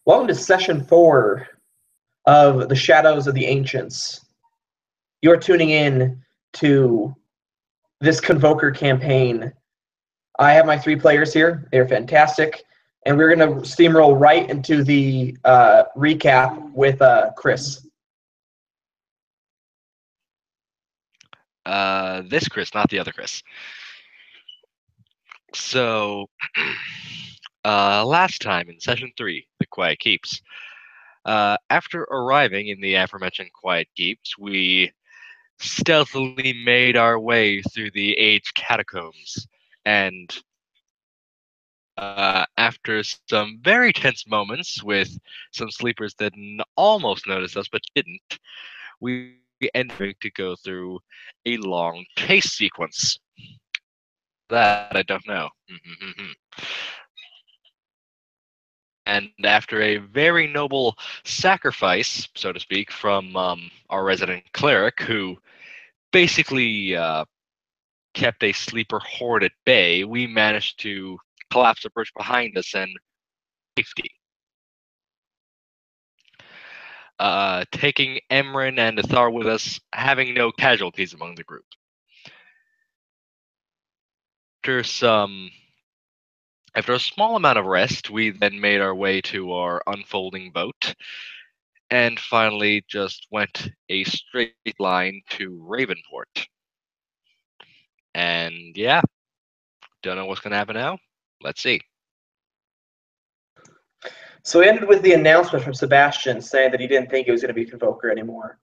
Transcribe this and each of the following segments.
Welcome to Session 4 of The Shadows of the Ancients. You are tuning in to this Convoker campaign. I have my 3 players here. They're fantastic. And we're going to steamroll right into the recap with Chris. This Chris, not the other Chris. So, last time in Session 3, the Quiet Keeps. After arriving in the aforementioned Quiet Keeps, we stealthily made our way through the aged catacombs, and after some very tense moments with some sleepers that almost noticed us but didn't, we ended to go through a long chase sequence. That I don't know. And after a very noble sacrifice, so to speak, from our resident cleric, who basically kept a sleeper horde at bay, we managed to collapse the bridge behind us and safety. Taking Emran and Athar with us, having no casualties among the group. After a small amount of rest, we then made our way to our unfolding boat, and finally just went a straight line to Ravenport. And yeah, don't know what's going to happen now. Let's see. So we ended with the announcement from Sebastian saying that he didn't think it was going to be Convoker anymore.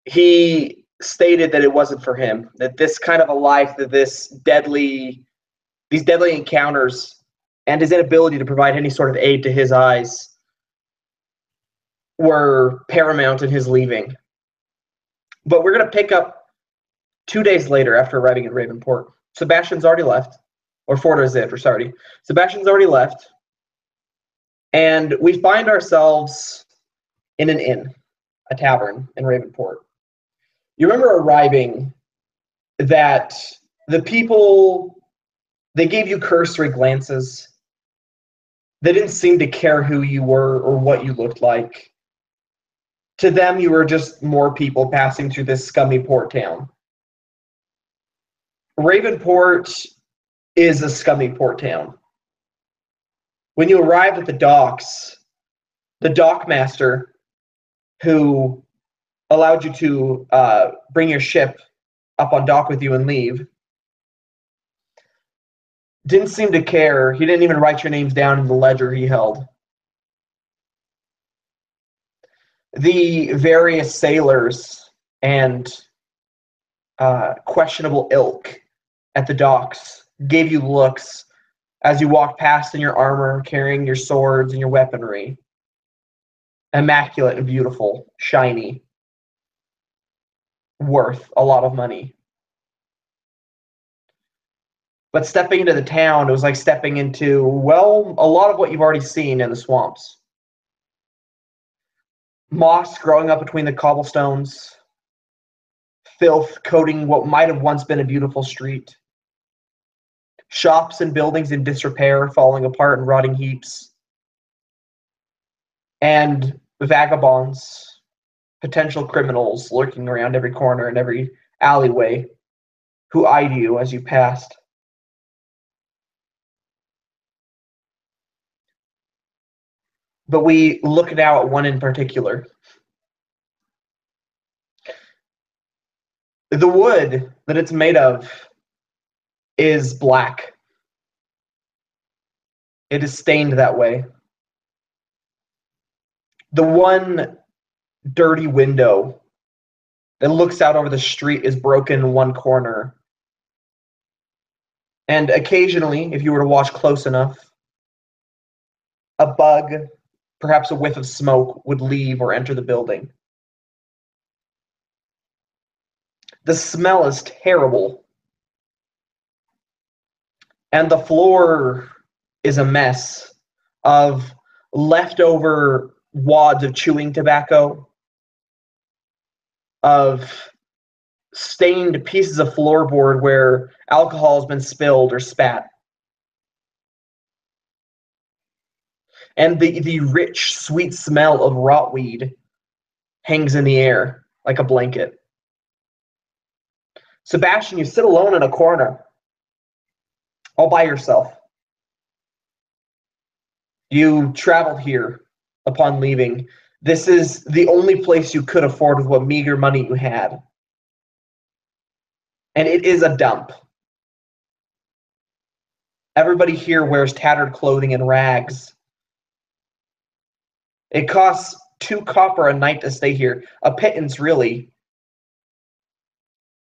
He stated that it wasn't for him, that this kind of a life, that these deadly encounters and his inability to provide any sort of aid to his eyes were paramount in his leaving. But we're going to pick up 2 days later after arriving at Ravenport. Sebastian's already left, or Sebastian's already left, and we find ourselves in an inn, a tavern in Ravenport. You remember arriving that the people, they gave you cursory glances. They didn't seem to care who you were or what you looked like. To them, you were just more people passing through this scummy port town. Ravenport is a scummy port town. When you arrived at the docks, the dockmaster who allowed you to bring your ship up on dock with you and leave didn't seem to care. He didn't even write your names down in the ledger he held. The various sailors and questionable ilk at the docks gave you looks as you walked past in your armor, carrying your swords and your weaponry. Immaculate and beautiful, shiny, worth a lot of money. But stepping into the town, it was like stepping into, well, a lot of what you've already seen in the swamps. Moss growing up between the cobblestones, filth coating what might have once been a beautiful street, shops and buildings in disrepair, falling apart in rotting heaps, and vagabonds, potential criminals lurking around every corner and every alleyway who eyed you as you passed. But we look now at one in particular. The wood that it's made of is black. It is stained that way. The one dirty window that looks out over the street is broken in one corner. And occasionally, if you were to watch close enough, a bug, perhaps a whiff of smoke, would leave or enter the building. The smell is terrible. And the floor is a mess of leftover wads of chewing tobacco, of stained pieces of floorboard where alcohol has been spilled or spat. And the rich, sweet smell of rotweed hangs in the air like a blanket. Sebastian, you sit alone in a corner, all by yourself. You traveled here upon leaving. This is the only place you could afford with what meager money you had. And it is a dump. Everybody here wears tattered clothing and rags. It costs 2 copper a night to stay here. A pittance, really.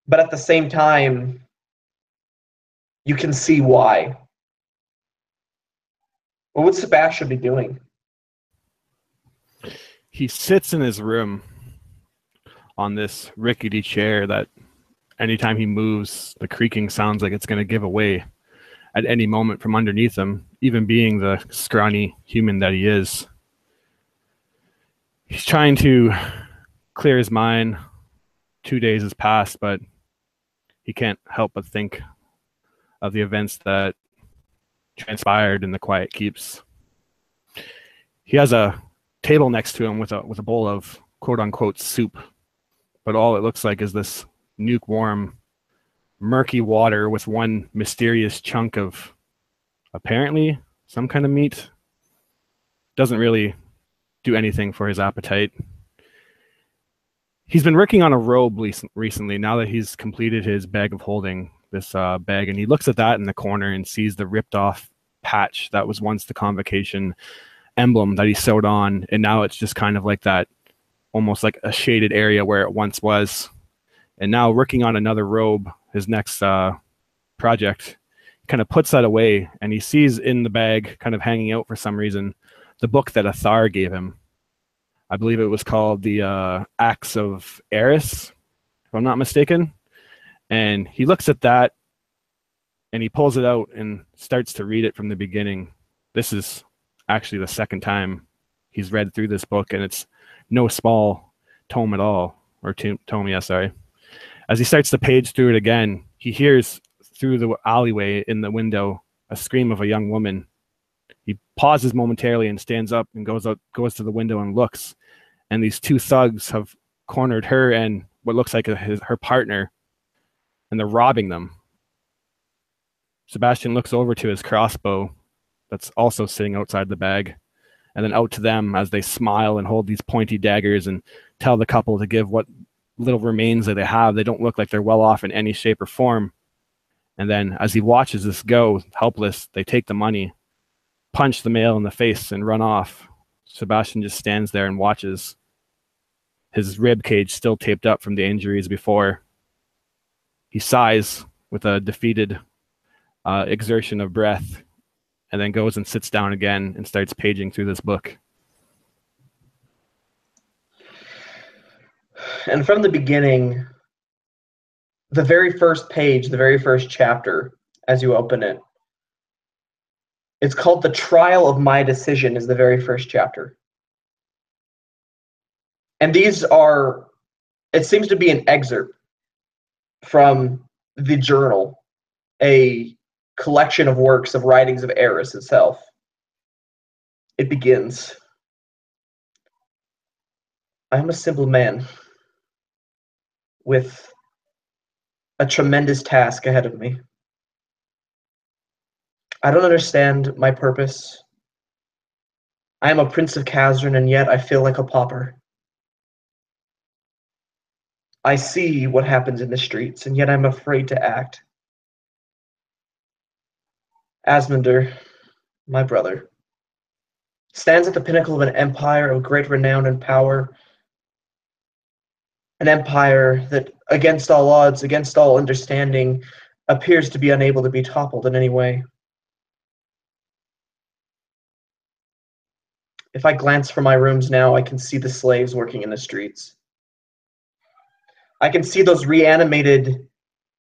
But at the same time, you can see why. What would Sebastian be doing? He sits in his room on this rickety chair that anytime he moves, the creaking sounds like it's going to give away at any moment from underneath him, even being the scrawny human that he is. He's trying to clear his mind. 2 days has passed, but he can't help but think of the events that transpired in the Quiet Keeps. He has a table next to him with a bowl of quote-unquote soup, but all it looks like is this lukewarm, murky water with one mysterious chunk of apparently some kind of meat. Doesn't really do anything for his appetite. He's been working on a robe recently, now that he's completed his bag of holding, this bag, and he looks at that in the corner and sees the ripped off patch that was once the Convocation emblem that he sewed on, and now it's just kind of like that, almost like a shaded area where it once was. And now working on another robe, his next project, kind of puts that away, and he sees in the bag, kind of hanging out for some reason, the book that Athar gave him. I believe it was called the Acts of Eris, if I'm not mistaken. And he looks at that and he pulls it out and starts to read it from the beginning. This is actually the second time he's read through this book, and it's no small tome at all, or tome, yeah, sorry. As he starts to page through it again, he hears through the alleyway in the window a scream of a young woman. He pauses momentarily and stands up and goes to the window and looks. And these 2 thugs have cornered her and what looks like her partner, and they're robbing them. Sebastian looks over to his crossbow that's also sitting outside the bag, and then out to them as they smile and hold these pointy daggers and tell the couple to give what little remains that they have. They don't look like they're well off in any shape or form. And then as he watches this go, helpless, they take the money, punch the male in the face, and run off. Sebastian just stands there and watches, his rib cage still taped up from the injuries before. He sighs with a defeated exertion of breath, and then goes and sits down again and starts paging through this book. And from the beginning, the very first page, the very first chapter, as you open it, it's called The Trial of My Decision, is the very first chapter. And these are, it seems to be an excerpt from the journal, a collection of works of writings of Eris itself. It begins, I am a simple man with a tremendous task ahead of me. I don't understand my purpose. I am a prince of Khazran, and yet I feel like a pauper. I see what happens in the streets, and yet I'm afraid to act. Asmundr, my brother, stands at the pinnacle of an empire of great renown and power, an empire that, against all odds, against all understanding, appears to be unable to be toppled in any way. If I glance from my rooms now, I can see the slaves working in the streets. I can see those reanimated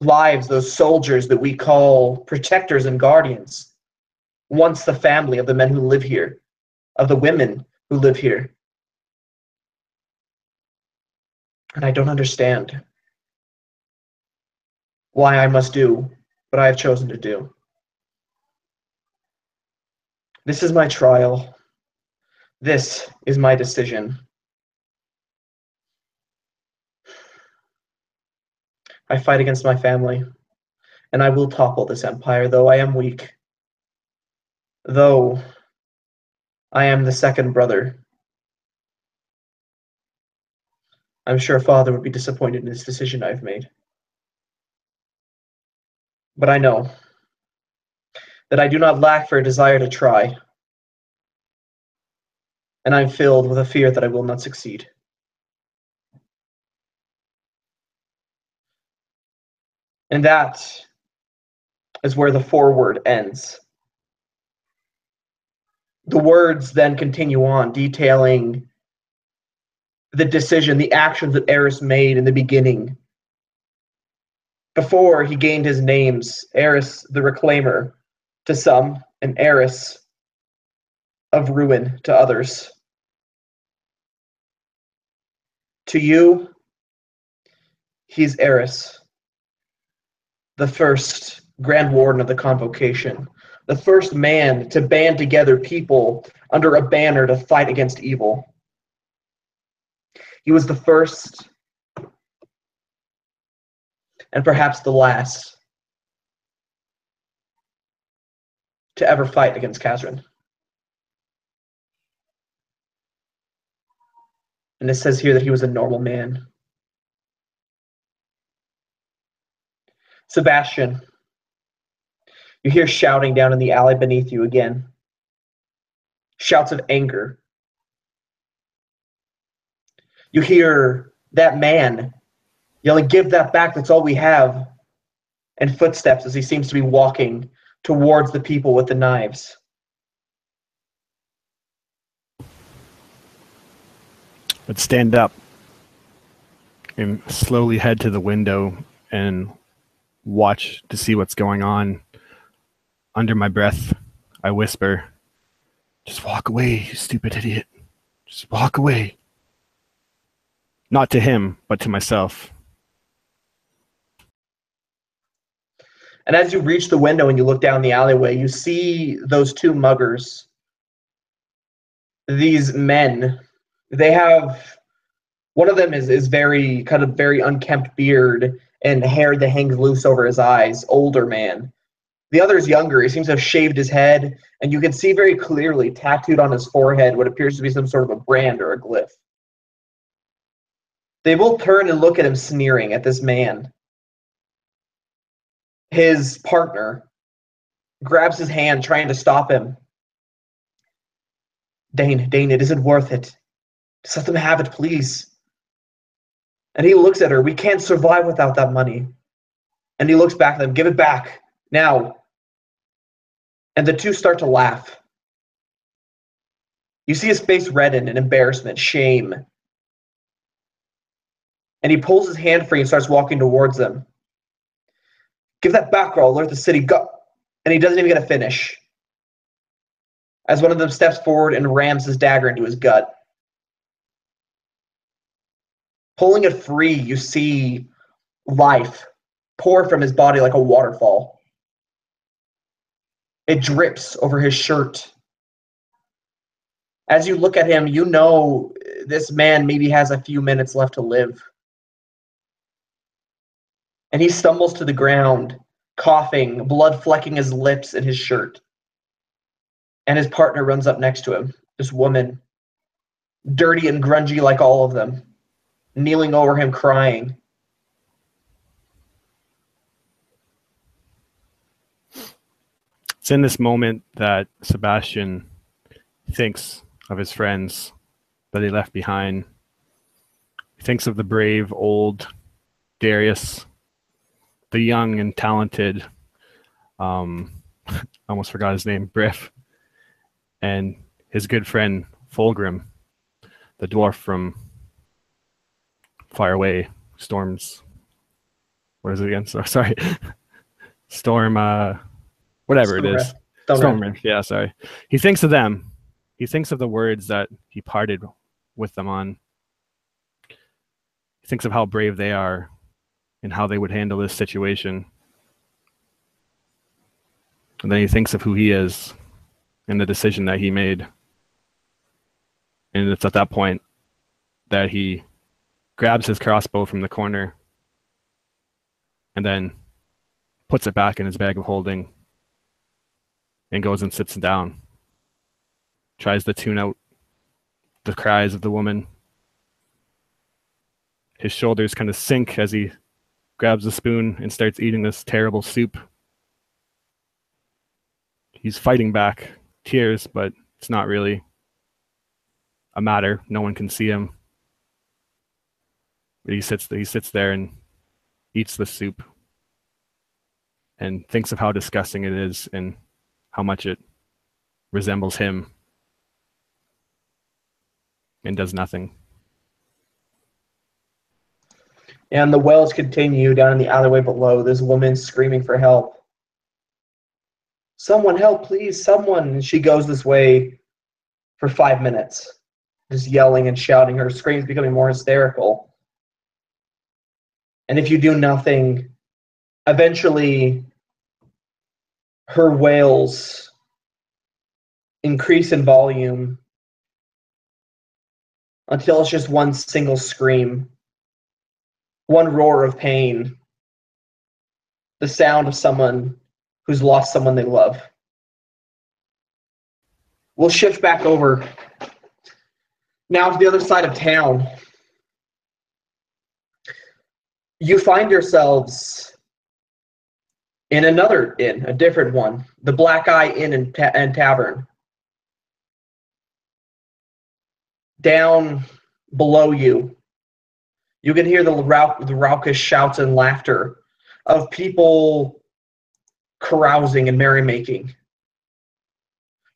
lives, those soldiers that we call protectors and guardians, once the family of the men who live here, of the women who live here. And I don't understand why I must do what I have chosen to do. This is my trial. This is my decision. I fight against my family, and I will topple this empire, though I am weak. Though I am the second brother. I'm sure father would be disappointed in this decision I've made. But I know that I do not lack for a desire to try, and I'm filled with a fear that I will not succeed. And that is where the foreword ends. The words then continue on, detailing the decision, the actions that Eris made in the beginning. Before he gained his names, Eris the Reclaimer to some, and Eris of Ruin to others. To you, he's Eris, the first Grand Warden of the Convocation, the first man to band together people under a banner to fight against evil. He was the first, and perhaps the last, to ever fight against Kazran. And it says here that he was a normal man. Sebastian, you hear shouting down in the alley beneath you again. Shouts of anger. You hear that man yelling, "Give that back, that's all we have." And footsteps as he seems to be walking towards the people with the knives. But stand up and slowly head to the window and watch to see what's going on. Under my breath, I whisper, "Just walk away, you stupid idiot. Just walk away." Not to him, but to myself. And as you reach the window and you look down the alleyway, you see those two muggers. These men, they have, one of them is very, kind of very unkempt beard and hair that hangs loose over his eyes, older man. The other is younger. He seems to have shaved his head, and you can see very clearly tattooed on his forehead what appears to be some sort of a brand or a glyph. They both turn and look at him, sneering at this man. His partner grabs his hand, trying to stop him. Dane, it isn't worth it. Just let them have it, please. And he looks at her. "We can't survive without that money." And he looks back at them. "Give it back, now." And the two start to laugh. You see his face redden in embarrassment, shame. And he pulls his hand free and starts walking towards them. "Give that back or I'll alert the city. Go." And he doesn't even get a finish, as one of them steps forward and rams his dagger into his gut. Pulling it free, you see life pour from his body like a waterfall. It drips over his shirt. As you look at him, you know this man maybe has a few minutes left to live. And he stumbles to the ground, coughing, blood flecking his lips and his shirt. And his partner runs up next to him, this woman, dirty and grungy like all of them, kneeling over him, crying. It's in this moment that Sebastian thinks of his friends that he left behind. He thinks of the brave old Darius, the young and talented, almost forgot his name, Briff, and his good friend Fulgrim, the dwarf from Far Away, Storm's, what is it again? Sorry. Storm, whatever it is. Stormwrath, yeah, sorry. He thinks of them. He thinks of the words that he parted with them on. He thinks of how brave they are and how they would handle this situation. And then he thinks of who he is and the decision that he made. And it's at that point that he grabs his crossbow from the corner and then puts it back in his bag of holding and goes and sits down. Tries to tune out the cries of the woman. His shoulders kind of sink as he grabs a spoon and starts eating this terrible soup. He's fighting back tears, but it's not really a matter. No one can see him. But he sits there and eats the soup and thinks of how disgusting it is and how much it resembles him, and does nothing. And the wells continue down in the alleyway below. This woman screaming for help. Someone help, please, someone. And she goes this way for 5 minutes, just yelling and shouting, her screams becoming more hysterical. And if you do nothing, eventually her wails increase in volume until it's just one single scream, one roar of pain, the sound of someone who's lost someone they love. We'll shift back over now to the other side of town. You find yourselves in another inn, a different one, the Black Eye Inn and Tavern. Down below you, you can hear the raucous shouts and laughter of people carousing and merrymaking.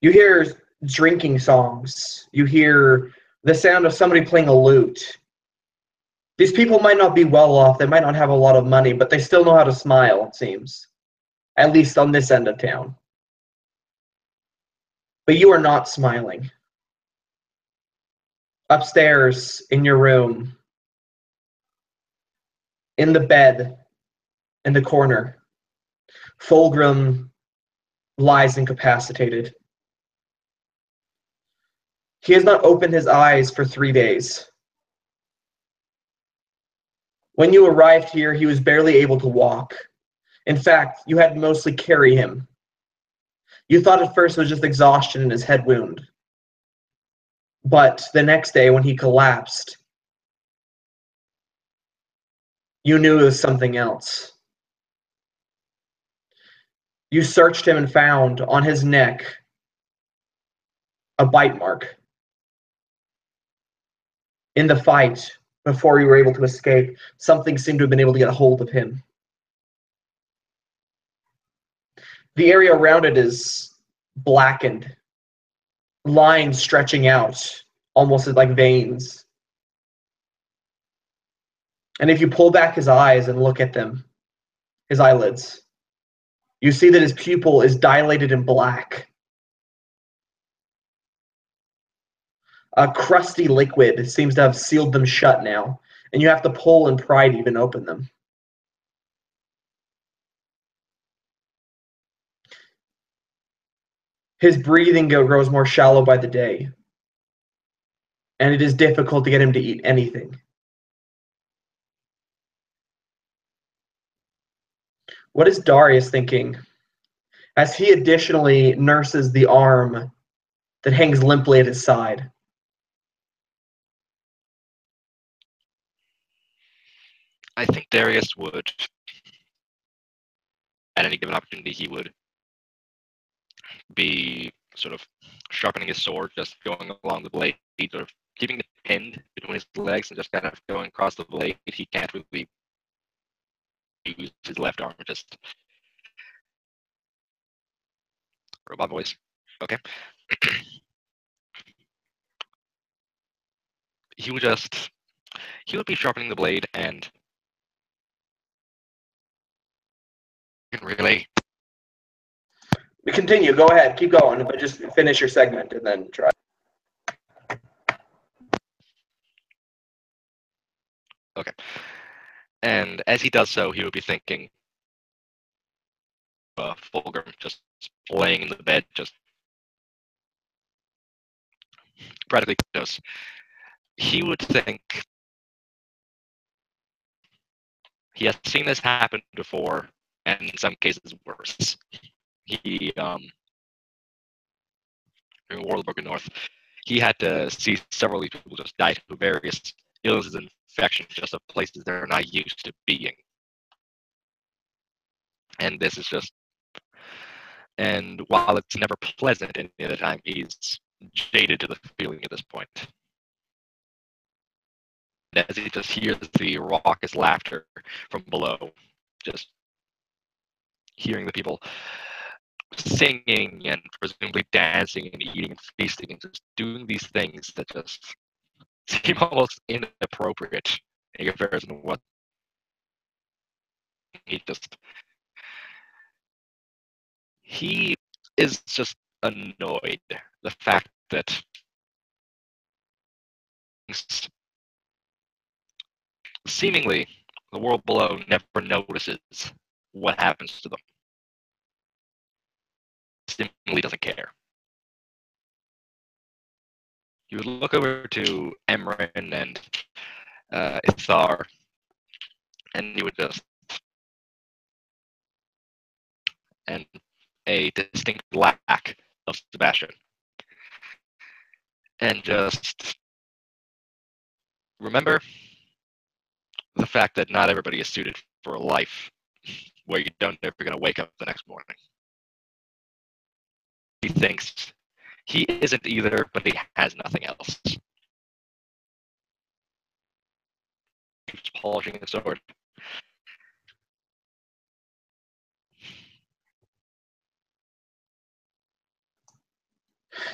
You hear drinking songs. You hear the sound of somebody playing a lute. These people might not be well off. They might not have a lot of money, but they still know how to smile, it seems. At least on this end of town. But you are not smiling. Upstairs in your room, in the bed, in the corner, Fulgrim lies incapacitated. He has not opened his eyes for 3 days. When you arrived here, he was barely able to walk. In fact, you had to mostly carry him. You thought at first it was just exhaustion in his head wound. But the next day, when he collapsed, you knew it was something else. You searched him and found on his neck a bite mark. In the fight, before you were able to escape, something seemed to have been able to get a hold of him. The area around it is blackened, lines stretching out, almost like veins. And if you pull back his eyes and look at them, his eyelids, you see that his pupil is dilated and black. A crusty liquid seems to have sealed them shut now, and you have to pull and pry to even open them. His breathing grows more shallow by the day, and it is difficult to get him to eat anything. What is Darius thinking as he additionally nurses the arm that hangs limply at his side? I think Darius would, at any given opportunity, he would be sort of sharpening his sword, just going along the blade, sort of keeping it pinned between his legs and just kind of going across the blade. He can't really use his left arm, just robot voice. Okay. He would be sharpening the blade and really. Continue. Go ahead. Keep going. But just finish your segment and then try. Okay. And as he does so, he would be thinking, Fulgrim just laying in the bed, just practically comatose. He would think he has seen this happen before, and in some cases worse. He during War of the Broken North, he had to see several of these people just die to various illnesses and infections just of places they're not used to being. And this is just, and while it's never pleasant any other time, he's jaded to the feeling at this point. And as he just hears the raucous laughter from below, just hearing the people singing and presumably dancing and eating and feasting and just doing these things that just seem almost inappropriate in comparison to what he is just annoyed. The fact that seemingly the world below never notices what happens to them. Seemingly doesn't care. You would look over to Emran and Ithar, and you would just, and a distinct lack of Sebastian. And just remember the fact that not everybody is suited for a life where you don't know if you're going to wake up the next morning. He thinks he isn't either, but he has nothing else. He keeps polishing his sword.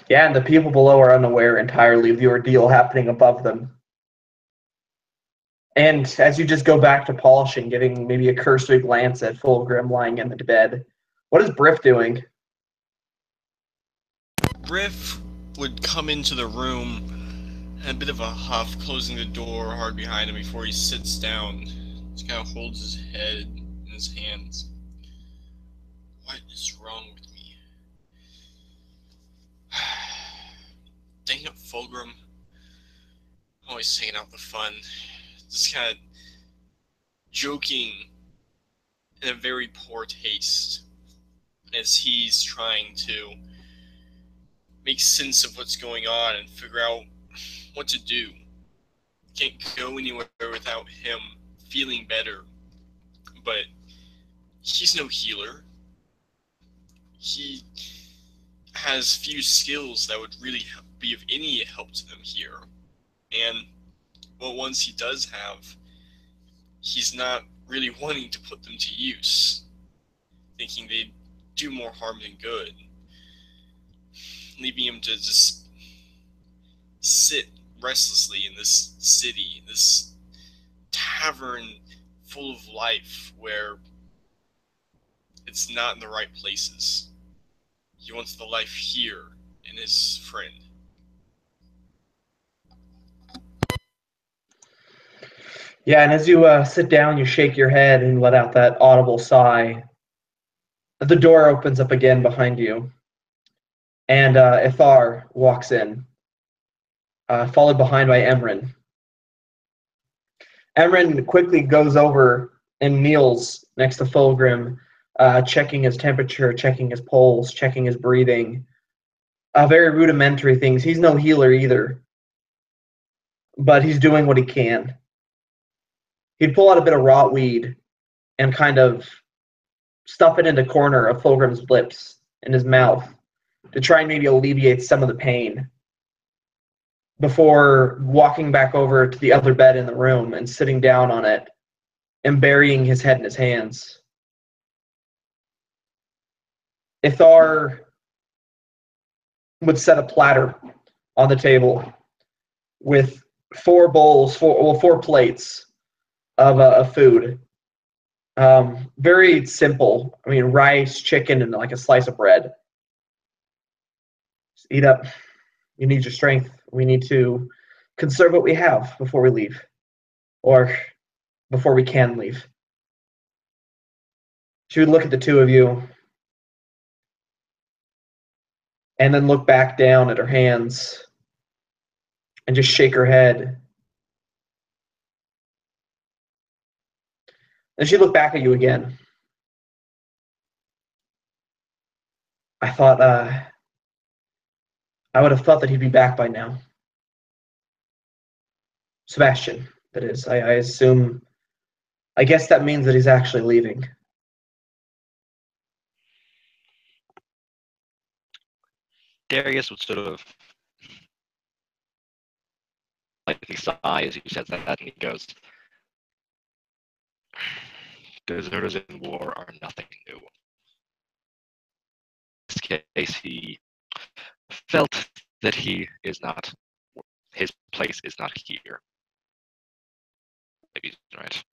Yeah, and the people below are unaware entirely of the ordeal happening above them. And as you just go back to polishing, giving maybe a cursory glance at Fulgrim lying in the bed, what is Briff doing? Briff would come into the room and a bit of a huff, closing the door hard behind him before he sits down. Just kind of holds his head in his hands. What is wrong with me? Dang it, Fulgrim. Always taking out the fun. Just kind of joking in a very poor taste as he's trying to make sense of what's going on and figure out what to do. Can't go anywhere without him feeling better. But he's no healer. He has few skills that would really be of any help to them here. And what ones he does have, he's not really wanting to put them to use, thinking they'd do more harm than good, leaving him to just sit restlessly in this city, this tavern full of life where it's not in the right places. He wants the life here in his friend. Yeah, and as you sit down, you shake your head and let out that audible sigh. The door opens up again behind you, and Ithar walks in, followed behind by Emran. Emran quickly goes over and kneels next to Fulgrim, checking his temperature, checking his pulse, checking his breathing. Very rudimentary things. He's no healer either, but he's doing what he can. He'd pull out a bit of rot weed and kind of stuff it in the corner of Fulgrim's lips in his mouth to try and maybe alleviate some of the pain before walking back over to the other bed in the room and sitting down on it and burying his head in his hands. Ithar would set a platter on the table with four plates of food. Very simple. I mean, rice, chicken, and like a slice of bread. Just eat up. You need your strength. We need to conserve what we have before we leave, or before we can leave. She would look at the two of you and then look back down at her hands and just shake her head. And she looked back at you again. I thought, I would have thought that he'd be back by now. Sebastian, that is. I assume, I guess that means that he's actually leaving. Darius would sort of like sigh as he says that, and he goes, "Deserters in war are nothing new." In this case, he felt that he is not, his place is not here. Maybe he's right.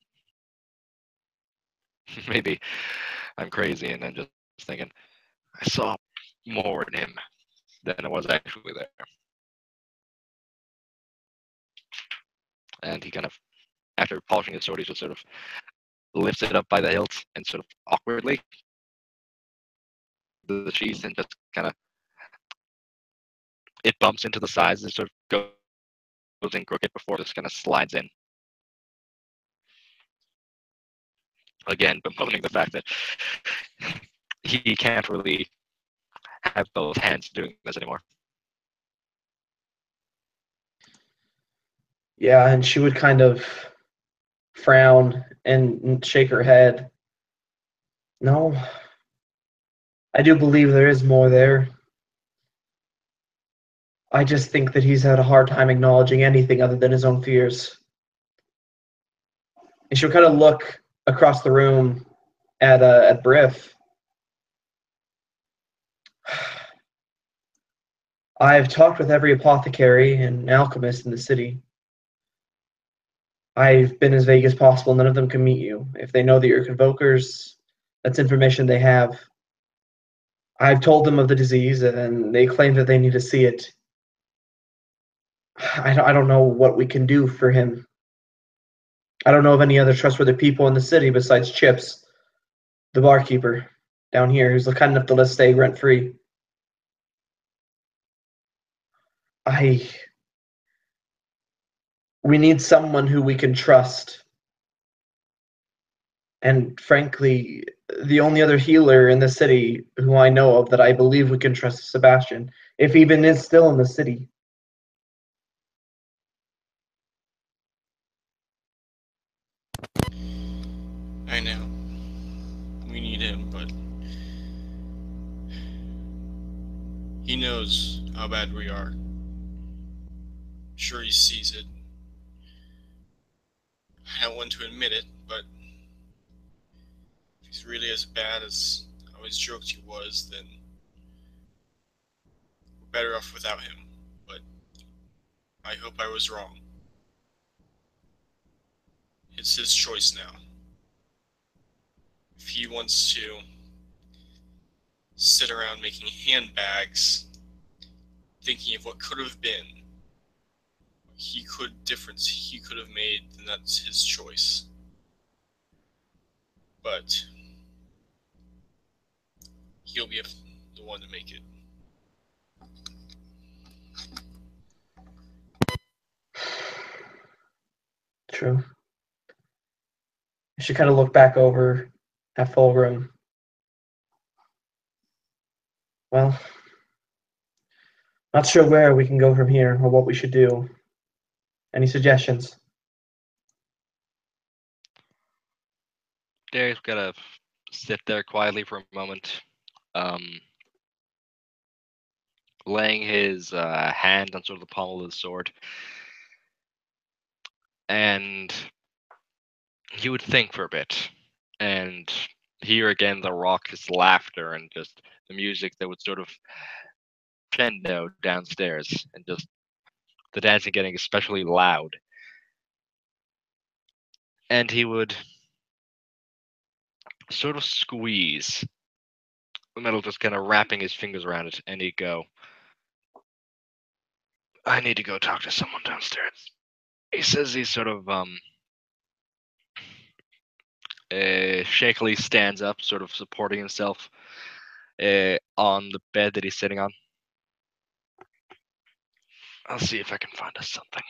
Maybe I'm crazy and I'm just thinking, I saw more in him than I was actually there. And he kind of, after polishing his sword, he just sort of lifts it up by the hilt and sort of awkwardly the sheath and just kind of, it bumps into the sides and sort of goes in crooked before it just kind of slides in. Again, bemoaning the fact that he can't really have both hands doing this anymore. Yeah, and she would kind of frown and shake her head. No, I do believe there is more there. I just think that he's had a hard time acknowledging anything other than his own fears. And she'll kind of look across the room at Briff. I've talked with every apothecary and alchemist in the city. I've been as vague as possible. None of them can meet you. If they know that you're convokers, that's information they have. I've told them of the disease, and they claim that they need to see it. I don't know what we can do for him. I don't know of any other trustworthy people in the city besides Chips, the barkeeper down here, who's kind enough to let us stay rent-free. We need someone who we can trust. And frankly, the only other healer in the city who I know of that I believe we can trust is Sebastian, if he even is still in the city. I know. We need him, but he knows how bad we are. Sure, he sees it. I don't want to admit it, but if he's really as bad as I always joked he was, then we're better off without him. But I hope I was wrong. It's his choice now. If he wants to sit around making handbags, thinking of what could have been, he could have made, then that's his choice. But he'll be the one to make it. True. She kind of looked back over at Fulgrim. Well, not sure where we can go from here or what we should do. Any suggestions? Darius gotta sit there quietly for a moment, laying his hand on sort of the pommel of the sword, and he would think for a bit, and hear again the raucous laughter and just the music that would sort of crescendo downstairs, and just the dancing getting especially loud. And he would sort of squeeze the metal, just kind of wrapping his fingers around it, and he'd go, I need to go talk to someone downstairs. He says he sort of shakily stands up, sort of supporting himself on the bed that he's sitting on. I'll see if I can find us something.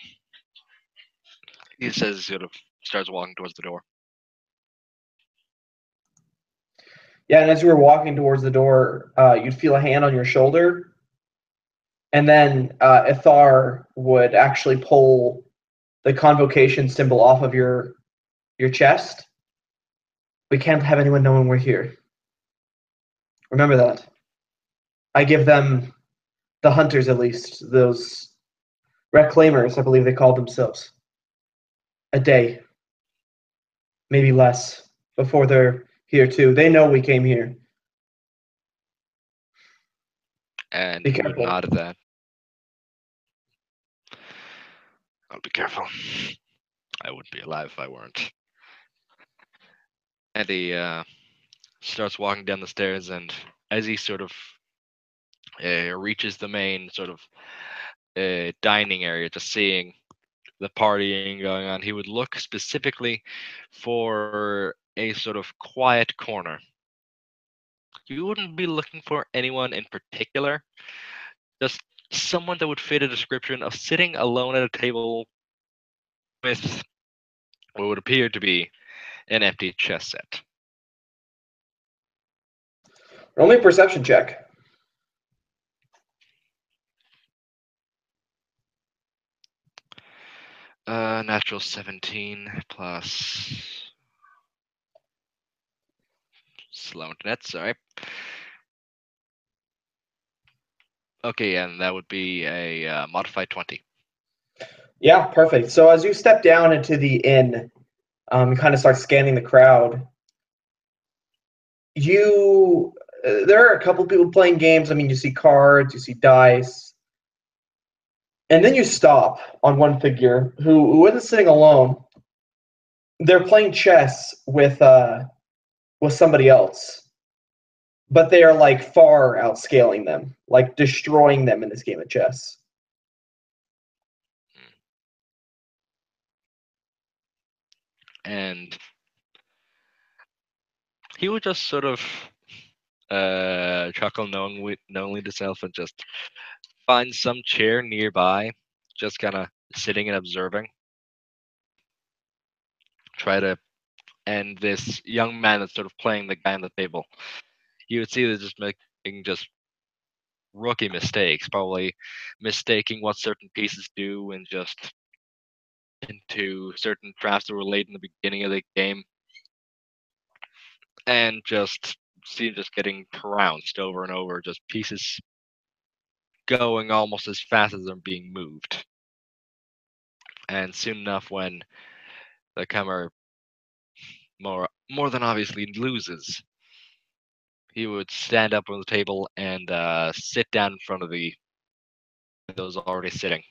He says, sort of starts walking towards the door. Yeah, and as you were walking towards the door, you'd feel a hand on your shoulder, and then Ithar would actually pull the convocation symbol off of your chest. We can't have anyone knowing we're here. Remember that. I give them, the hunters at least, those reclaimers, I believe they call themselves, a day, maybe less, before they're here too. They know we came here. And Be he would careful. nod at that. I'll be careful. I wouldn't be alive if I weren't. And he starts walking down the stairs, and as he sort of reaches the main sort of dining area, just seeing the partying going on, he would look specifically for a sort of quiet corner. You wouldn't be looking for anyone in particular, just someone that would fit a description of sitting alone at a table with what would appear to be an empty chess set. Roll me a perception check. Natural 17 plus slow internet, sorry. Okay, and that would be a modified 20. Yeah, perfect. So as you step down into the inn, you kind of start scanning the crowd. There are a couple people playing games. I mean, you see cards, you see dice, and then you stop on one figure who isn't sitting alone. They're playing chess with somebody else, but they are like far outscaling them, like destroying them in this game of chess. And he would just sort of chuckle knowingly to self and just find some chair nearby, just kind of sitting and observing. Try to, and this young man that's sort of playing the guy on the table, you would see they're just making just rookie mistakes, probably mistaking what certain pieces do and just into certain traps that were laid in the beginning of the game, and just getting trounced over and over, just pieces going almost as fast as they're being moved. And soon enough, when the comer more than obviously loses, he would stand up on the table and sit down in front of those already sitting,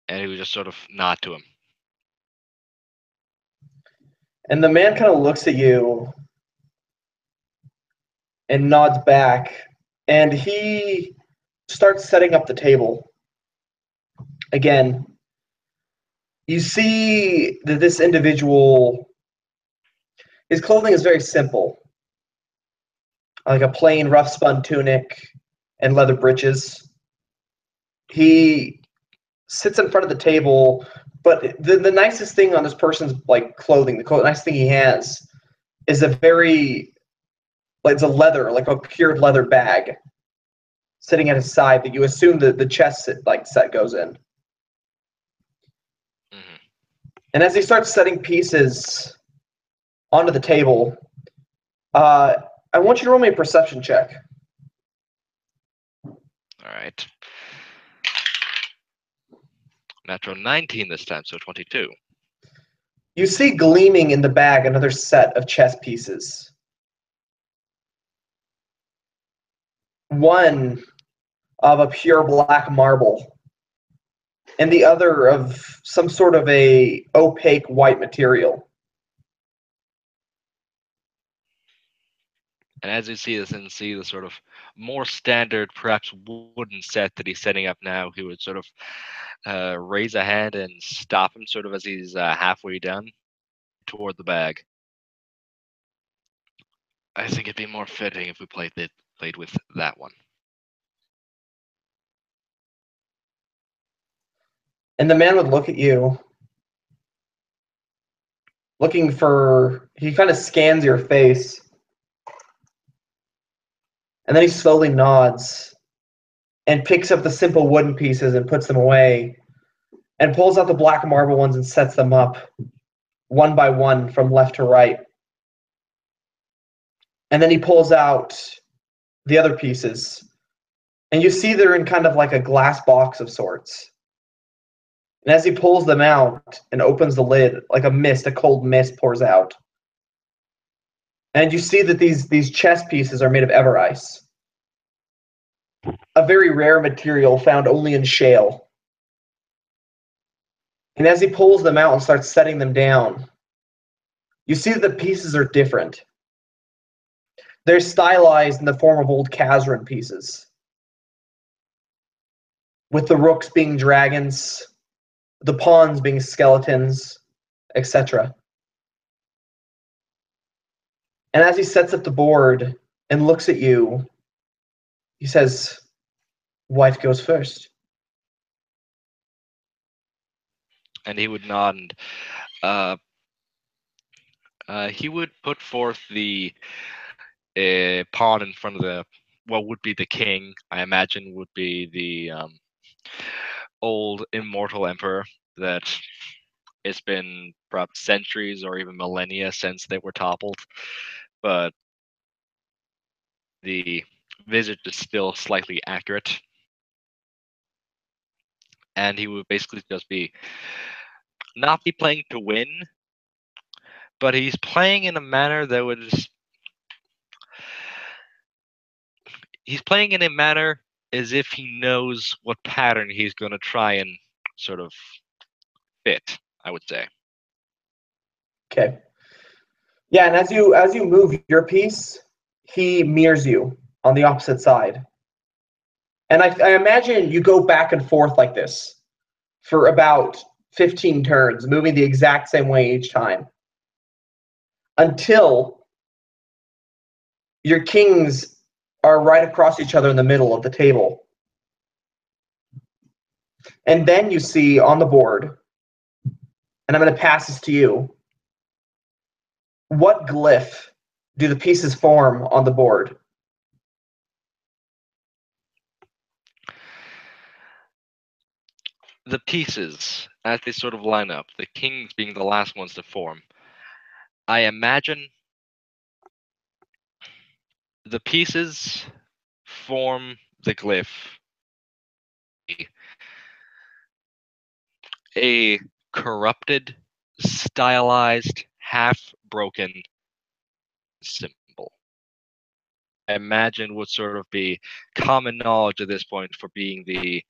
and he would just sort of nod to him. And the man kind of looks at you and nods back, and he starts setting up the table. Again, you see that this individual, his clothing is very simple, like a plain rough spun tunic and leather breeches. He sits in front of the table, but the nicest thing on this person's like clothing, the nice thing he has is it's a leather, like a pure leather bag sitting at his side that you assume the chess set goes in. Mm-hmm. And as he starts setting pieces onto the table, I want you to roll me a perception check. All right. Natural 19 this time, so 22. You see gleaming in the bag another set of chess pieces. One of a pure black marble, and the other of some sort of a opaque white material. And as you see this and see the sort of more standard, perhaps wooden set that he's setting up now, he would sort of raise a hand and stop him sort of as he's halfway done toward the bag. I think it'd be more fitting if we played with that one. And the man would look at you, looking for, he kind of scans your face. And then he slowly nods and picks up the simple wooden pieces and puts them away and pulls out the black marble ones and sets them up one by one from left to right. And then he pulls out the other pieces. And you see they're in kind of like a glass box of sorts. And as he pulls them out and opens the lid, like a cold mist pours out. And you see that these chess pieces are made of ever ice, a very rare material found only in shale. And as he pulls them out and starts setting them down, you see that the pieces are different. They're stylized in the form of old Kazran pieces, with the rooks being dragons, the pawns being skeletons, etc. And as he sets up the board and looks at you, he says, "White goes first." And he would nod, and he would put forth the pawn in front of the what would be the king. I imagine would be the old immortal emperor that it's been perhaps centuries or even millennia since they were toppled, but the visage is still slightly accurate. And he would basically just not be playing to win, but he's playing in a manner that he's playing in a manner as if he knows what pattern he's going to try and sort of fit, I would say. Okay. Yeah, and as you move your piece, he mirrors you on the opposite side. And I imagine you go back and forth like this for about 15 turns, moving the exact same way each time, until your kings are right across each other in the middle of the table. And then you see on the board, and I'm going to pass this to you, what glyph do the pieces form on the board? The pieces, as they sort of line up, the kings being the last ones to form, I imagine the pieces form the glyph, a corrupted, stylized, half-broken symbol. I imagine would sort of be common knowledge at this point for being the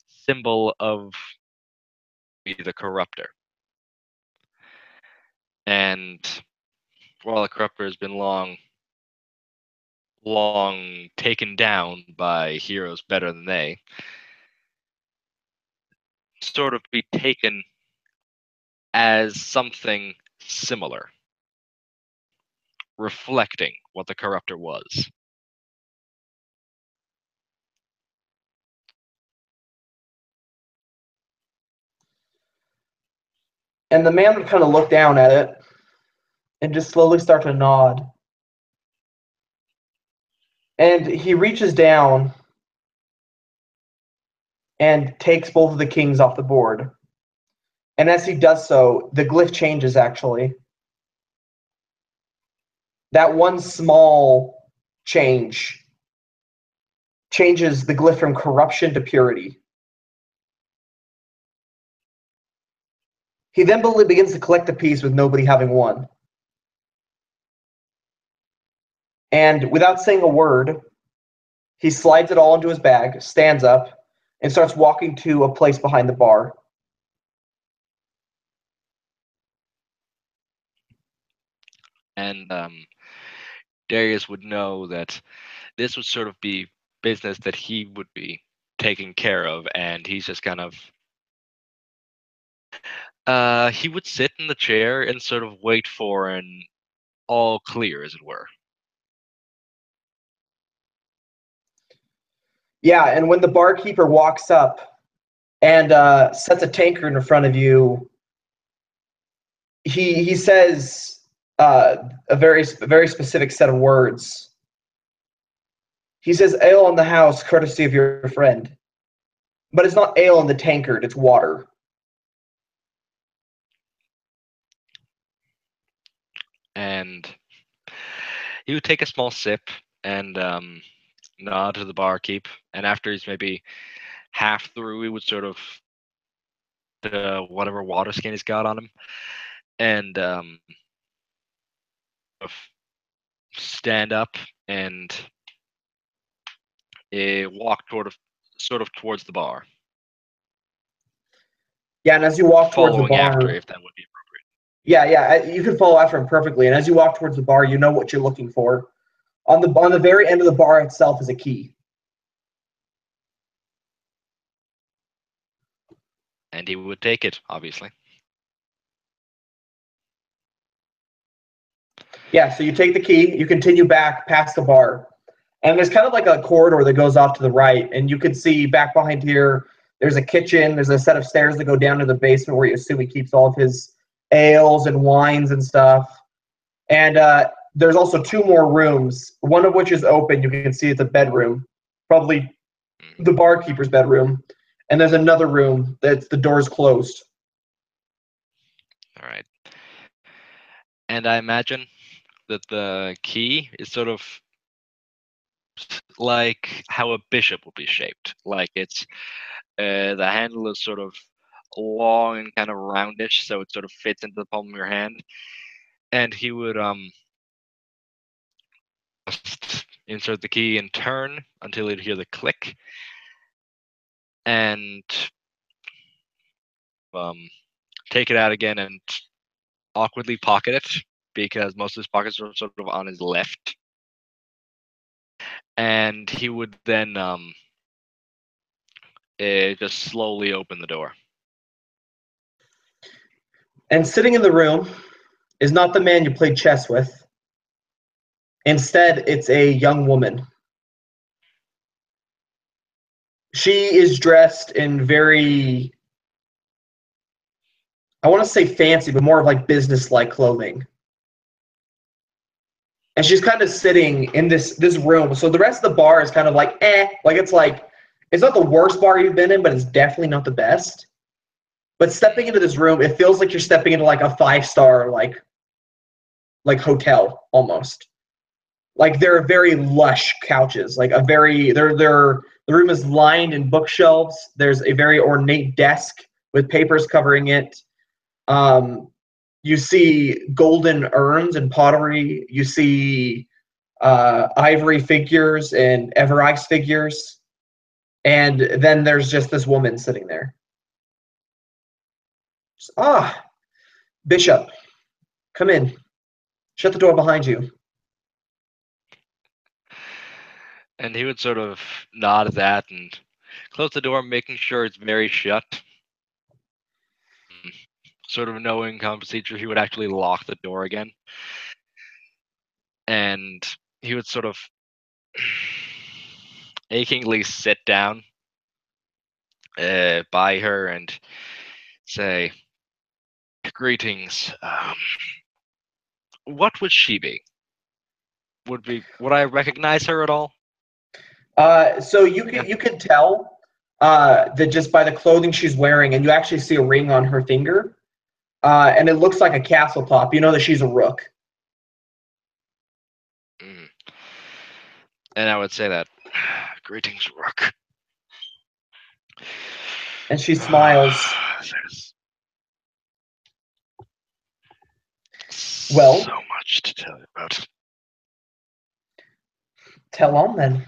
symbol of the corruptor. And while the corruptor has been long taken down by heroes better than they, sort of be taken as something similar, reflecting what the corruptor was. And the man would kind of look down at it and just slowly start to nod. And he reaches down and takes both of the kings off the board. And as he does so, the glyph changes, actually. That one small changes the glyph from corruption to purity. He then begins to collect the piece with nobody having won. And without saying a word, he slides it all into his bag, stands up, and starts walking to a place behind the bar. And Darius would know that this would sort of be business that he would be taking care of, and he's just kind of he would sit in the chair and sort of wait for an all clear, as it were. Yeah, and when the barkeeper walks up and sets a tankard in front of you. He says a very specific set of words. He says, "Ale in the house, courtesy of your friend." But it's not ale in the tankard, it's water. And he would take a small sip and nod to the barkeep. And after he's maybe half through, he would sort of whatever water skin he's got on him, and stand up and walk sort of towards the bar. Yeah, and as you walk towards the Following bar, after, if that would be appropriate. yeah, you can follow after him perfectly. And as you walk towards the bar, you know what you're looking for. On the very end of the bar itself is a key. And he would take it, obviously. Yeah, so you take the key, you continue back past the bar, and there's kind of like a corridor that goes off to the right, and you can see back behind here, there's a kitchen, there's a set of stairs that go down to the basement where you assume he keeps all of his ales and wines and stuff. And there's also two more rooms, one of which is open. You can see it's a bedroom, probably the barkeeper's bedroom. And there's another room that's the door's closed. All right. And I imagine that the key is sort of like how a bishop would be shaped. Like it's the handle is sort of long and kind of roundish, so it sort of fits into the palm of your hand. And he would just insert the key and turn until he'd hear the click, and take it out again and awkwardly pocket it, because most of his pockets are sort of on his left. And he would then just slowly open the door. And sitting in the room is not the man you played chess with. Instead, it's a young woman. She is dressed in very, I want to say fancy, but more of like business-like clothing. And she's kind of sitting in this room. So the rest of the bar is kind of like, it's not the worst bar you've been in, but it's definitely not the best. But stepping into this room, it feels like you're stepping into like a 5-star like hotel almost. Like there are very lush couches, like the room is lined in bookshelves. There's a very ornate desk with papers covering it. You see golden urns and pottery. You see ivory figures and ever ice figures. And then there's just this woman sitting there. Bishop, come in. Shut the door behind you. And he would sort of nod at that and close the door, making sure it's very shut. Sort of knowing common procedure, he would actually lock the door again. And he would sort of achingly sit down by her and say, "Greetings. What would she be? Would I recognize her at all?" So you can tell that just by the clothing she's wearing, and you actually see a ring on her finger, and it looks like a castle top. You know that she's a rook. And I would say that, "Greetings, rook." And she smiles. Well, so much to tell you about. Tell on then.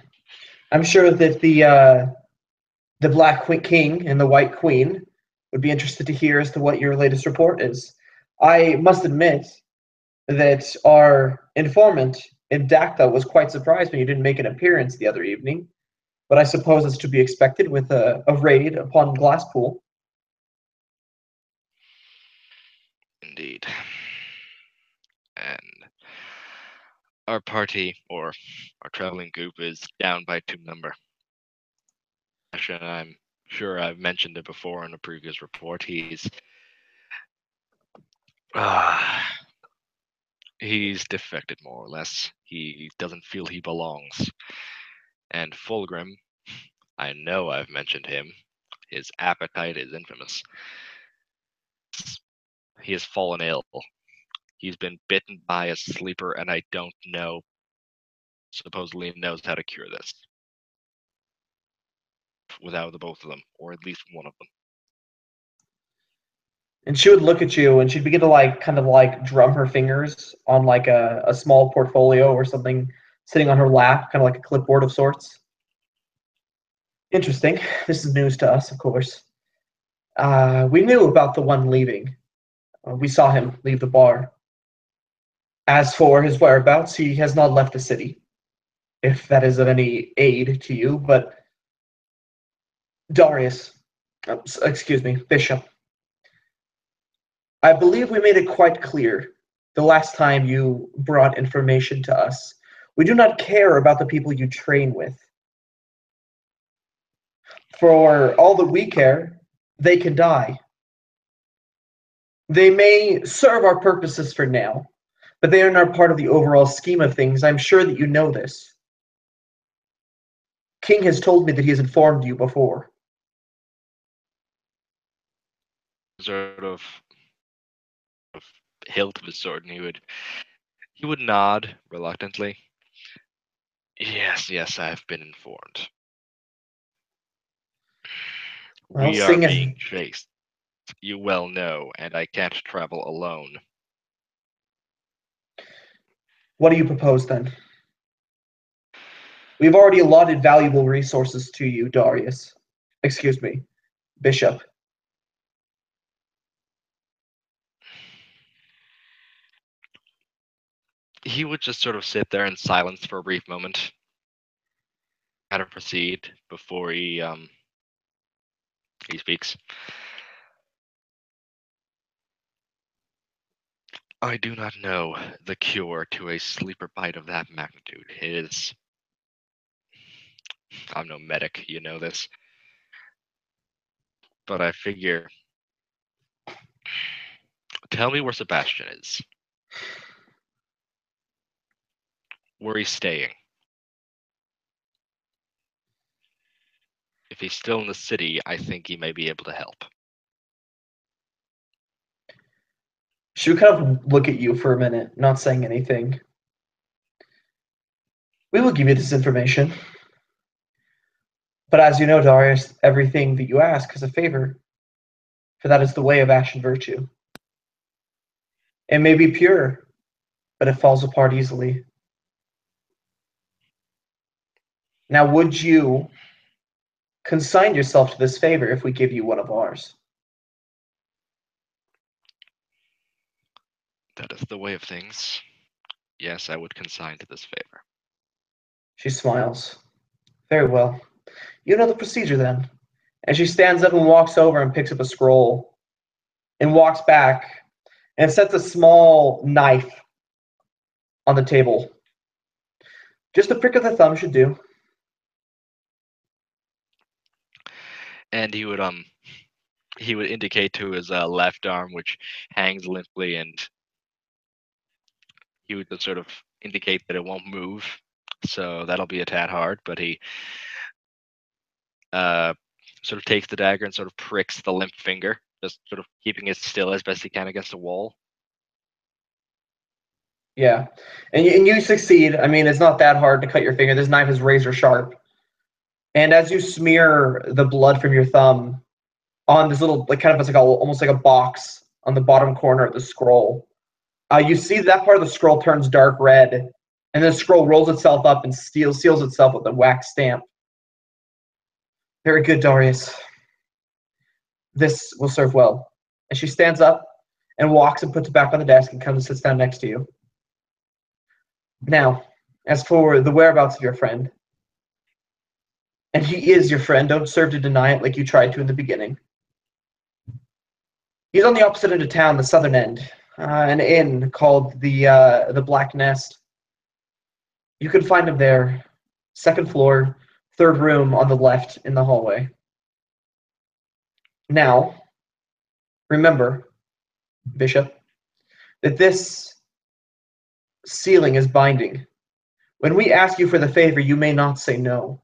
I'm sure that the Black King and the White Queen would be interested to hear as to what your latest report is. I must admit that our informant in Dacta was quite surprised when you didn't make an appearance the other evening, but I suppose it's to be expected with a raid upon Glasspool. Indeed. And our party, or our traveling group, is down by 2 number. And I'm sure I've mentioned it before in a previous report. He's defected more or less. He doesn't feel he belongs. And Fulgrim, I know I've mentioned him. His appetite is infamous. He has fallen ill. He's been bitten by a sleeper, and I don't know. Supposedly knows how to cure this. Without the both of them, or at least one of them. And she would look at you, and she'd begin to kind of drum her fingers on a small portfolio or something sitting on her lap, kind of like a clipboard of sorts. Interesting. This is news to us, of course. We knew about the one leaving. We saw him leave the bar. As for his whereabouts, he has not left the city, if that is of any aid to you, but Darius, excuse me, Bishop, I believe we made it quite clear the last time you brought information to us. We do not care about the people you train with. For all that we care, they can die. They may serve our purposes for now, but they are not part of the overall scheme of things. I'm sure that you know this. King has told me that he has informed you before. Sort of hilt of his sword, and he would nod reluctantly. Yes, I've been informed. Well, We are being chased. You well know, and I can't travel alone. What do you propose then? We've already allotted valuable resources to you, Darius. Excuse me, Bishop. He would just sort of sit there in silence for a brief moment, kind of proceed before he speaks. I do not know the cure to a sleeper bite of that magnitude. I'm no medic, you know this. But I figure, tell me where Sebastian is. Where he's staying. If he's still in the city, I think he may be able to help. She would kind of look at you for a minute, not saying anything. We will give you this information. But as you know, Darius, everything that you ask is a favor, for that is the way of ashen virtue. It may be pure, but it falls apart easily. Now, would you consign yourself to this favor if we give you one of ours? That is the way of things. Yes, I would consign to this favor. She smiles. Very well. You know the procedure then. And she stands up and walks over and picks up a scroll and walks back and sets a small knife on the table. Just a prick of the thumb should do. And he would indicate to his left arm, which hangs limply, and he would just sort of indicate that it won't move. So that'll be a tad hard, but he sort of takes the dagger and sort of pricks the limp finger, just sort of keeping it still as best he can against the wall. Yeah. And you succeed. I mean, it's not that hard to cut your finger. This knife is razor sharp. And as you smear the blood from your thumb on this little, almost like a box on the bottom corner of the scroll, you see that part of the scroll turns dark red, and the scroll rolls itself up and seals itself with a wax stamp. Very good, Darius. This will serve well. And she stands up and walks and puts it back on the desk and comes and sits down next to you. Now, as for the whereabouts of your friend, and he is your friend, don't serve to deny it like you tried to in the beginning. He's on the opposite end of town, the southern end, an inn called the Black Nest. You can find him there, second floor, third room on the left in the hallway. Now, remember, Bishop, that this sealing is binding. When we ask you for the favor, you may not say no,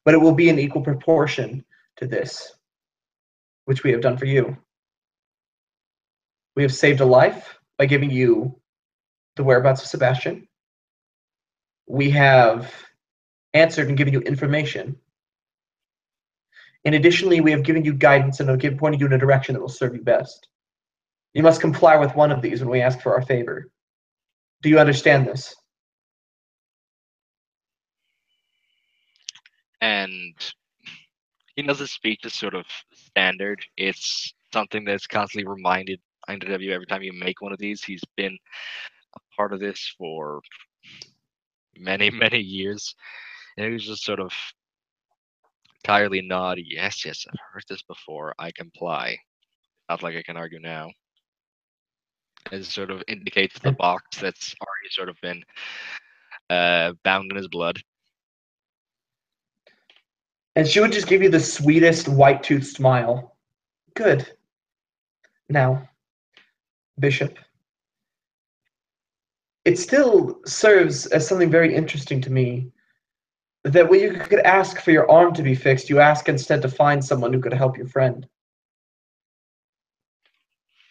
but it will be in equal proportion to this, which we have done for you. We have saved a life by giving you the whereabouts of Sebastian. We have answered and given you information. And additionally, we have given you guidance and have pointed you in a direction that will serve you best. You must comply with one of these when we ask for our favor. Do you understand this? And he doesn't speak just sort of standard. It's something that's constantly reminded of you every time you make one of these. He's been a part of this for many, many years. And he was just sort of entirely nod. Yes, yes, I've heard this before. I comply. Not like I can argue now. It sort of indicates the box that's already sort of been bound in his blood. And she would just give you the sweetest white-toothed smile. Good. Now, Bishop, it still serves as something very interesting to me that when you could ask for your arm to be fixed, you ask instead to find someone who could help your friend.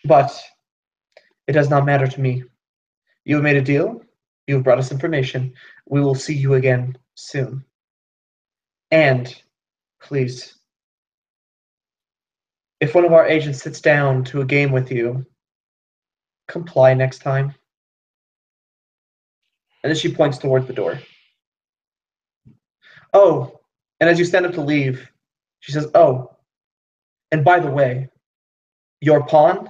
But it does not matter to me. You have made a deal. You have brought us information. We will see you again soon. And, please, if one of our agents sits down to a game with you, comply next time. And then she points toward the door. Oh, and as you stand up to leave, she says, oh, and by the way, your pawn,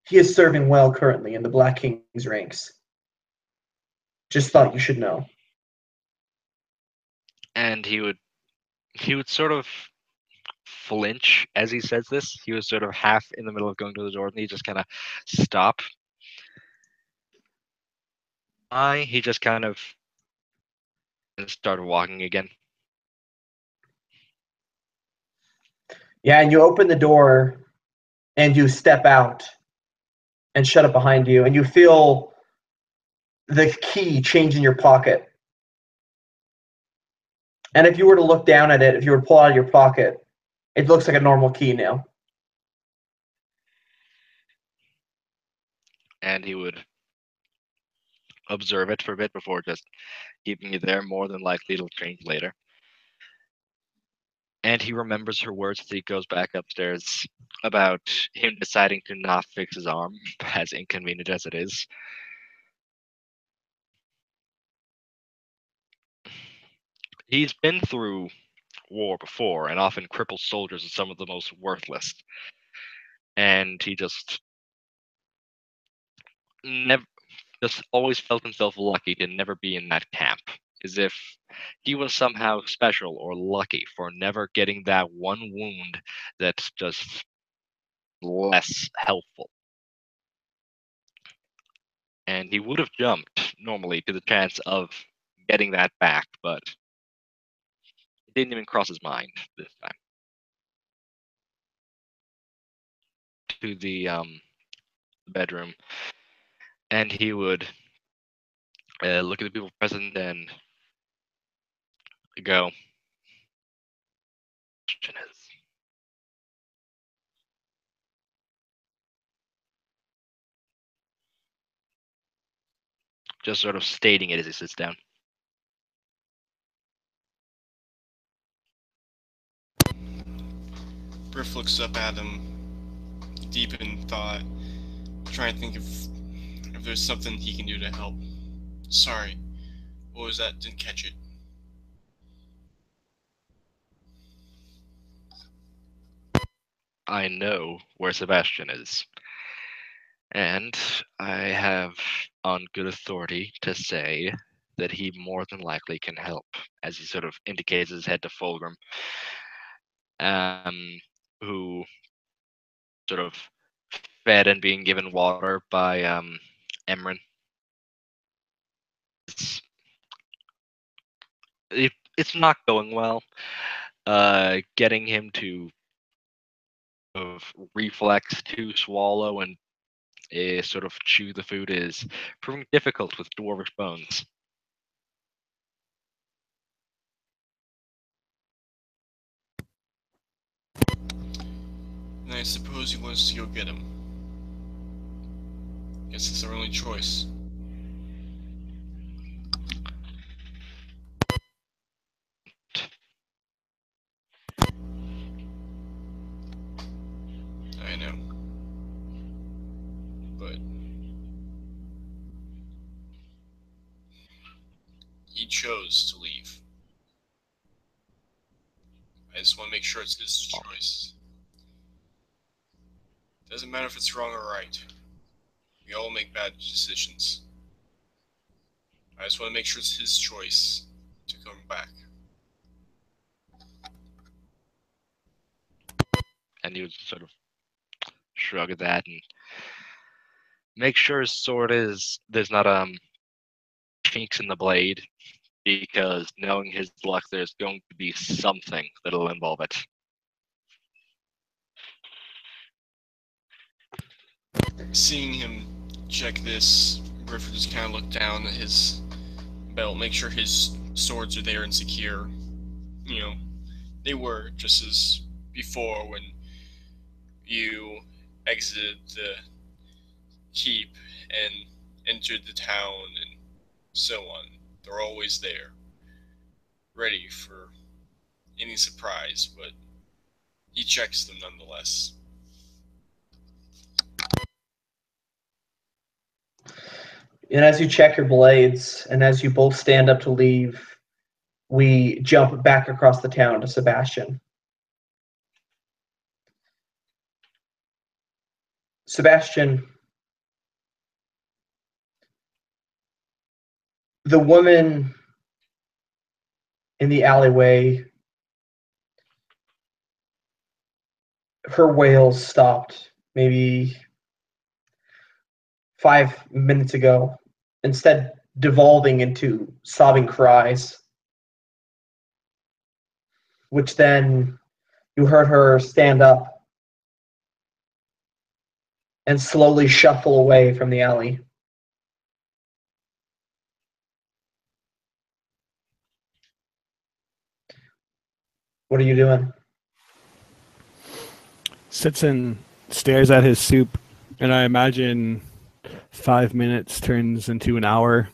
he is serving well currently in the Black King's ranks. Just thought you should know. And he would sort of flinch as he says this. He was sort of half in the middle of going to the door, and he just kind of stop. He just kind of started walking again. Yeah, and you open the door, and you step out, and shut it behind you, and you feel the key change in your pocket. And if you were to look down at it, if you were to pull it out of your pocket, it looks like a normal key now. And he would observe it for a bit before just keeping it there. More than likely it'll change later. And he remembers her words as he goes back upstairs about him deciding to not fix his arm, as inconvenient as it is. He's been through war before, and often cripples soldiers are some of the most worthless. And he just always felt himself lucky to never be in that camp, as if he was somehow special or lucky for never getting that one wound that's just less helpful. And he would have jumped normally to the chance of getting that back, but it didn't even cross his mind this time. To the bedroom, and he would look at the people present and go, just sort of stating it as he sits down. Briff looks up at him, deep in thought, trying to think if there's something he can do to help. Sorry, what was that? Didn't catch it. I know where Sebastian is, and I have on good authority to say that he more than likely can help, as he sort of indicates his head to Fulgrim, who sort of fed and being given water by Emran. It's not going well. Getting him to of reflex to swallow and sort of chew the food is proving difficult with dwarvish bones. And I suppose he wants to go get him. Guess it's our only choice. I know. But he chose to leave. I just want to make sure it's his choice. Doesn't matter if it's wrong or right. We all make bad decisions. I just want to make sure it's his choice to come back. And you sort of shrug at that and make sure his sword is there's not chinks in the blade, because knowing his luck, there's going to be something that'll involve it. Seeing him check this, Griffith just kind of looked down at his belt, make sure his swords are there and secure. You know, they were just as before when you exited the keep and entered the town and so on. They're always there, ready for any surprise, but he checks them nonetheless. And as you check your blades, and as you both stand up to leave, we jump back across the town to Sebastian. Sebastian, the woman in the alleyway, her wails stopped maybe 5 minutes ago, instead devolving into sobbing cries, which then you heard her stand up and slowly shuffle away from the alley. What are you doing? Sits and stares at his soup, and I imagine 5 minutes turns into an hour,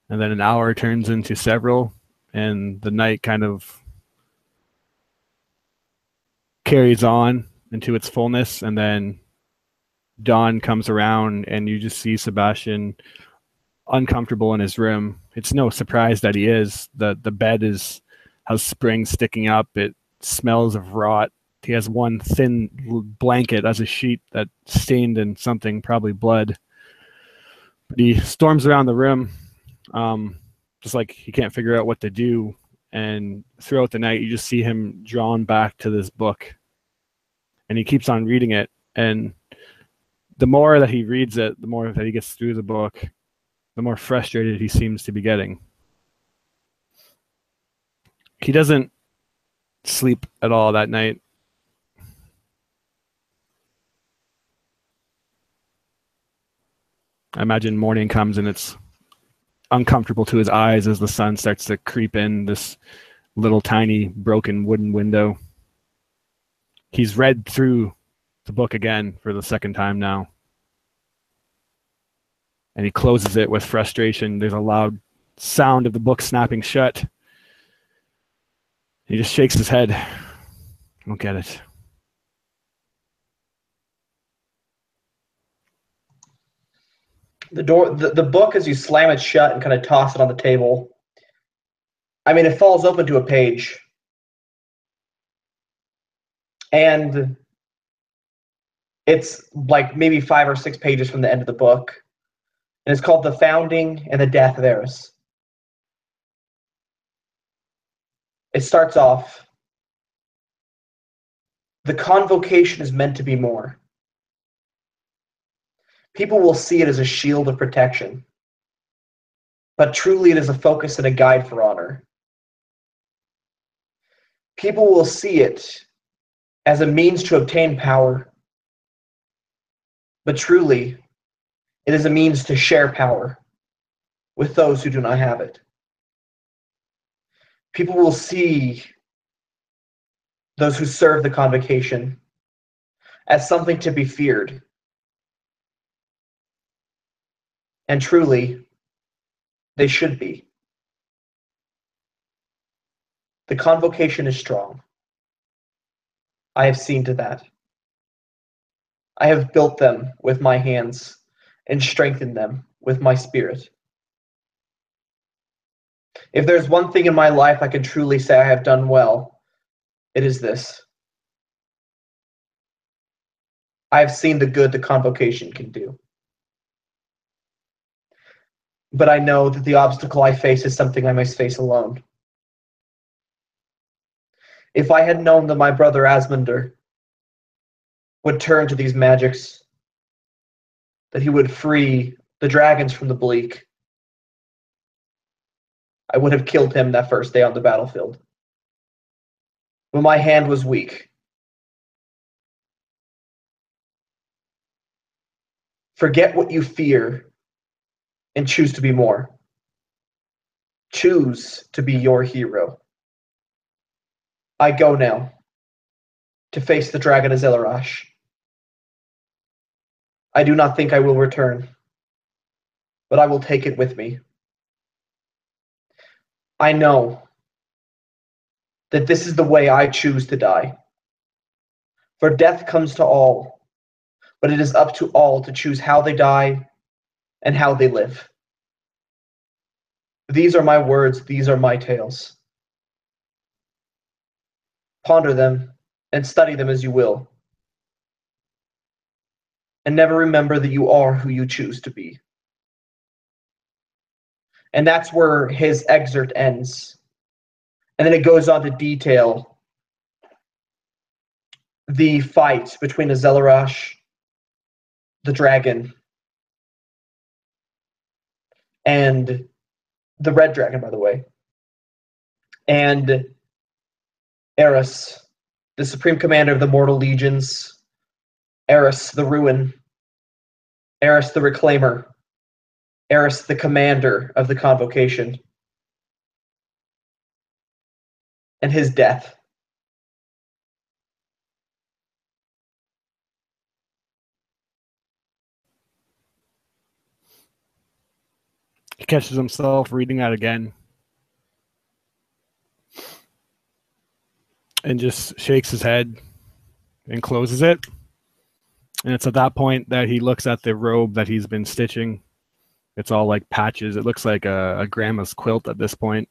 and then an hour turns into several, and the night kind of carries on into its fullness, and then dawn comes around, and you just see Sebastian uncomfortable in his room. It's no surprise that he is. The bed has springs sticking up. It smells of rot. He has one thin blanket as a sheet that's stained in something, probably blood. But he storms around the room, just like he can't figure out what to do. And throughout the night, you just see him drawn back to this book. And he keeps on reading it. And the more that he reads it, the more that he gets through the book, the more frustrated he seems to be getting. He doesn't sleep at all that night. I imagine morning comes and it's uncomfortable to his eyes as the sun starts to creep in this little tiny broken wooden window. He's read through the book again for the second time now. And he closes it with frustration. There's a loud sound of the book snapping shut. He just shakes his head. I don't get it. The book, as you slam it shut and kind of toss it on the table, I mean, it falls open to a page. And it's like maybe 5 or 6 pages from the end of the book. And it's called The Founding and the Death of Eris. It starts off, the convocation is meant to be more. People will see it as a shield of protection, but truly it is a focus and a guide for honor. People will see it as a means to obtain power, but truly, it is a means to share power with those who do not have it. People will see those who serve the convocation as something to be feared. And truly, they should be. The convocation is strong. I have seen to that. I have built them with my hands and strengthened them with my spirit. If there's one thing in my life I can truly say I have done well, it is this. I have seen the good the convocation can do. But I know that the obstacle I face is something I must face alone. If I had known that my brother Asmundr would turn to these magics, that he would free the dragons from the bleak, I would have killed him that first day on the battlefield. But my hand was weak. Forget what you fear and choose to be more. Choose to be your hero. I go now to face the dragon Azelarosh. I do not think I will return, but I will take it with me. I know that this is the way I choose to die. For death comes to all, but it is up to all to choose how they die and how they live. These are my words, these are my tales. Ponder them and study them as you will. And never remember that you are who you choose to be. And that's where his excerpt ends. And then it goes on to detail the fight between Azelarosh, the dragon, and the red dragon, by the way, and Eris, the supreme commander of the mortal legions, Eris the ruin, Eris the reclaimer, Eris the commander of the convocation, and his death. He catches himself reading that again and just shakes his head and closes it. And it's at that point that he looks at the robe that he's been stitching. It's all like patches. It looks like a grandma's quilt at this point,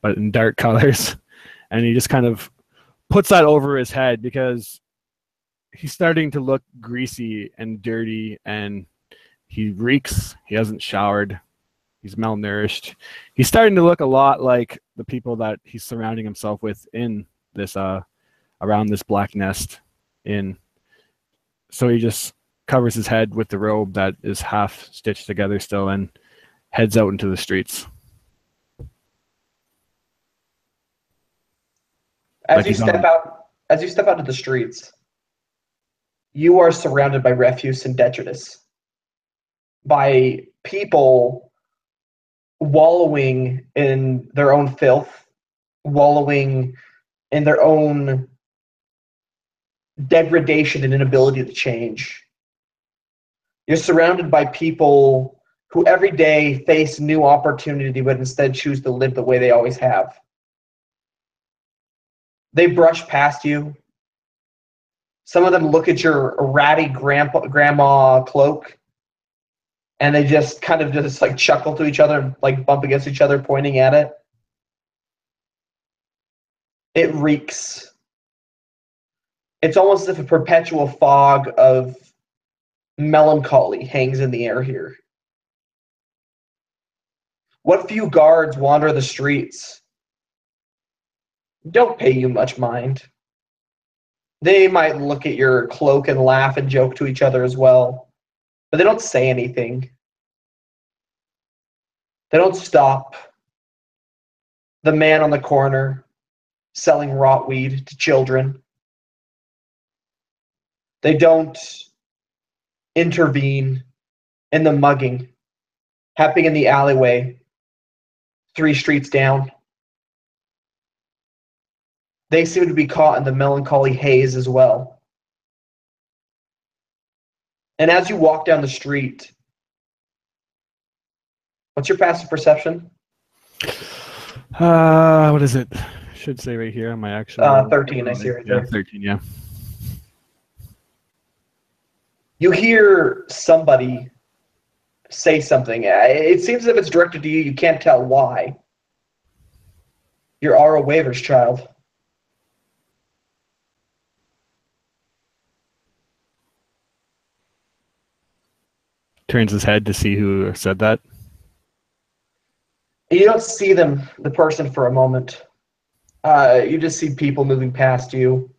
but in dark colors. And he just kind of puts that over his head because he's starting to look greasy and dirty, and he reeks. He hasn't showered. He's malnourished. He's starting to look a lot like the people that he's surrounding himself with in this around this black nest inn. So he just covers his head with the robe that is half stitched together still and heads out into the streets. As you step out into the streets, you are surrounded by refuse and detritus, by people wallowing in their own filth, wallowing in their own degradation and inability to change. You're surrounded by people who every day face new opportunity but instead choose to live the way they always have. They brush past you. Some of them look at your ratty grandma cloak, and they just kind of just like chuckle to each other and like bump against each other, pointing at it. It reeks. It's almost as if a perpetual fog of melancholy hangs in the air here. What few guards wander the streets don't pay you much mind. They might look at your cloak and laugh and joke to each other as well, but they don't say anything. They don't stop the man on the corner selling rotweed to children. They don't intervene in the mugging happening in the alleyway 3 streets down. They seem to be caught in the melancholy haze as well. And as you walk down the street, what's your passive perception? What is it? Should say right here on my action. 13, I see right there. 13, yeah. You hear somebody say something. It seems as if it's directed to you. You can't tell why. You're Ara Waver's child. Turns his head to see who said that. You don't see the person for a moment. You just see people moving past you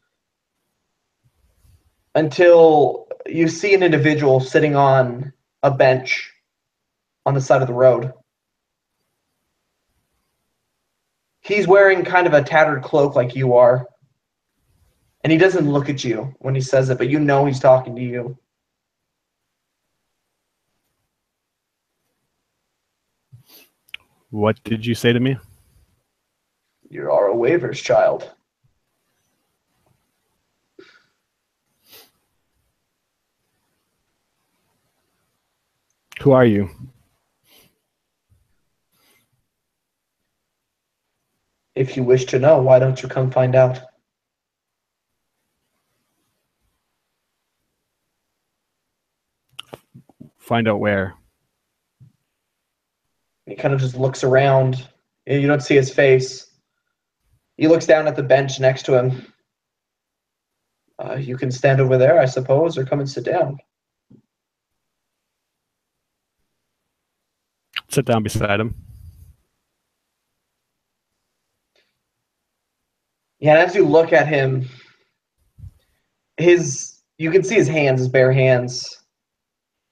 until you see an individual sitting on a bench on the side of the road. He's wearing kind of a tattered cloak like you are, and he doesn't look at you when he says it, but you know he's talking to you. What did you say to me? You are a Waver's child. Who are you? If you wish to know, why don't you come find out? Find out where. He kind of just looks around. You don't see his face. He looks down at the bench next to him. You can stand over there, I suppose, or come and sit down. Sit down beside him. Yeah, and as you look at him, you can see his hands, his bare hands.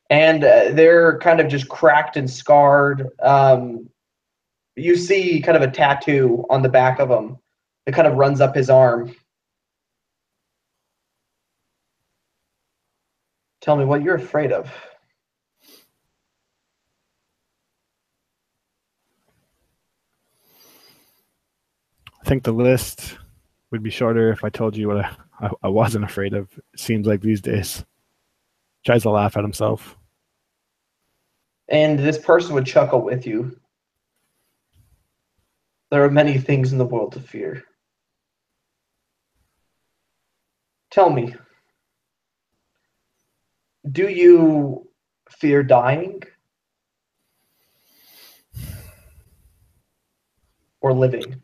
And they're kind of just cracked and scarred. You see kind of a tattoo on the back of him that kind of runs up his arm. Tell me what you're afraid of. I think the list would be shorter if I told you what I wasn't afraid of. It seems like these days. Tries to laugh at himself. And this person would chuckle with you. There are many things in the world to fear. Tell me, do you fear dying or living?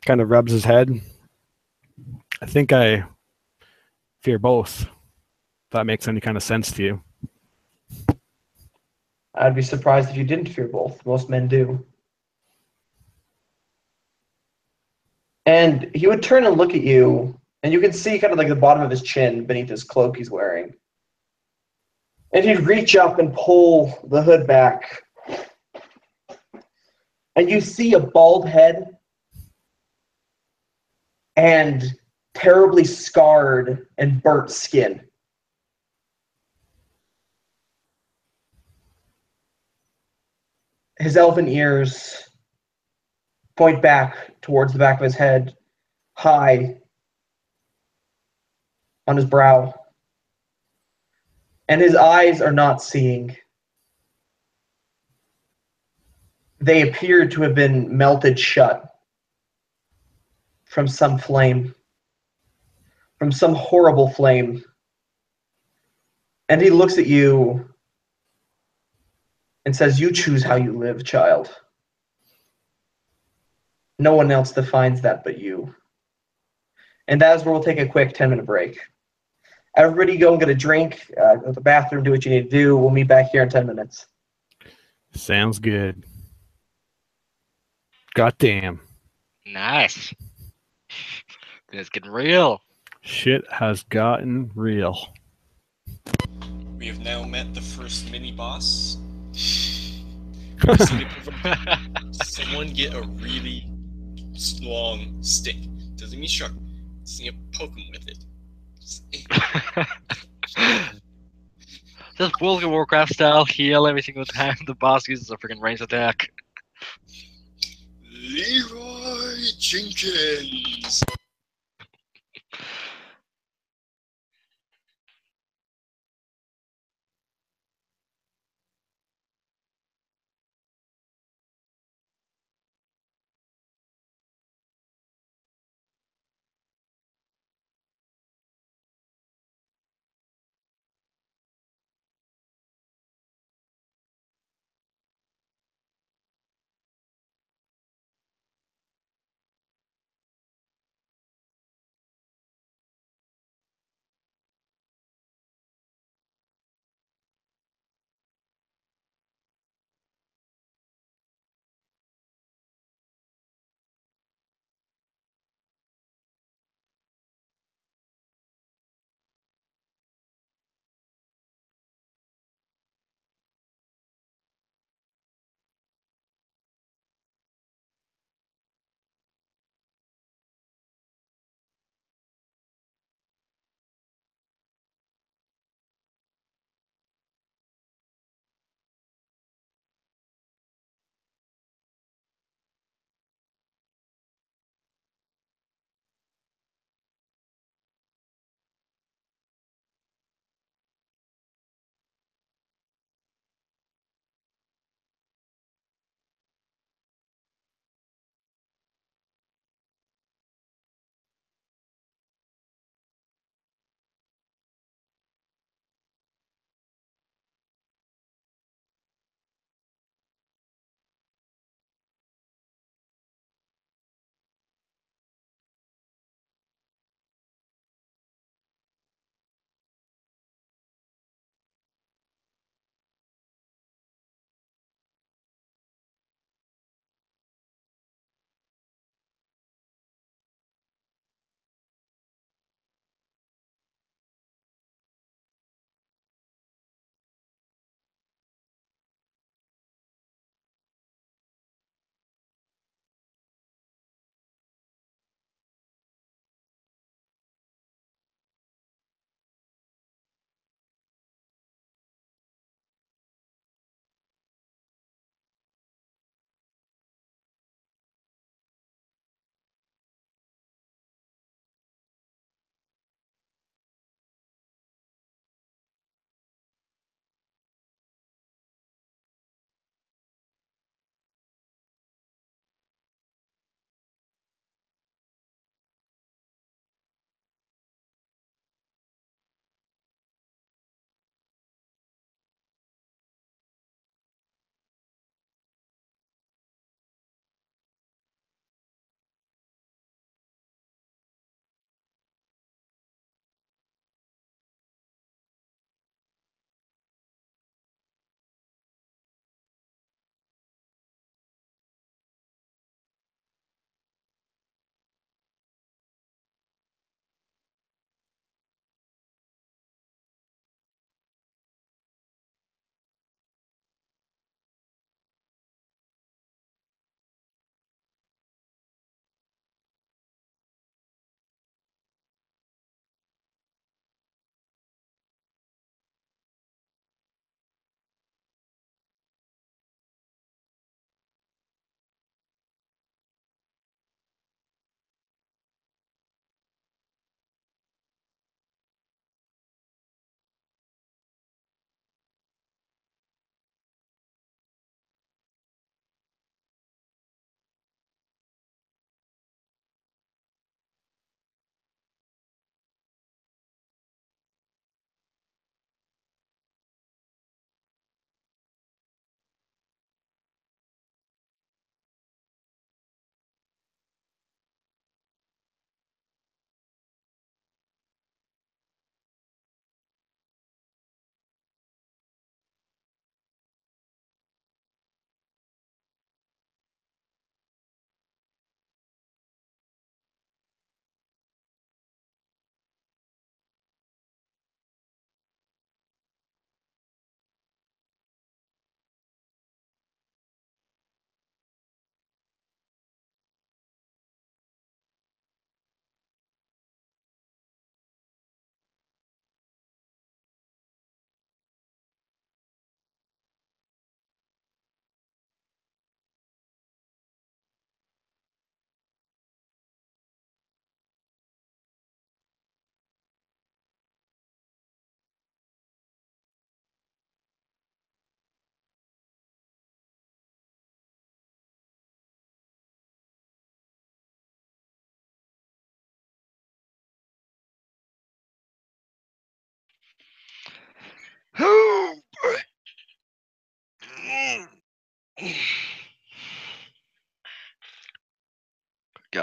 Kind of rubs his head. I think I fear both. If that makes any kind of sense to you. I'd be surprised if you didn't fear both. Most men do. And he would turn and look at you, and you can see kind of like the bottom of his chin beneath his cloak he's wearing. And he'd reach up and pull the hood back. And you see a bald head and terribly scarred and burnt skin. His elven ears point back towards the back of his head, high on his brow. And his eyes are not seeing. They appear to have been melted shut from some flame, from some horrible flame. And he looks at you and says, "You choose how you live, child. No one else defines that but you." And that is where we'll take a quick 10-minute break. Everybody go and get a drink, go to the bathroom, do what you need to do. We'll meet back here in 10 minutes. Sounds good. Goddamn. Nice. It's getting real. Shit has gotten real. We have now met the first mini boss. Someone get a really long stick. Doesn't mean sharp. You poke him with it. Just World of Warcraft style, heal every single time the boss uses a freaking ranged attack. Leroy Jenkins.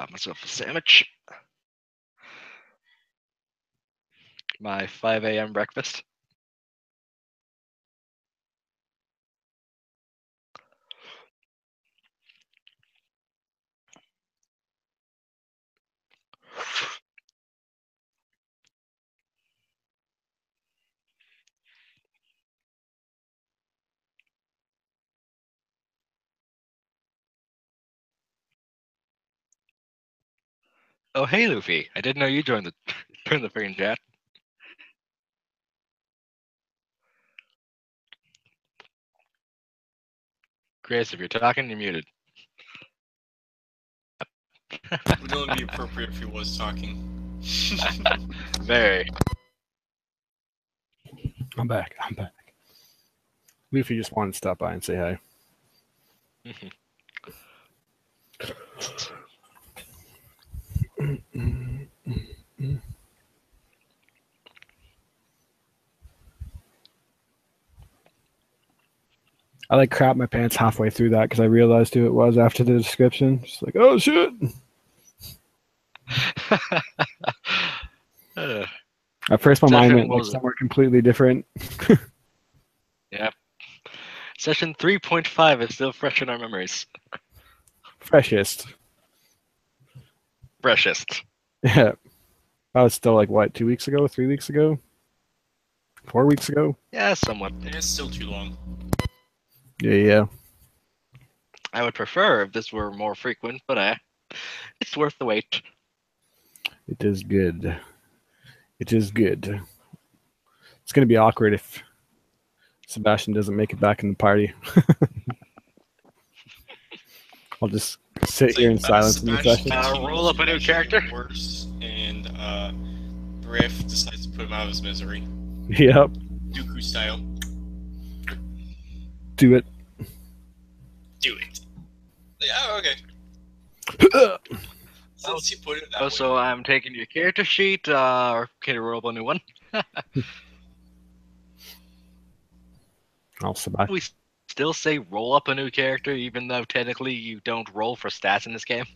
got myself a sandwich. My 5 a.m. breakfast. Oh, hey, Luffy. I didn't know you joined the freaking chat. Chris, if you're talking, you're muted. Would only be appropriate if he was talking. Very. I'm back. Luffy just wanted to stop by and say hi. I like crap my pants halfway through that because I realized who it was after the description. Just like, oh shit. At first, my mind went like somewhere completely different. Yeah. Session 3.5 is still fresh in our memories. Freshest. Yeah. That was still like, what, 2 weeks ago? 3 weeks ago? 4 weeks ago? Yeah, somewhat. It's still too long. Yeah. I would prefer if this were more frequent, but it's worth the wait. It is good. It is good. It's going to be awkward if Sebastian doesn't make it back in the party. I'll just sit here in silence in the session. Roll up a new character. Worse, and Briff decides to put him out of his misery. Yep. Dooku style. Do it. Do it. Yeah, okay. Since you put it that way. So I'm taking your character sheet, or can you roll up a new one? Sebastian. We still say roll up a new character, even though technically you don't roll for stats in this game?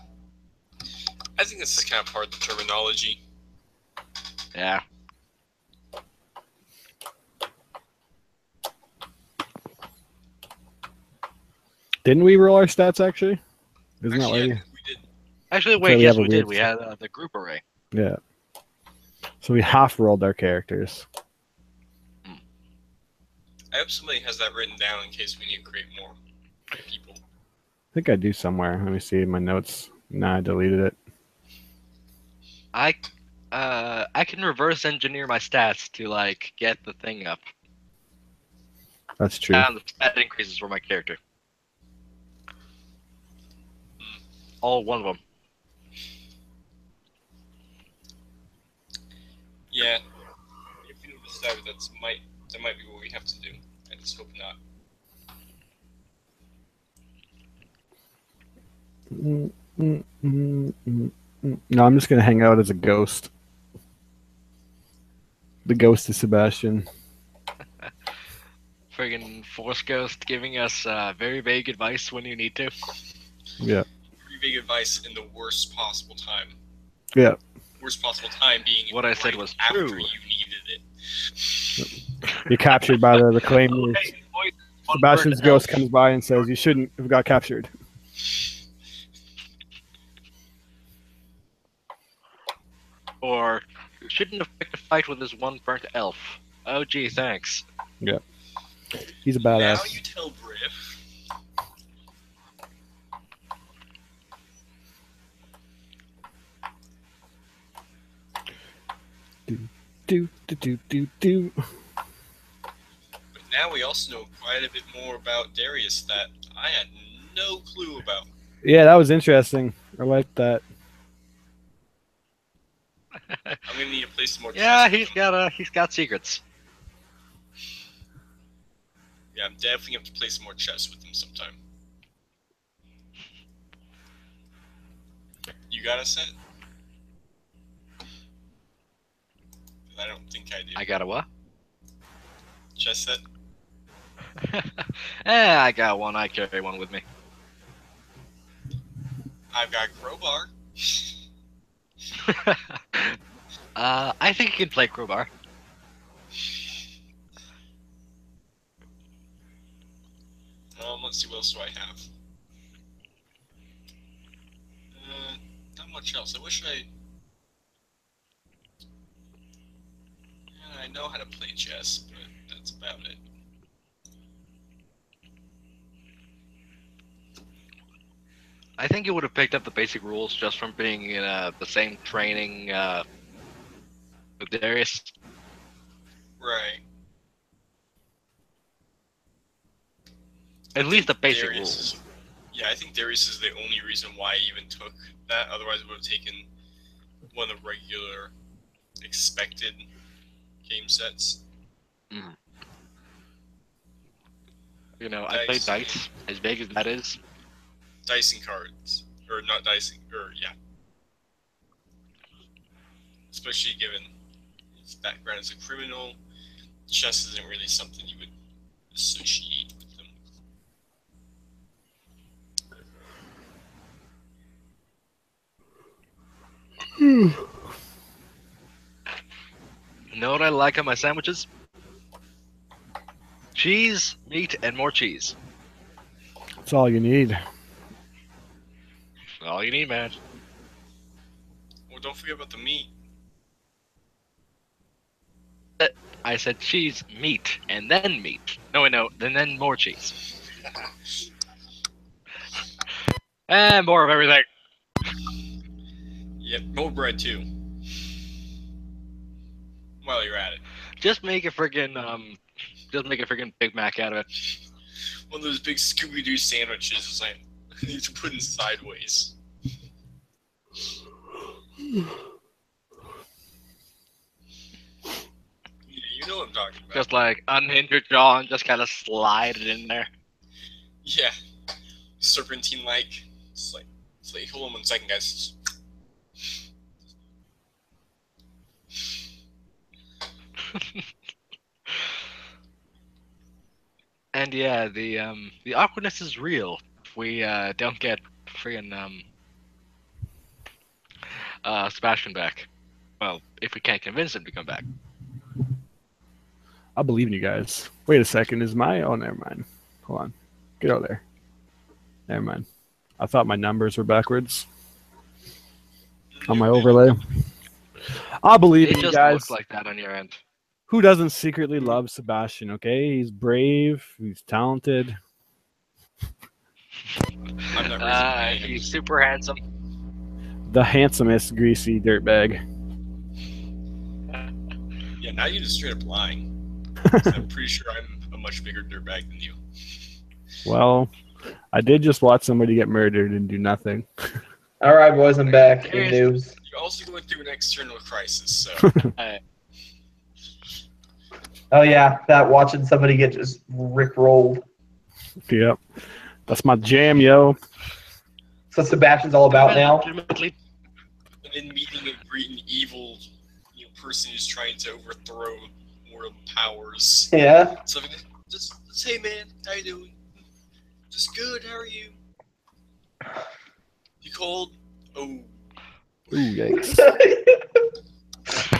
I think this is kind of part of the terminology. Yeah. Didn't we roll our stats actually? Isn't that Actually, right? we did. Actually, wait, we yes, have a we did. weird We had the group array. Yeah. So we half rolled our characters. I hope somebody has that written down in case we need to create more people. I think I do somewhere. Let me see my notes. Nah, I deleted it. I can reverse engineer my stats to like get the thing up. That's true. And the stat increases for my character. All one of them. Yeah. If you decide that might be what we have to do. I just hope not. No, I'm just gonna hang out as a ghost. The ghost of Sebastian. Friggin' Force Ghost giving us very vague advice when you need to. Yeah. Very big advice in the worst possible time. Yeah. Worst possible time being What I said was after true. you needed it. You're captured by the reclaimers. Sebastian's ghost comes by and says, "You shouldn't have got captured." Or shouldn't have picked a fight with this one burnt elf. Oh gee, thanks. Yeah. He's a Now badass. you tell Briff. Do. But now we also know quite a bit more about Darius that I had no clue about. Yeah, that was interesting. I like that. I'm gonna need to play some more. Yeah, chess with him. he's got secrets. Yeah, I'm definitely gonna have to play some more chess with him sometime. You got a set? 'Cause I don't think I do. I got a what? Chess set? I got one. I carry one with me. I've got crowbar. I think you can play crowbar. Let's see what else do I have. Not much else. I wish I know how to play chess, but that's about it. I think you would have picked up the basic rules just from being in the same training with Darius. Right. At least the basic Darius rules. is, yeah, I think Darius is the only reason why I even took that. Otherwise, I would have taken one of the regular expected game sets. Mm. You know, I play dice, as big as that is. Dice and cards. Or not dice, yeah. Especially given his background as a criminal, chess isn't really something you would associate with them. You know what I like on my sandwiches? Cheese, meat, and more cheese. That's all you need. All you need, man. Well, don't forget about the meat. I said cheese, meat, and then meat. No, wait, no, and then more cheese. And more of everything. Yep, more bread too. While you're at it. Just make a friggin' Big Mac out of it. One of those big Scooby-Doo sandwiches is like you need to put in sideways. You know what I'm talking about. Just like unhinge your jaw and just kind of slide it in there. Yeah. Serpentine-like. It's like, hold on 1 second, guys. And yeah, the awkwardness is real if we don't get friggin' Sebastian back. Well, if we can't convince him to come back. I believe in you guys. Wait a second. Is my... Oh, never mind. Hold on. Get out there. Never mind. I thought my numbers were backwards on my overlay. I believe It in you just guys. looks like that on your end. Who doesn't secretly love Sebastian, okay? He's brave. He's talented. I'm not raising my hand. He's super handsome. The handsomest greasy dirtbag. Yeah, now you're just straight up lying. I'm pretty sure I'm a much bigger dirtbag than you. Well, I did just watch somebody get murdered and do nothing. All right, boys, I'm back. In Darius. news. You're also going through an external crisis, so... Oh yeah, that watching somebody get just rickrolled. Yep. That's my jam, yo. That's what Sebastian's all about now. Legitimately, And then meeting a great and evil person who's trying to overthrow world powers. Yeah. So just hey man, how you doing? Just good, how are you? You cold? Oh. Ooh, yikes.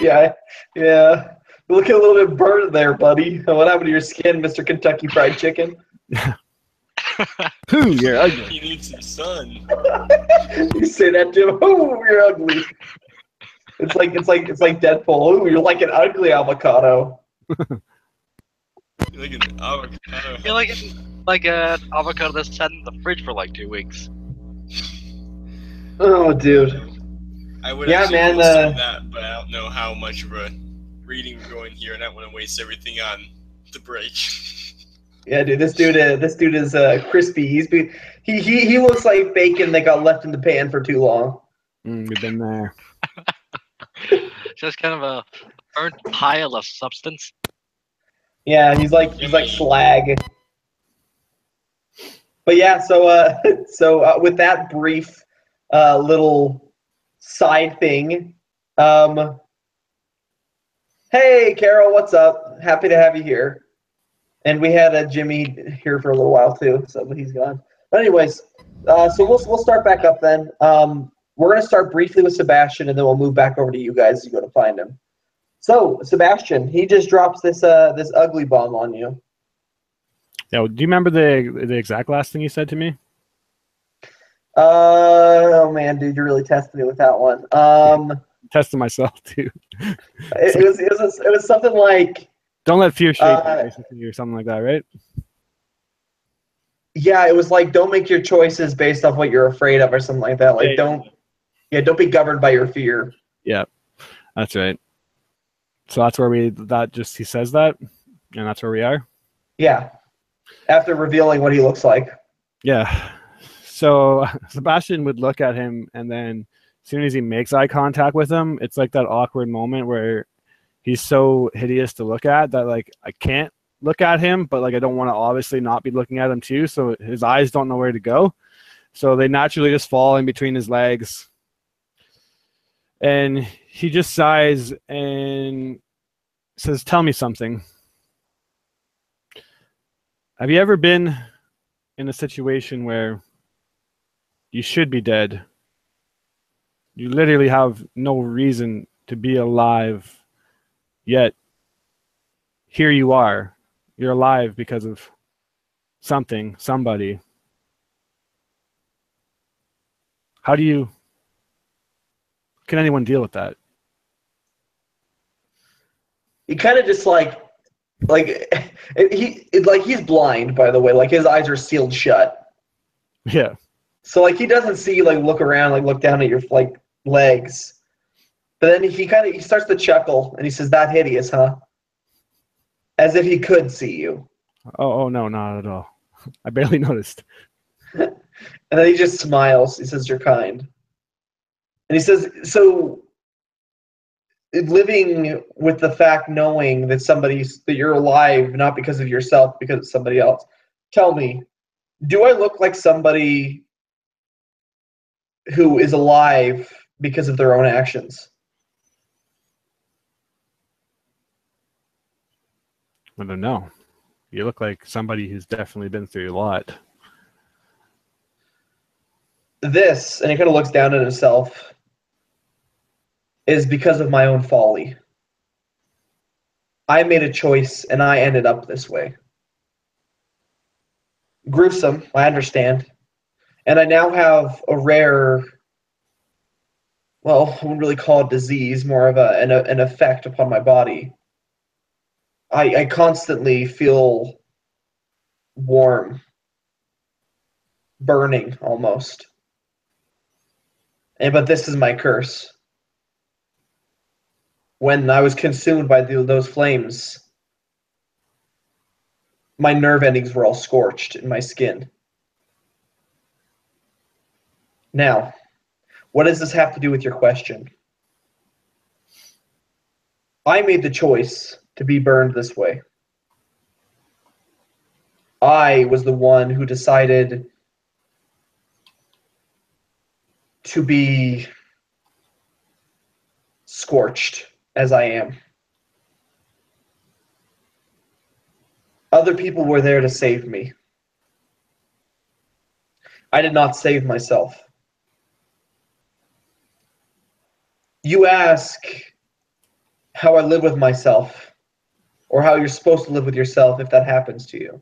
Yeah. You're looking a little bit burnt there, buddy. What happened to your skin, Mr. Kentucky Fried Chicken? Ooh, you're ugly. You need some sun. You say that, Jim. Oh, you're ugly. It's like Deadpool. Oh, you're like an ugly avocado. You're like an avocado. you're like an avocado that's sat in the fridge for like 2 weeks. Oh, dude. I would Yeah, actually man, post on that, but I don't know how much of a reading we're going here, and I don't want to waste everything on the break. Yeah, dude. This dude is crispy. He looks like bacon that got left in the pan for too long. We've been there. Just kind of a burnt pile of substance. Yeah, he's like slag. But yeah, so with that brief little side thing, hey Carol, what's up? Happy to have you here. And we had Jimmy here for a little while too, so he's gone. But anyways, so we'll start back up then. we're going to start briefly with Sebastian, and then we'll move back over to you guys as you go to find him. So, Sebastian, he just drops this this ugly bomb on you. Yeah, do you remember the exact last thing you said to me? Oh man, dude, you're really testing me with that one. Testing myself too. It was something like, don't let fear shape you, basically, or something like that, right? Yeah, it was like, don't make your choices based off what you're afraid of, or something like that. Like, don't be governed by your fear. Yeah, that's right. So that's where he says that, and that's where we are. Yeah, after revealing what he looks like. Yeah. So Sebastian would look at him, and then as soon as he makes eye contact with him, it's like that awkward moment where he's so hideous to look at that, like, I can't look at him, but like I don't want to obviously not be looking at him too. So his eyes don't know where to go. So they naturally just fall in between his legs. And he just sighs and says, "Tell me something. Have you ever been in a situation where you should be dead? You literally have no reason to be alive, yet here you are. You're alive because of something, somebody. Can anyone deal with that?" He kind of just he's blind, by the way. Like, his eyes are sealed shut. Yeah. So like he doesn't see you, like, look around, like look down at your like legs. But then he starts to chuckle and he says, "That hideous, huh?" As if he could see you. Oh no, not at all. I barely noticed. And then he just smiles. He says, "You're kind." And he says, "So living with the fact, knowing that you're alive, not because of yourself, because of somebody else. Tell me, do I look like somebody who is alive because of their own actions?" I don't know. You look like somebody who's definitely been through a lot. This, and he kind of looks down at himself, is because of my own folly. I made a choice and I ended up this way. Gruesome, I understand. And I now have a rare, well, I wouldn't really call it disease, more of an effect upon my body. I constantly feel warm, burning almost. But this is my curse. When I was consumed by those flames, my nerve endings were all scorched in my skin. Now, what does this have to do with your question? I made the choice to be burned this way. I was the one who decided to be scorched as I am. Other people were there to save me. I did not save myself. You ask how I live with myself, or how you're supposed to live with yourself if that happens to you.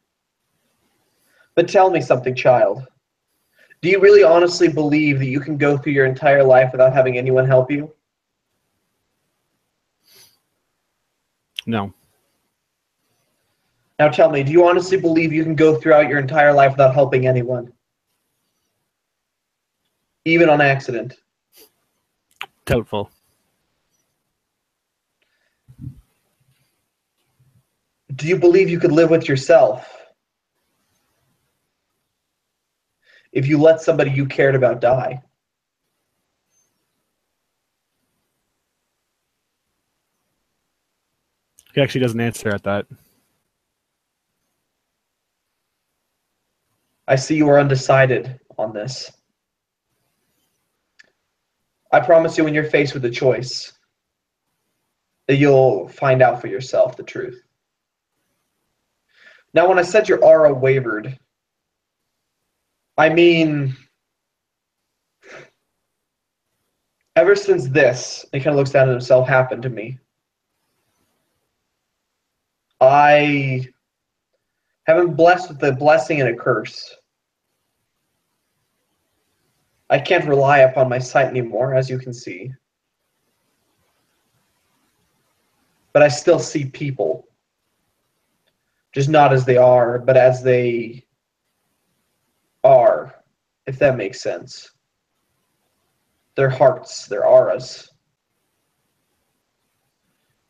But tell me something, child. Do you really honestly believe that you can go through your entire life without having anyone help you? No. Now tell me, do you honestly believe you can go throughout your entire life without helping anyone? Even on accident? Doubtful. Do you believe you could live with yourself if you let somebody you cared about die? He actually doesn't answer at that. I see you are undecided on this. I promise you, when you're faced with a choice, that you'll find out for yourself the truth. Now, when I said your aura wavered, I mean Ever since this, he kind of looks down at himself, happened to me, I have been blessed with a blessing and a curse. I can't rely upon my sight anymore, as you can see. But I still see people. Just not as they are, but as they are, if that makes sense. Their hearts, their auras.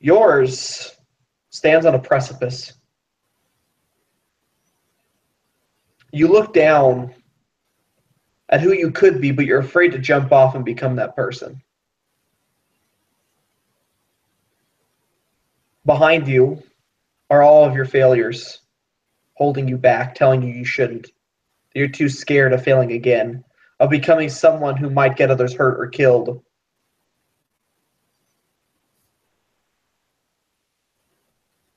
Yours stands on a precipice. You look down at who you could be, but you're afraid to jump off and become that person. Behind you are all of your failures, holding you back, telling you you shouldn't. You're too scared of failing again, of becoming someone who might get others hurt or killed.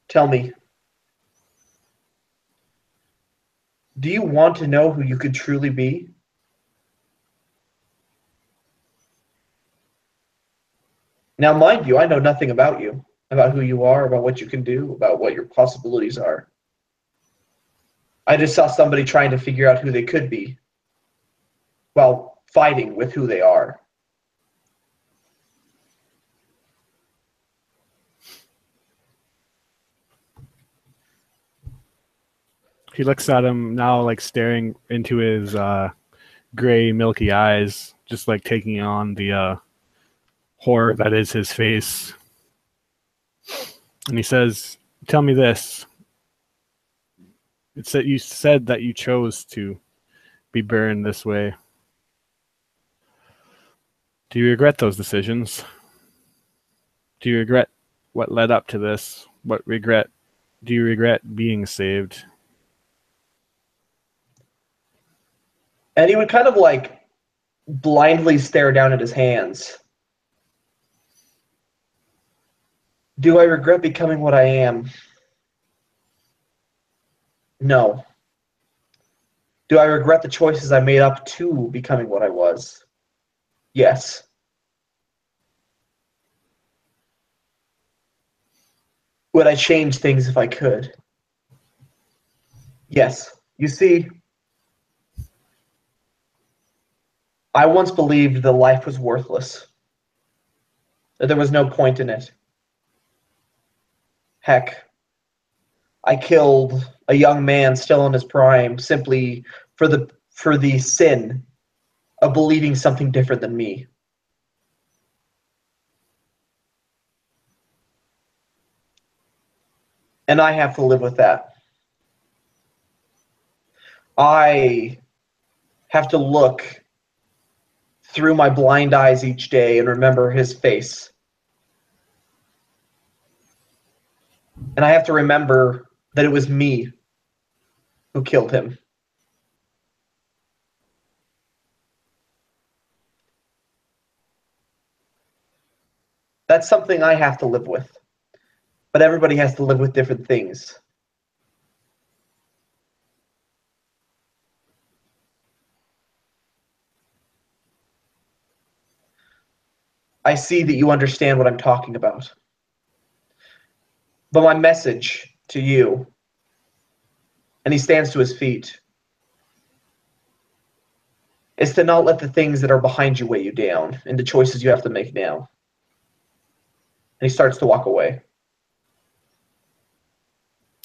Tell me, do you want to know who you could truly be? Now, mind you, I know nothing about you, about who you are, about what you can do, about what your possibilities are. I just saw somebody trying to figure out who they could be while fighting with who they are. He looks at him now, like staring into his gray, milky eyes, just like taking on the horror that is his face. And he says, "Tell me this. It's that you said that you chose to be burned this way. Do you regret those decisions? Do you regret what led up to this? Do you regret being saved?" And he would kind of like blindly stare down at his hands. Do I regret becoming what I am? No. Do I regret the choices I made up to becoming what I was? Yes. Would I change things if I could? Yes. You see, I once believed that life was worthless, that there was no point in it. Heck, I killed a young man still in his prime simply for the sin of believing something different than me. And I have to live with that. I have to look through my blind eyes each day and remember his face. And I have to remember that it was me who killed him. That's something I have to live with. But everybody has to live with different things. I see that you understand what I'm talking about. But my message to you, and he stands to his feet, is to not let the things that are behind you weigh you down into choices you have to make now. And he starts to walk away.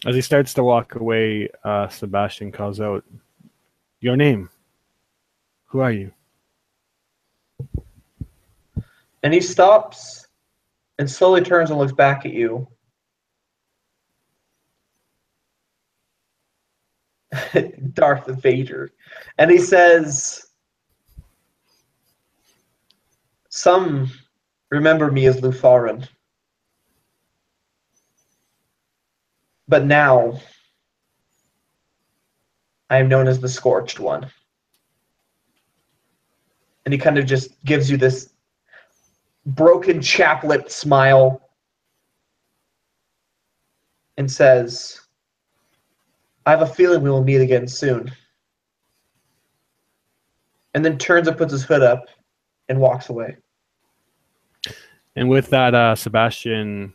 As he starts to walk away, Sebastian calls out, "Your name? Who are you?" And he stops and slowly turns and looks back at you. Darth Vader. And he says, "Some remember me as Lufarin. But now, I am known as the Scorched One." And he kind of just gives you this broken chaplet smile and says, "I have a feeling we will meet again soon." And then turns and puts his hood up and walks away. And with that, Sebastian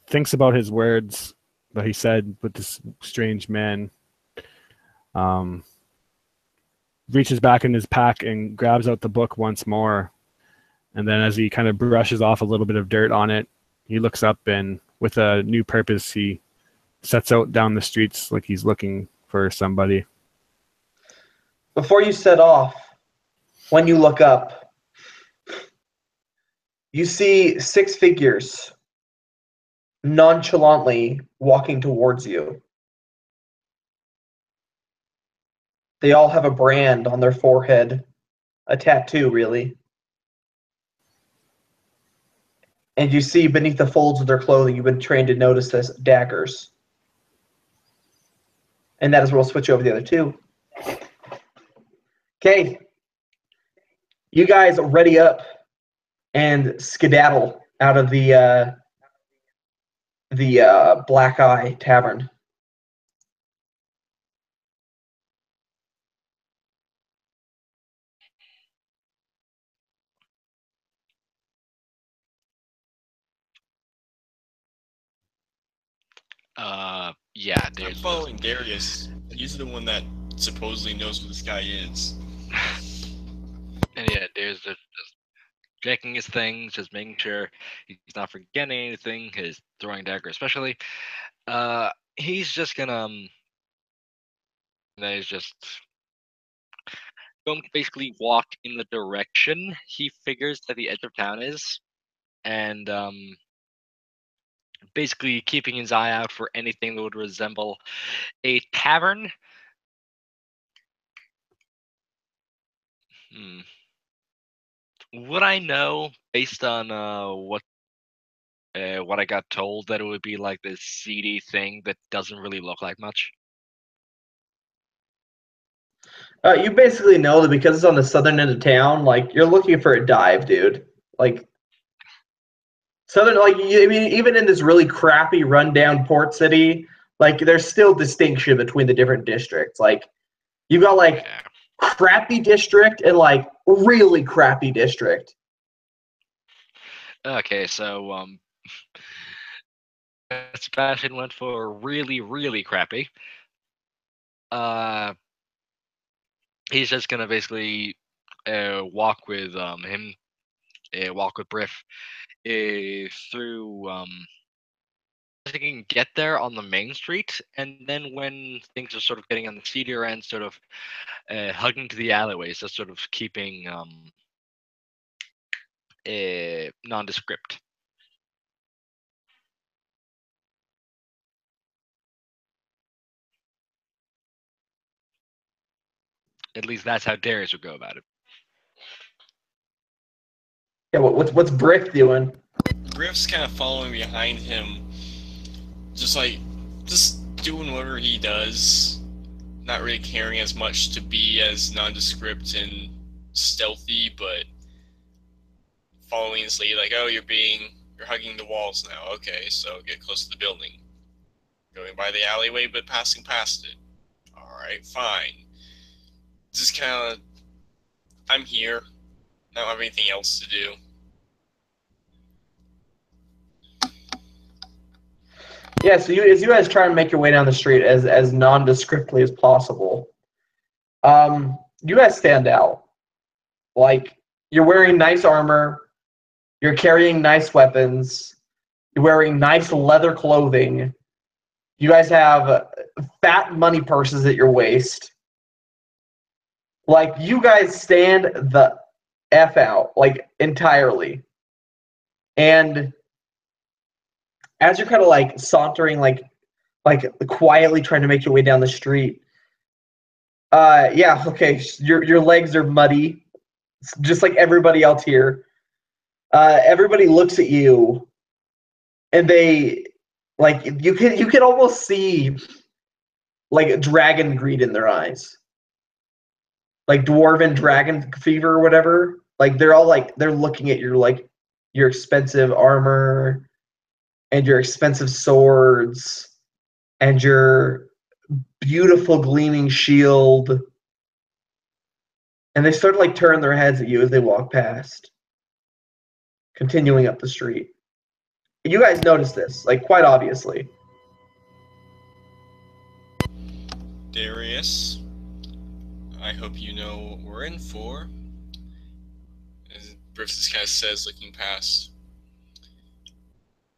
thinks about his words that he said with this strange man. Reaches back in his pack and grabs out the book once more. And then as he kind of brushes off a little bit of dirt on it, he looks up and with a new purpose, he sets out down the streets like he's looking for somebody. Before you set off, when you look up, you see 6 figures nonchalantly walking towards you. They all have a brand on their forehead, a tattoo, really. And you see beneath the folds of their clothing, you've been trained to notice this, daggers. And that is where we'll switch over the other 2. Okay. You guys ready up and skedaddle out of the Black Eye Tavern. Yeah, I'm there's following Darius. He's the one that supposedly knows who this guy is. and yeah, there's just checking his things, just making sure he's not forgetting anything, his throwing dagger especially. He's just gonna he's just going to basically walk in the direction he figures that the edge of town is, and basically keeping his eye out for anything that would resemble a tavern. Would I know based on what I got told that it would be like this seedy thing that doesn't really look like much? You basically know that because it's on the southern end of town, like, you're looking for a dive, dude. Like, southern, like, I mean, even in this really crappy, rundown port city, like, there's still distinction between the different districts. Like, you've got, like, crappy district and, like, really crappy district. Okay, so Sebastian went for really, really crappy. He's just gonna basically walk with him, walk with Briff through. He can get there on the main street, and then when things are sort of getting on the seedier end, sort of hugging to the alleyways, just sort of keeping nondescript. At least that's how Darius would go about it. Yeah, what's Brick doing? Griff's kind of following behind him, just doing whatever he does, not really caring as much to be as nondescript and stealthy, but following his lead, like, oh, you're hugging the walls now. Okay, so get close to the building. Going by the alleyway, but passing past it. Alright, fine. Just kind of, I'm here. I don't have anything else to do. Yeah, so as you guys try and make your way down the street as nondescriptly as possible, you guys stand out. Like, you're wearing nice armor, you're carrying nice weapons, you're wearing nice leather clothing, you guys have fat money purses at your waist. Like, you guys stand the F out, like, entirely. And as you're kind of like sauntering, like quietly trying to make your way down the street, yeah, okay, your legs are muddy, just like everybody else here. Everybody looks at you, and they, like, you can almost see, like, dragon greed in their eyes, like dwarven dragon fever or whatever. Like, they're all like, they're looking at your, like, your expensive armor and your expensive swords and your beautiful gleaming shield, and they start to, like, turn their heads at you as they walk past. continuing up the street. You guys notice this, like, quite obviously. Darius, I hope you know what we're in for. As Briff just kind of says, looking past.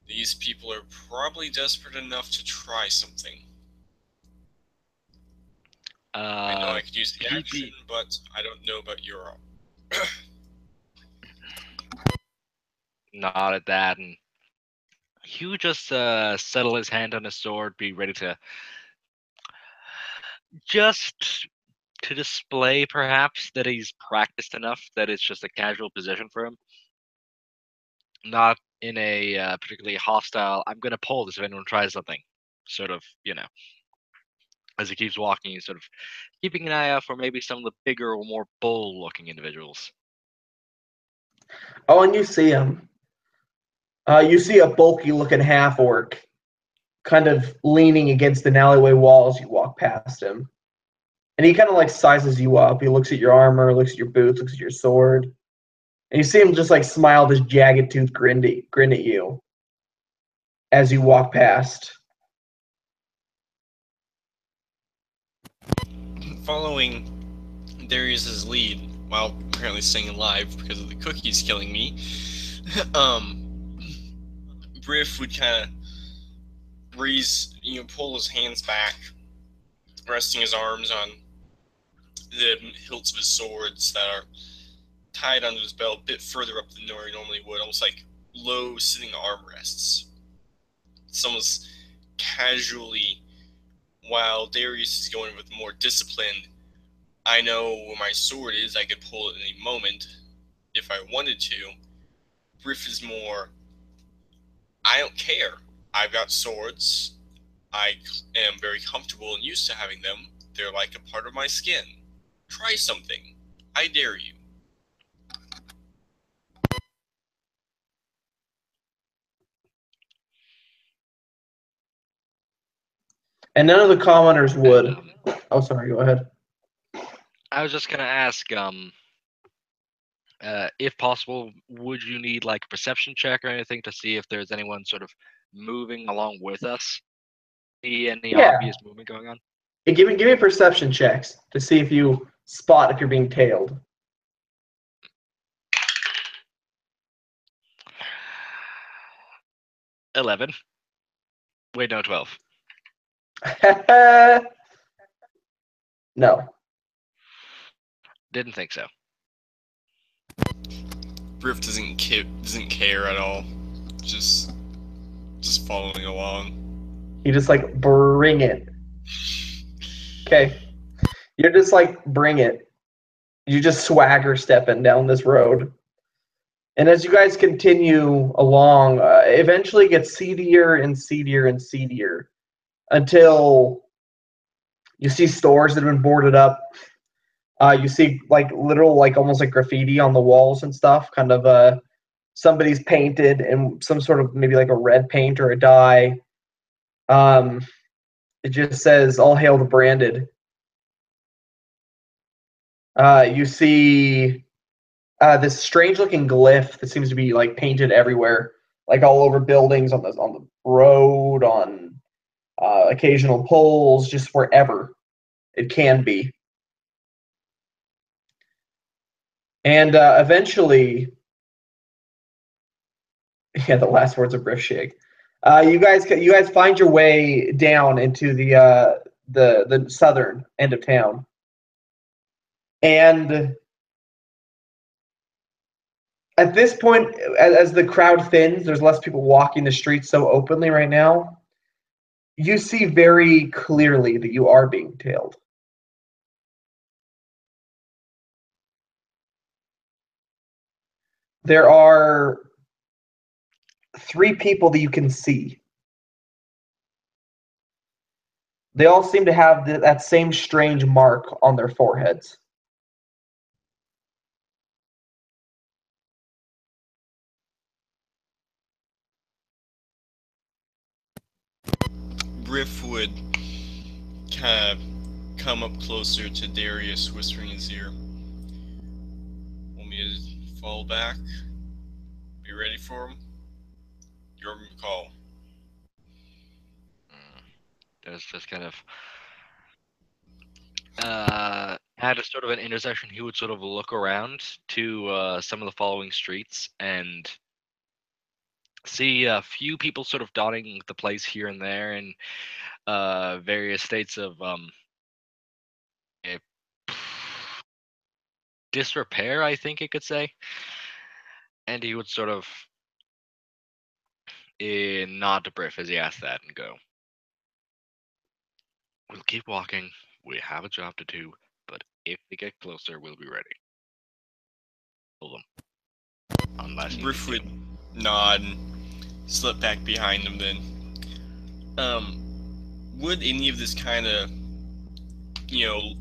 These people are probably desperate enough to try something. I know I could use the action, but I don't know about your Nod at that, and Hugh just settle his hand on his sword, be ready to just to display, perhaps, that he's practiced enough that it's just a casual position for him. Not in a particularly hostile, I'm going to pull this if anyone tries something, sort of, as he keeps walking, he's sort of keeping an eye out for maybe some of the bigger or more bold-looking individuals. Oh, and you see him. You see a bulky-looking half-orc kind of leaning against an alleyway wall as you walk past him. And he kind of like sizes you up. He looks at your armor, looks at your boots, looks at your sword. And you see him just like smile this jagged tooth grin at you as you walk past. Following Darius's lead, while apparently staying alive because of the cookies killing me, Briff would kind of pull his hands back, resting his arms on the hilts of his swords that are tied under his belt a bit further up than he normally would, almost like low sitting armrests. It's almost casually, while Darius is going with more disciplined, I know where my sword is, I could pull it at any moment if I wanted to. Briff is more, I don't care. I've got swords. I am very comfortable and used to having them. They're like a part of my skin. Try something. I dare you. And none of the commoners would. Oh, sorry, go ahead. I was just going to ask, if possible, would you need like a perception check or anything to see if there's anyone sort of moving along with us? See any obvious movement going on? Hey, give me perception checks to see if you spot if you're being tailed. 11. Wait, no, 12. No. Didn't think so. Briff doesn't care at all. Just following along. You just like bring it. Okay. You're just like bring it. You just swagger stepping down this road. And as you guys continue along, eventually it gets seedier and seedier and seedier until you see stores that have been boarded up. You see like literal, like almost like graffiti on the walls and stuff. Kind of somebody's painted in some sort of maybe like a red paint or a dye. It just says "All hail the branded." You see this strange-looking glyph that seems to be like painted everywhere, like all over buildings, on the road, on occasional poles, just wherever it can be. And eventually, the last words of Briff Shig. You guys find your way down into the southern end of town, and at this point, as the crowd thins, there's less people walking the streets so openly right now. You see very clearly that you are being tailed. There are 3 people that you can see. They all seem to have that same strange mark on their foreheads. Briff would kind of come up closer to Darius, whispering in his ear. Want me to fall back? Be you ready for him? Your call. There's just kind of at a sort of an intersection, he would sort of look around to some of the following streets and see a few people sort of dotting the place here and there in various states of eh, disrepair, I think you could say. And he would sort of nod to Briff as he asked that and go, "We'll keep walking. We have a job to do, but if they get closer, we'll be ready." Hold them. Unless you Briff would nod and slip back behind him then. Would any of this kind of,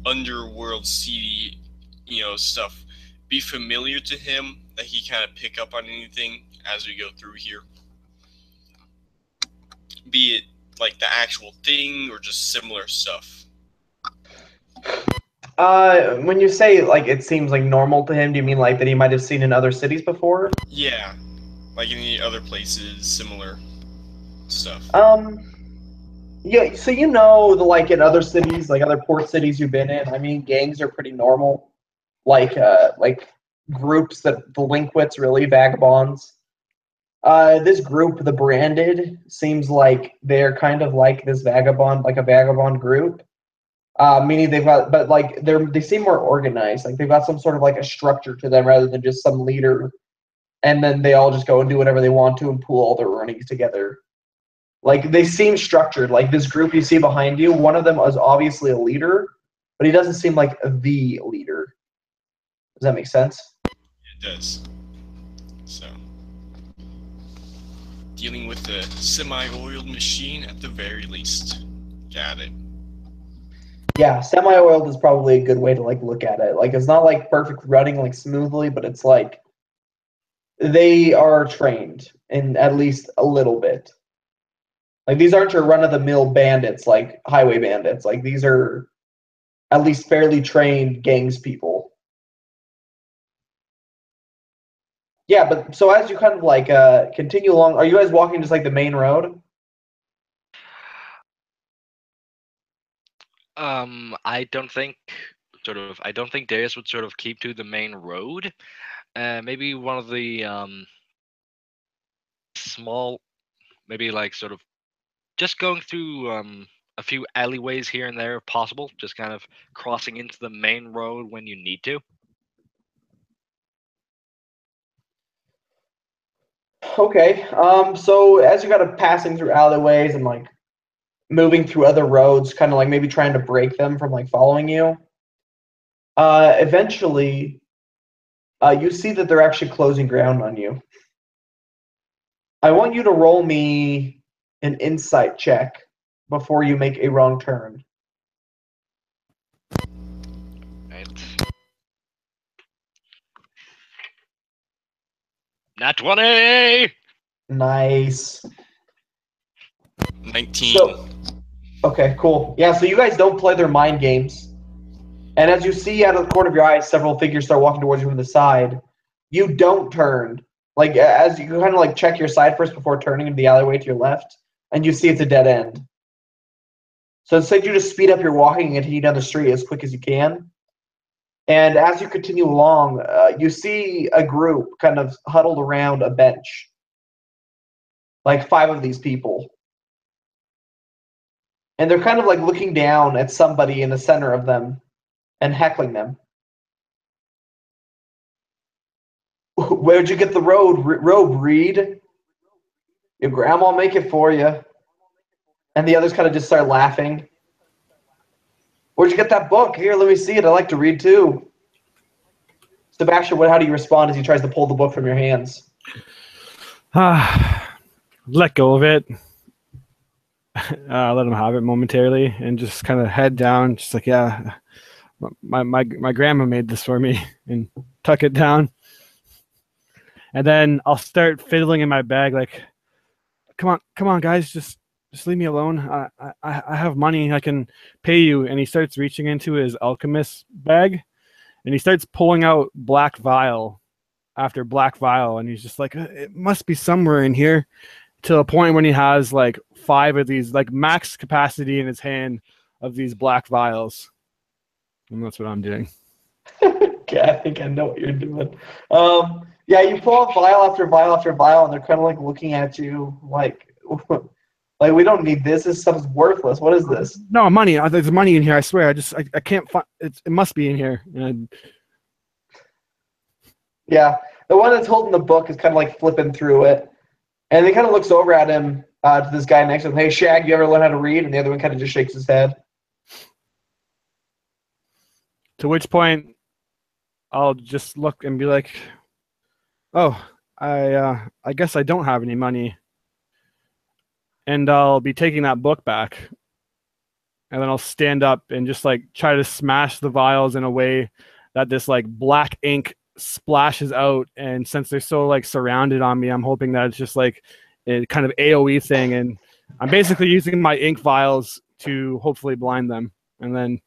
underworld seedy, stuff be familiar to him, that he kind of pick up on anything as we go through here? Be it like the actual thing or just similar stuff? When you say like it seems like normal to him, do you mean like that he might have seen in other cities before? Yeah, like any other places, similar stuff. Yeah, so the in other cities, like other port cities you've been in, I mean, gangs are pretty normal. Like groups that delinquents, really vagabonds. This group, the Branded, seems like they're kind of like this vagabond, like a vagabond group. Meaning they've got, but like they seem more organized. Like they've got some sort of like a structure to them rather than just some leader, and then they all just go and do whatever they want to and pool all their earnings together. Like they seem structured. Like this group you see behind you, one of them is obviously a leader, but he doesn't seem like the leader. Does that make sense? It does. So, dealing with a semi-oiled machine at the very least. Got it. Yeah, semi-oiled is probably a good way to like look at it. Like it's not like perfect running like smoothly, but it's like they are trained in at least a little bit. Like these aren't your run-of-the-mill bandits, like highway bandits. Like these are at least fairly trained gangs people. Yeah, but so as you kind of like continue along, are you guys walking just like the main road? I don't think Darius would sort of keep to the main road. Maybe one of the small, maybe like sort of just going through a few alleyways here and there if possible, just kind of crossing into the main road when you need to. Okay. So as you kind of passing through alleyways and like moving through other roads, kind of like maybe trying to break them from like following you, eventually you see that they're actually closing ground on you. I want you to roll me an insight check before you make a wrong turn. Right. Nat 20! Nice. 19. So, okay, cool. Yeah, so you guys don't play their mind games. And as you see out of the corner of your eye, several figures start walking towards you from the side. You don't turn. Like, as you kind of like check your side first before turning into the alleyway to your left, and you see it's a dead end. So instead, you just speed up your walking and continue down the street as quick as you can. And as you continue along, you see a group kind of huddled around a bench. Like 5 of these people. And they're kind of like looking down at somebody in the center of them and heckling them. Where'd you get the robe, Reed? Your grandma make it for you. And the others kind of just start laughing. Where'd you get that book? Here, let me see it. I like to read too. Sebastian, how do you respond as he tries to pull the book from your hands? Let go of it. Let him have it momentarily and just kind of head down. Just like, yeah, my grandma made this for me, and tuck it down. And then I'll start fiddling in my bag like, come on, guys, just leave me alone. I have money. I can pay you. And he starts reaching into his alchemist bag, and he starts pulling out black vial after Black Vial, and he's just like, it must be somewhere in here, to a point when he has like 5 of these, like max capacity in his hand of these black vials. And that's what I'm doing. Okay, I think I know what you're doing. Yeah, you pull out vial after vial after vial, and they're kind of like looking at you like, like, we don't need this. This stuff's worthless. What is this? No, money. There's money in here. I swear. I can't find it. It must be in here. And yeah, the one that's holding the book is kind of like flipping through it, and he kind of looks over at him, to this guy next to him. Hey, Shag, you ever learn how to read? And the other one kind of just shakes his head. to which point, I'll just look and be like, "Oh, I guess I don't have any money." And I'll be taking that book back. And then I'll stand up and just like try to smash the vials in a way that this like black ink splashes out. And since they're so like surrounded on me, I'm hoping that it's just like a kind of AoE thing. And I'm basically using my ink vials to hopefully blind them, and then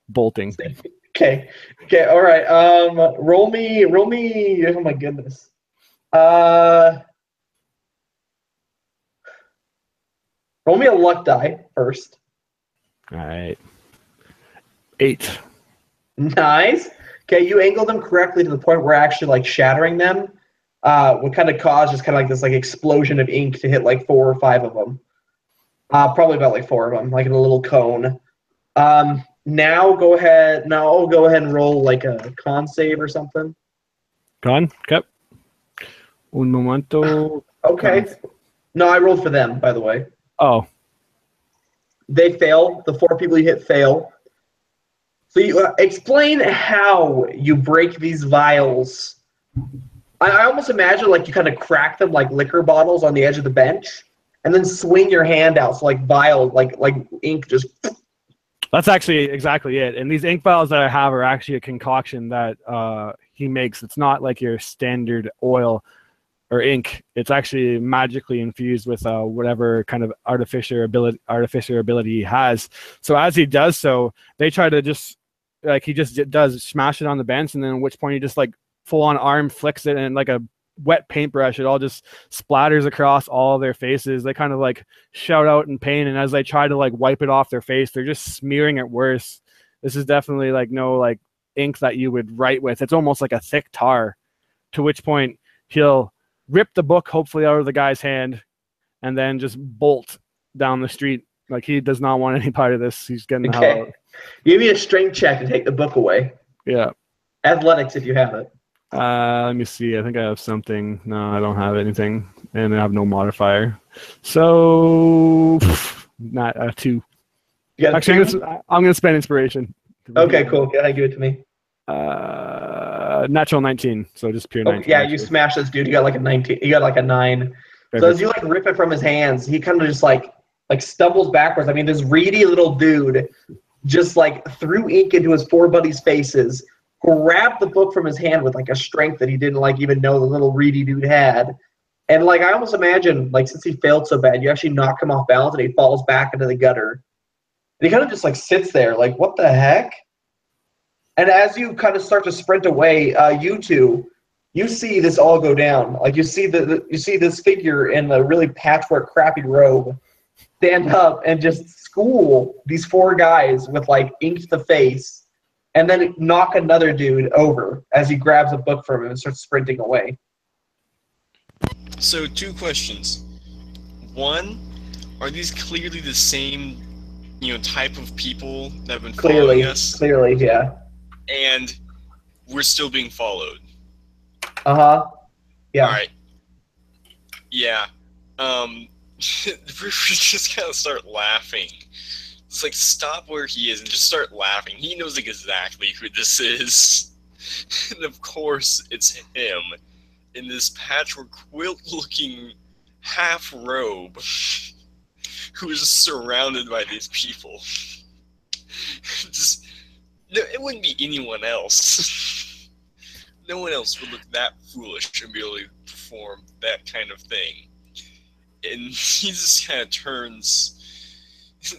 bolting. Okay, all right. Roll me. Oh my goodness. Roll me a luck die first. All right. 8. Nice. Okay, you angled them correctly to the point where actually like shattering them would kind of cause just kind of like this like explosion of ink to hit like 4 or 5 of them. Probably about like 4 of them, like in a little cone. Now I'll go ahead and roll like a con save or something. Con? Okay. Un momento. Okay. No, I rolled for them, by the way. Oh. They fail. The 4 people you hit fail. So you explain how you break these vials. I almost imagine like you kind of crack them like liquor bottles on the edge of the bench, and then swing your hand out so like vial, like ink just. That's actually exactly it. And these ink vials that I have are actually a concoction that he makes. It's not like your standard oil or ink. It's actually magically infused with whatever kind of artificial ability he has. So as he does so, they try to just like he just does smash it on the bench, and then at which point he just like full on arm flicks it, and like a wet paintbrush, it all just splatters across all of their faces. They kind of like shout out in pain, and as they try to like wipe it off their face, they're just smearing it worse. This is definitely like no like ink that you would write with. It's almost like a thick tar. To which point he'll rip the book hopefully out of the guy's hand, and then just bolt down the street. Like he does not want any part of this. He's getting the hell out. Give me a strength check to take the book away. Yeah. Athletics if you have it. Let me see. I think I have something. No, I don't have anything, and I have no modifier. So not 2. Actually, 2? I'm gonna spend inspiration. Okay, cool. Go ahead, give it to me. Natural 19, so just pure 19. Yeah, you smash this dude. You got like a 19. You got like a 9. Perfect. So as you like rip it from his hands, he kind of just like stumbles backwards. I mean, this reedy little dude just like threw ink into his 4 buddies' faces, grabbed the book from his hand with like a strength that he didn't like even know the little reedy dude had. And like I almost imagine, like since he failed so bad, you actually knock him off balance and he falls back into the gutter. And he kind of just like sits there like, what the heck? And as you kind of start to sprint away, you two, you see this all go down. Like you see you see this figure in a really patchwork, crappy robe stand up and just school these 4 guys with like ink to the face, and then knock another dude over as he grabs a book from him and starts sprinting away. So 2 questions. 1, are these clearly the same, type of people that have been following us? Clearly, yeah. And we're still being followed. Uh-huh. Yeah. All right. Yeah. We just kind of start laughing. It's like, stop where he is and just start laughing. He knows exactly who this is. And of course, it's him in this patchwork quilt-looking half robe who is surrounded by these people. No, it wouldn't be anyone else. No one else would look that foolish and be able to perform that kind of thing. And he just kind of turns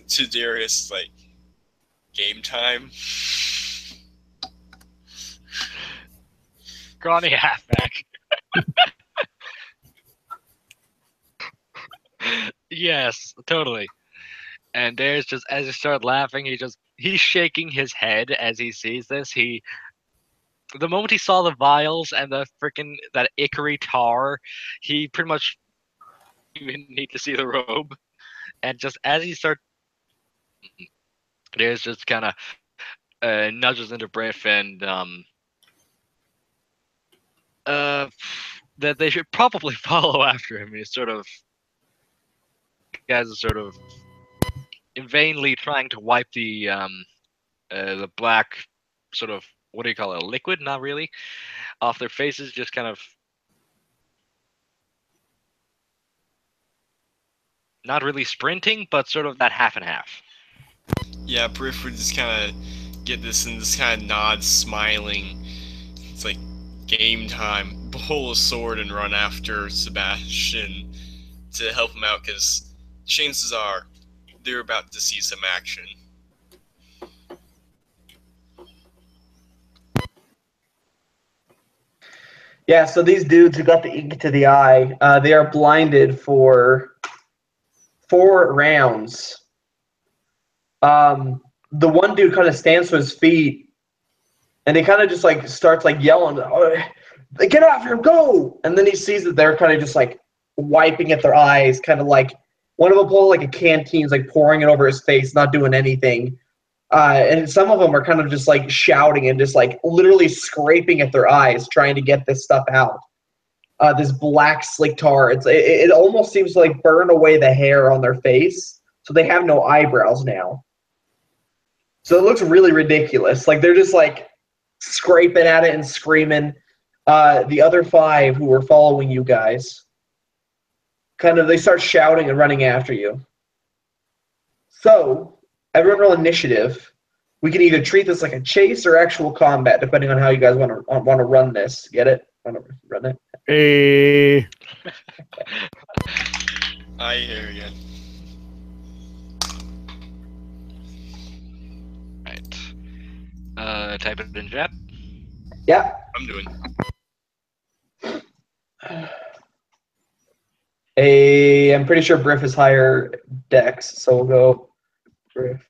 to Darius like, game time? scrawny halfback. Yes, totally. And there's just, as he started laughing, he's shaking his head as he sees this. The moment he saw the vials and that Ichary tar, he pretty much didn't even need to see the robe. And just as he starts, there's just kind of nudges into Briff and that they should probably follow after him. He's guys are sort of vainly trying to wipe the black sort of, what do you call it, liquid? Not really, off their faces. Just kind of not really sprinting, but sort of that half and half. Yeah, Briff would just kind of get this and just kind of nod, smiling. It's like game time. Pull a sword and run after Sebastian to help him out, because chances are they're about to see some action. Yeah, so these dudes who got the ink to the eye, they are blinded for 4 rounds. The one dude kind of stands to his feet, and he kind of just like starts like yelling, oh, "Get after him, go!" And then he sees that they're kind of just like wiping at their eyes, kind of like one of them pulled like a canteen's like pouring it over his face, not doing anything. And some of them are kind of just like shouting and just like literally scraping at their eyes, trying to get this stuff out. This black slick tar, it almost seems to like burn away the hair on their face, so they have no eyebrows now. So it looks really ridiculous. Like they're just like scraping at it and screaming. The other 5 who were following you guys, they start shouting and running after you. So everyone roll initiative. We can either treat this like a chase or actual combat, depending on how you guys want to run this. Get it? Want to run it? Hey. I hear you. Right. Type it in chat. Yeah. I'm doing. I'm pretty sure Briff is higher dex, so we'll go Briff.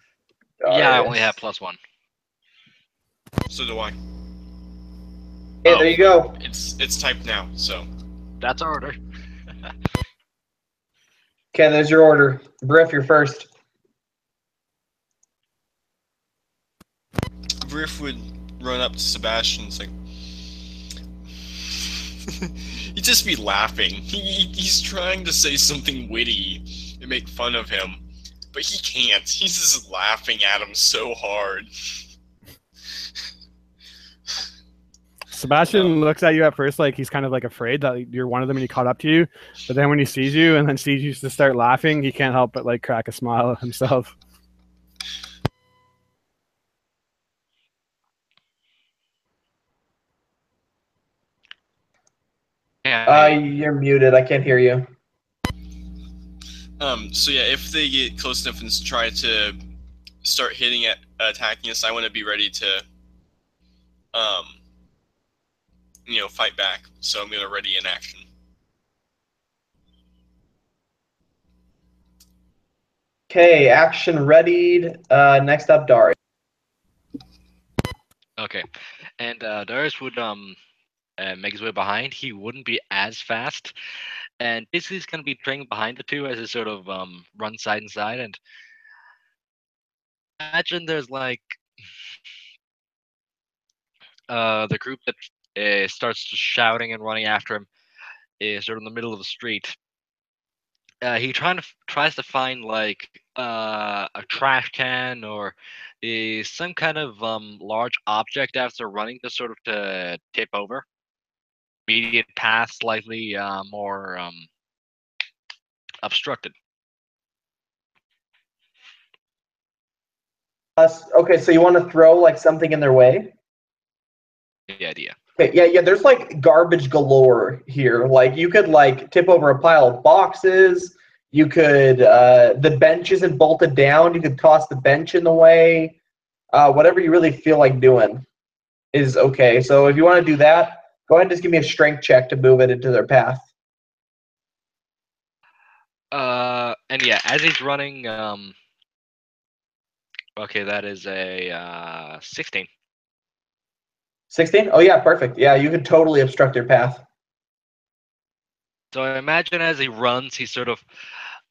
Yeah, I only have +1. So do I. Hey, there you go. It's typed now, so. That's our order. Okay, there's your order. Briff, you're first. Briff would run up to Sebastian and say, he'd just be laughing. He's trying to say something witty and make fun of him, but he can't. He's just laughing at him so hard. Sebastian looks at you at first like he's kind of like afraid that you're one of them and he caught up to you, but then when he sees you and then sees you to start laughing, he can't help but like crack a smile himself. You're muted. I can't hear you. So yeah, if they get close enough and try to start attacking us, I want to be ready to, fight back. So I'm gonna ready in action. Okay, action readied. Next up, Dari. Okay, and Darius would make his way behind. He wouldn't be as fast, and basically he's gonna be trailing behind the 2 as he sort of run side and side. And imagine there's like the group that starts shouting and running after him is sort of in the middle of the street. He tries to find like a trash can or some kind of large object after running to sort of to tip over. Immediate path slightly more obstructed. Okay, so you want to throw like something in their way? The idea. Okay, yeah. There's like garbage galore here. Like you could like tip over a pile of boxes. You could the bench isn't bolted down. You could toss the bench in the way. Whatever you really feel like doing is okay. So if you want to do that, Go ahead and just give me a strength check to move it into their path. And yeah, as he's running, okay, that is a 16. 16? Oh yeah, perfect. Yeah, you could totally obstruct their path. So I imagine as he runs, he sort of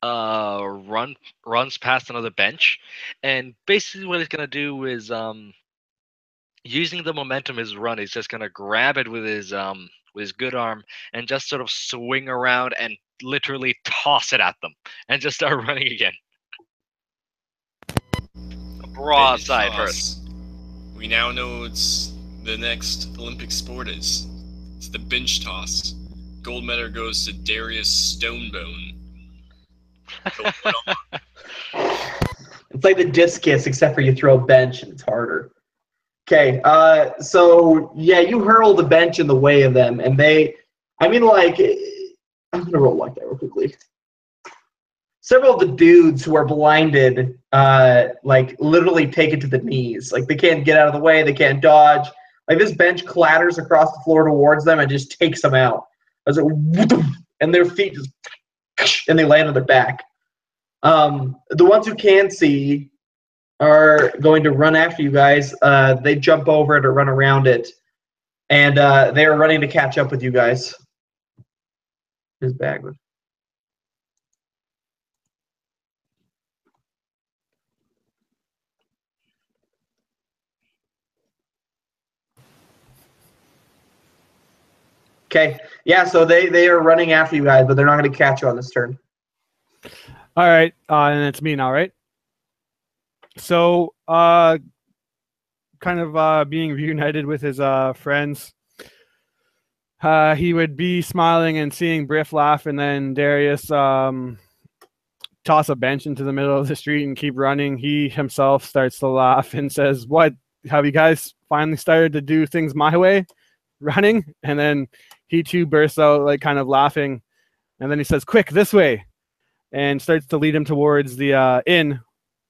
runs past another bench, and basically what he's gonna do is using the momentum of his run, he's just gonna grab it with his good arm and just sort of swing around and literally toss it at them and just start running again. A broadside first. We now know it's the next Olympic sport is. It's the bench toss. Gold medal goes to Darius Stonebone. It's like the discus, except for you throw a bench and it's harder. Okay, so yeah, you hurl the bench in the way of them, and I'm gonna roll like that real quickly. Several of the dudes who are blinded, literally take it to the knees. Like, they can't get out of the way, they can't dodge. Like, this bench clatters across the floor towards them and just takes them out. And their feet just, and they land on their back. The ones who can see are going to run after you guys. They jump over it or run around it, and they are running to catch up with you guys. His bag. Okay, yeah, so they are running after you guys, but they're not going to catch you on this turn. All right, and it's me now, right? So, kind of being reunited with his friends, he would be smiling and seeing Briff laugh, and then Darius toss a bench into the middle of the street and keep running. He himself starts to laugh and says, "What, have you guys finally started to do things my way, running?" And then he too bursts out, like, kind of laughing, and then he says, "Quick, this way," and starts to lead him towards the inn.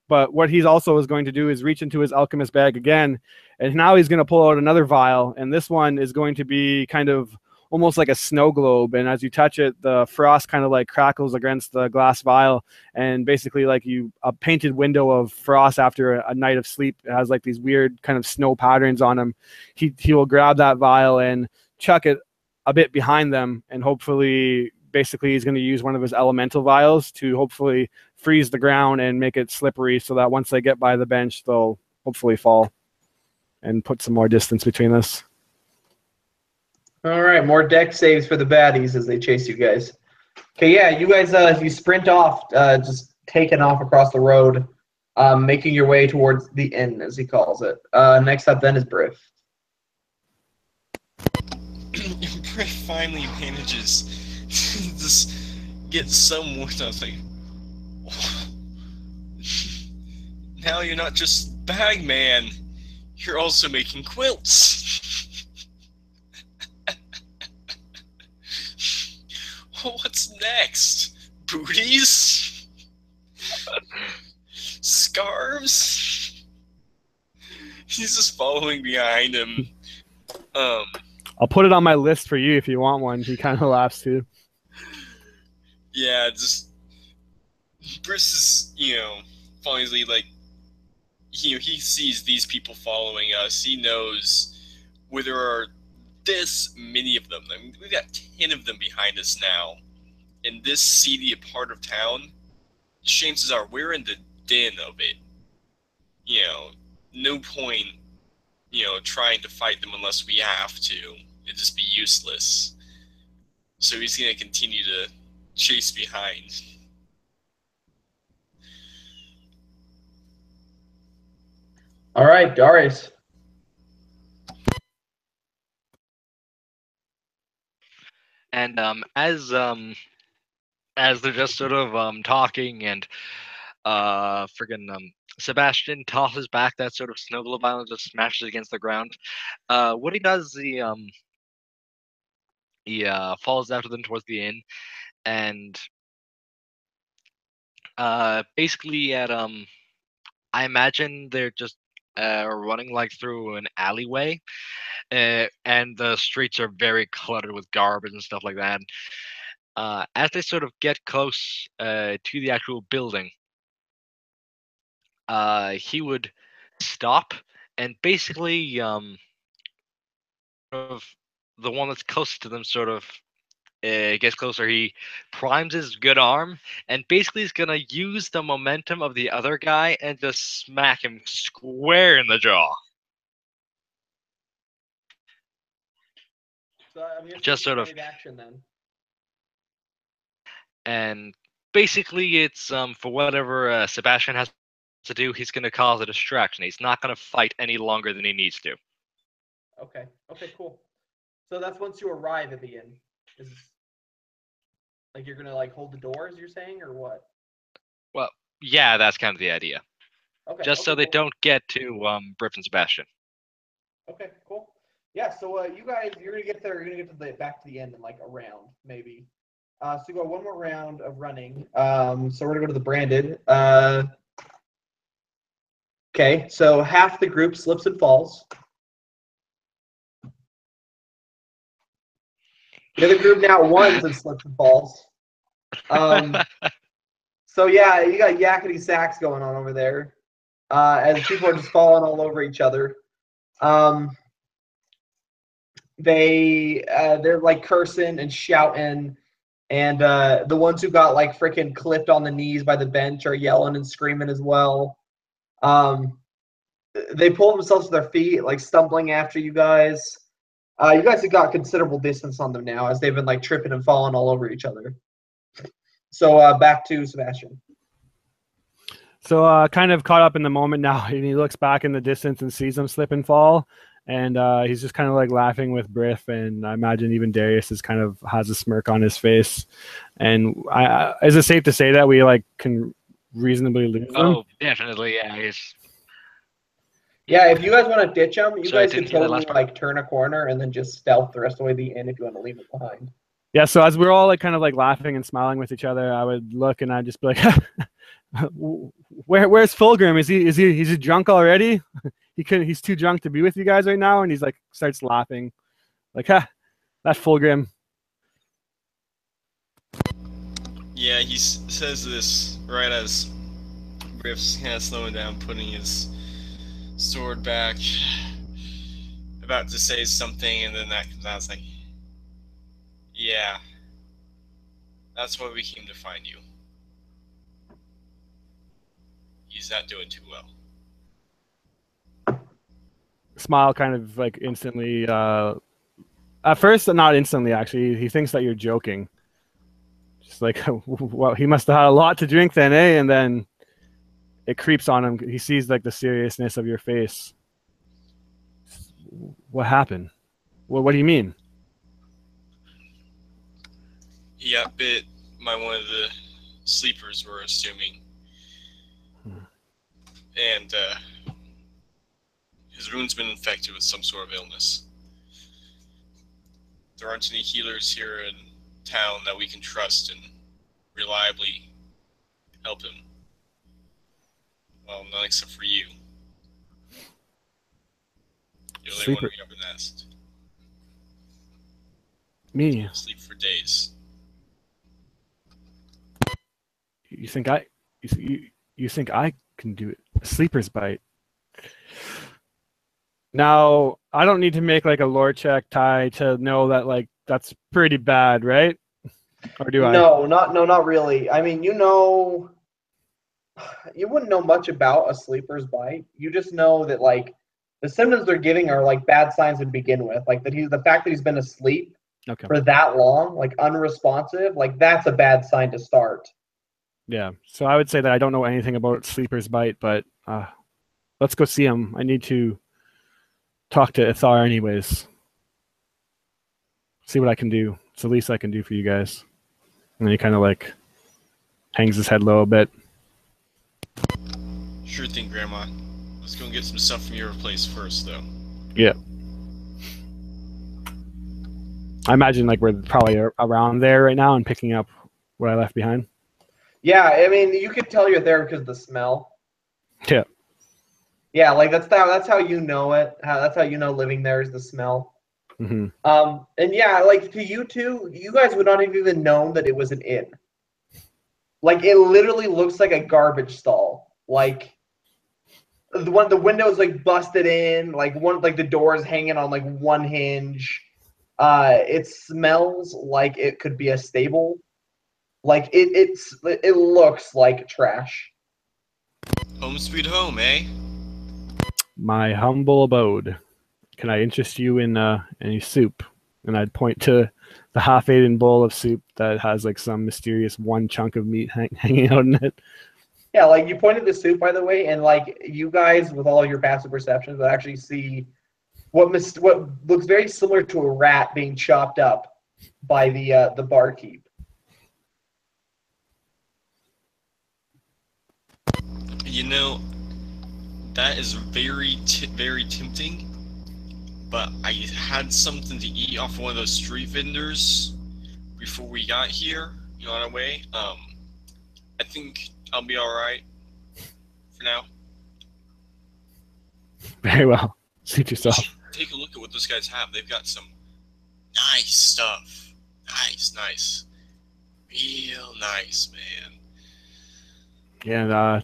But what he's also is going to do is reach into his alchemist bag again, and now he's going to pull out another vial, and this one is going to be kind of almost like a snow globe, and as you touch it, the frost kind of like crackles against the glass vial, and basically like a painted window of frost after a night of sleep. It has like these weird kind of snow patterns on him. He will grab that vial and chuck it a bit behind them, and hopefully basically he's going to use one of his elemental vials to hopefully freeze the ground and make it slippery so that once they get by the bench, they'll hopefully fall and put some more distance between us. All right, more deck saves for the baddies as they chase you guys. Okay, yeah, you guys, you sprint off, just taking off across the road, making your way towards the inn, as he calls it. Next up then is Briff. Briff finally manages to just get somewhat nothing. Now you're not just bag man, you're also making quilts. What's next? Booties? Scarves? He's just following behind him. I'll put it on my list for you if you want one. He kind of laughs too. Yeah, just Briss is, finally, like, he sees these people following us. He knows where there are this many of them. I mean, we've got 10 of them behind us now. In this seedy part of town, chances are we're in the den of it. No point, trying to fight them unless we have to. It'd just be useless. So he's going to continue to chase behind. All right, Darius. And as they're just sort of talking, and Sebastian tosses back that sort of snow globe and just smashes against the ground. What he does, he falls after them towards the inn, and basically I imagine they're just running like through an alleyway, and the streets are very cluttered with garbage and stuff like that. As they sort of get close to the actual building, he would stop and basically sort of the one that's closest to them sort of gets closer. He primes his good arm and basically is gonna use the momentum of the other guy and just smack him square in the jaw. So I mean, Just sort of, action then. and basically it's for whatever Sebastian has to do, he's gonna cause a distraction. He's not gonna fight any longer than he needs to. Okay. Okay. Cool. So that's once you arrive at the inn. Is like you're gonna like hold the doors? You're saying, or what? Well, yeah, that's kind of the idea. Okay. Just so they cool. don't get to Briff and Sebastian. Okay. Cool. Yeah. So you guys, you're gonna get there. You're gonna get to the back to the end in like a round, maybe. So you got one more round of running. So we're gonna go to the branded. Okay. So half the group slips and falls. The other group now ones and slips and falls. So yeah, you got yakety sacks going on over there, as people are just falling all over each other. They're like cursing and shouting, and the ones who got like freaking clipped on the knees by the bench are yelling and screaming as well. They pull themselves to their feet, like stumbling after you guys. You guys have got considerable distance on them now, as they've been like tripping and falling all over each other. So back to Sebastian. So kind of caught up in the moment now, and he looks back in the distance and sees them slip and fall, and he's just kind of like laughing with Briff, and I imagine even Darius is kind of has a smirk on his face. And is it safe to say that we like can reasonably lose them? Oh, definitely, yeah. Yeah, if you guys want to ditch them, you So I guys can didn't hear the totally last part. like turn a corner and then just stealth the rest of the way to the end if you want to leave it behind. Yeah, so as we're all like kind of like laughing and smiling with each other, I would look and I'd just be like, where's Fulgrim? Is he drunk already? He's too drunk to be with you guys right now, and he's like starts laughing. Like, that Fulgrim. Yeah, he says this right as Riff's kind of slowing down, putting his sword back, about to say something, and then that comes out. It's like, yeah, that's why we came to find you. He's not doing too well. Smile kind of like instantly. At first, not instantly, actually. He thinks that you're joking. Just like, well, he must have had a lot to drink then, eh? And then it creeps on him. He sees like the seriousness of your face. What happened? Well, what do you mean? He got bit by one of the sleepers, we're assuming. And his wound's been infected with some sort of illness. There aren't any healers here in town that we can trust and reliably help him. Well, not except for you. You're the only one we ever asked. Me? Sleep for days. You think I can do it? A sleeper's bite. Now, I don't need to make like a lore check, Ty, to know that like that's pretty bad, right? Or do I? No, not really. I mean, you wouldn't know much about a sleeper's bite. You just know that like the symptoms they're giving are like bad signs to begin with. Like that the fact that he's been asleep for that long, like unresponsive, like that's a bad sign to start. Yeah. So I would say that I don't know anything about sleeper's bite, but let's go see him. I need to talk to Ithar anyways. See what I can do. It's the least I can do for you guys. And then he kind of like hangs his head low a bit. Sure thing, Grandma. Let's go and get some stuff from your place first, though. Yeah. I imagine like we're probably around there right now and picking up what I left behind. Yeah, I mean, you could tell you're there because of the smell. Yeah. Yeah, like that's how you know it. That's how you know living there is the smell. Hmm. And yeah, like to you two, you guys would not have even known that it was an inn. Like it literally looks like a garbage stall. Like the windows like busted in, like the doors hanging on like one hinge. It smells like it could be a stable. Like it looks like trash. Home sweet home, eh? My humble abode. Can I interest you in any soup? And I'd point to the half-eaten bowl of soup that has like some mysterious one chunk of meat hanging out in it. Yeah, like you pointed the soup, by the way, and like you guys with all your passive perceptions would actually see what looks very similar to a rat being chopped up by the barkeep. You know, that is very tempting. But I had something to eat off one of those street vendors before we got here, on our way. I think I'll be all right for now. Very well. Suit yourself. Take a look at what those guys have. They've got some nice stuff. Nice. Real nice, man. Yeah,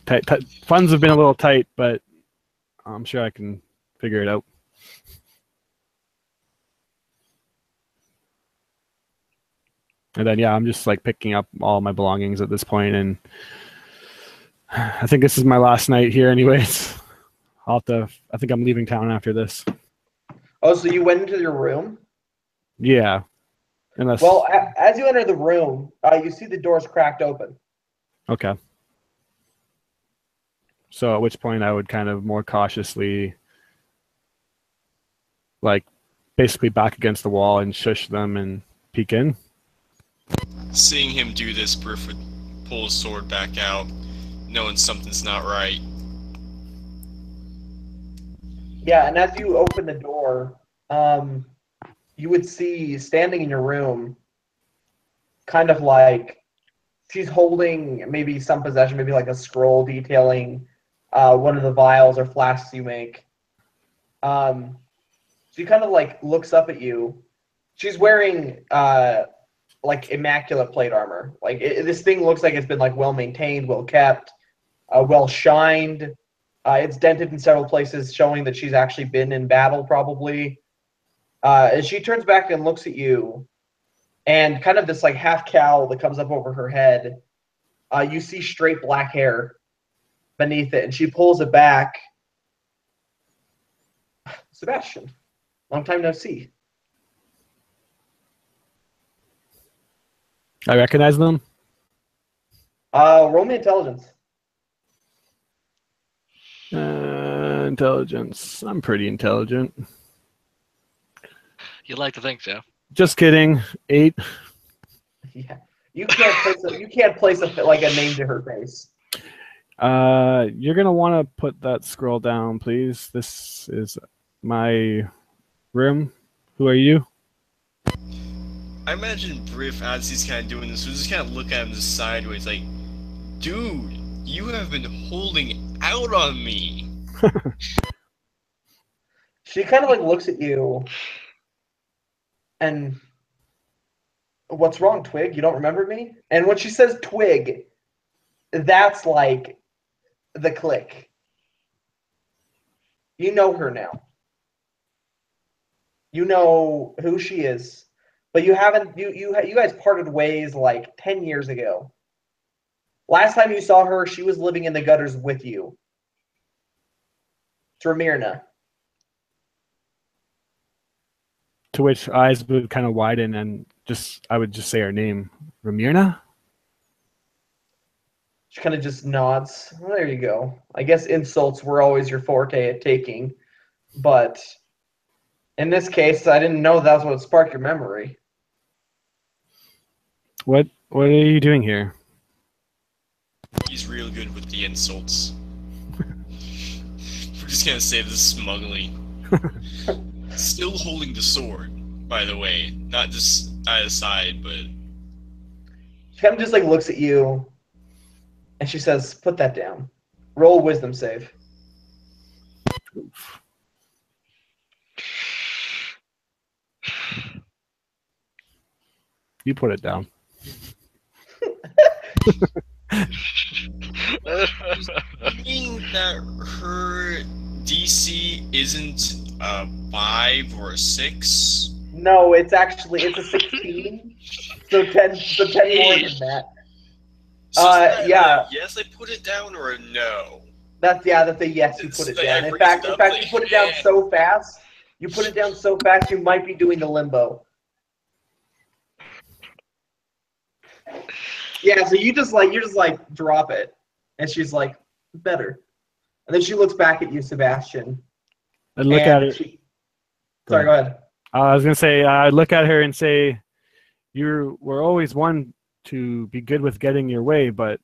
funds have been a little tight, but I'm sure I can figure it out. And then, yeah, I'm just like picking up all my belongings at this point, and I think this is my last night here anyways. I think I'm leaving town after this. Oh, so you went into your room? Yeah. Unless... Well, as you enter the room, you see the doors cracked open. Okay. So at which point I would kind of more cautiously, like, basically back against the wall and shush them and peek in. Seeing him do this, Briff would pull his sword back out, knowing something's not right. Yeah, and as you open the door, you would see standing in your room, kind of like she's holding maybe some possession, maybe like a scroll detailing one of the vials or flasks you make. She kind of like looks up at you. She's wearing like immaculate plate armor. Like this thing looks like it's been like well maintained, well kept, well shined. It's dented in several places, showing that she's actually been in battle probably. As she turns back and looks at you, and kind of this like half cowl that comes up over her head, you see straight black hair beneath it, and she pulls it back. Sebastian, long time no see. I recognize them. Roll me intelligence. Intelligence. I'm pretty intelligent. You'd like to think so. Just kidding. 8. Yeah, you can't place a like a name to her face. You're gonna want to put that scroll down, please. This is my room. Who are you? I imagine Briff, as he's kind of doing this, will just kind of look at him sideways, like, dude, you have been holding out on me. She kind of like looks at you, and what's wrong, Twig? You don't remember me? And when she says Twig, that's like the click. You know her now. You know who she is. But you haven't. You guys parted ways like 10 years ago. Last time you saw her, she was living in the gutters with you. It's Ramirna. To which eyes would kind of widen, and I would just say her name, Ramirna. She kind of just nods. Well, there you go. I guess insults were always your forte at taking, but in this case, I didn't know that's what would spark your memory. What are you doing here? He's real good with the insults. We're just gonna say this smugly. Still holding the sword, by the way. Not just at his side, but... She kind of just like looks at you, and she says, "Put that down. Roll a wisdom save." You put it down. You mean that her DC isn't a 5 or a 6? No, it's a 16. So 10 more than that. So is that yeah. a yes, I put it down, or a no? That's a yes, you put it down. In fact, you put it down so fast. You put it down so fast, you might be doing the limbo. Yeah, so you just drop it, and she's like, better. And then she looks back at you, Sebastian. I look at her. Sorry, go ahead. I was gonna say, I look at her and say, "You were always one to be good with getting your way, but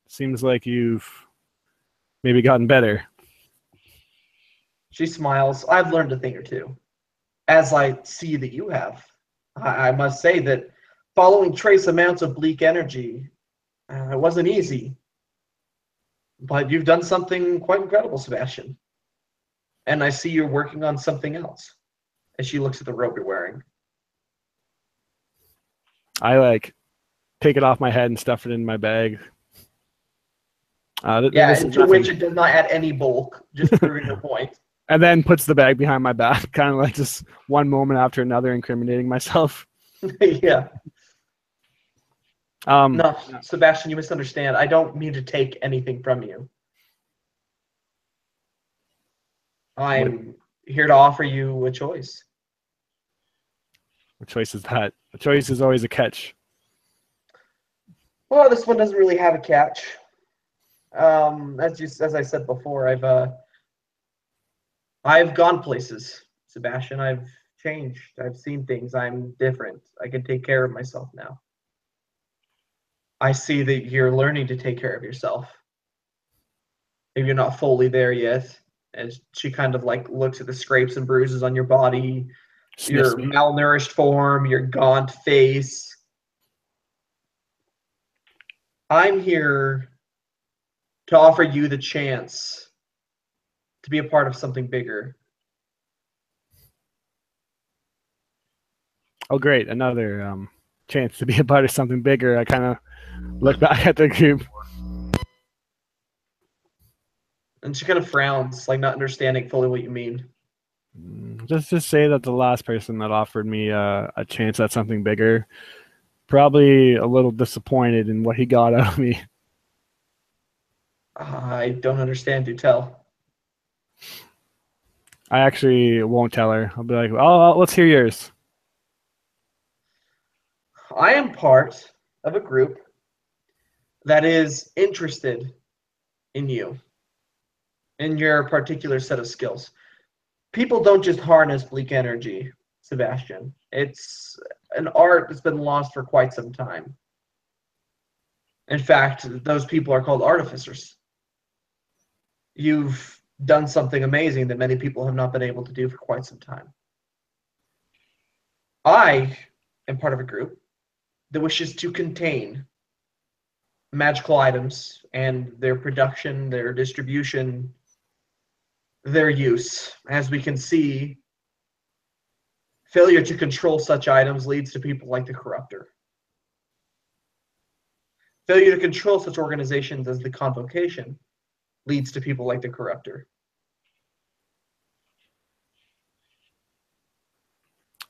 seems like you've maybe gotten better." She smiles. I've learned a thing or two, as I see that you have. I must say that following trace amounts of bleak energy, it wasn't easy. But you've done something quite incredible, Sebastian. And I see you're working on something else. As she looks at the robe you're wearing. I take it off my head and stuff it in my bag. To which it does not add any bulk, just proving the point. And then puts the bag behind my back, kind of like just one moment after another, incriminating myself. Yeah. No, Sebastian, you misunderstand. I don't mean to take anything from you. I'm here to offer you a choice. What choice is that? A choice is always a catch. Well, this one doesn't really have a catch. As I said before, I've gone places, Sebastian. I've changed. I've seen things. I'm different. I can take care of myself now. I see that you're learning to take care of yourself. Maybe you're not fully there yet. And she kind of looks at the scrapes and bruises on your body, your malnourished form, your gaunt face. I'm here to offer you the chance to be a part of something bigger. Oh, great. Another chance to be a part of something bigger. I kind of look back at the group. And she kind of frowns, not understanding fully what you mean. Just to say that the last person that offered me a chance at something bigger, probably a little disappointed in what he got out of me. I don't understand. Do tell. I actually won't tell her. I'll be like, oh, let's hear yours. I am part of a group that is interested in you, in your particular set of skills. People don't just harness bleak energy, Sebastian. It's an art that's been lost for quite some time. In fact, those people are called artificers. You've done something amazing that many people have not been able to do for quite some time. I am part of a group that wishes to contain magical items and their production, their distribution, their use. As we can see, failure to control such items leads to people like the Corruptor. Failure to control such organizations as the Convocation leads to people like the Corruptor.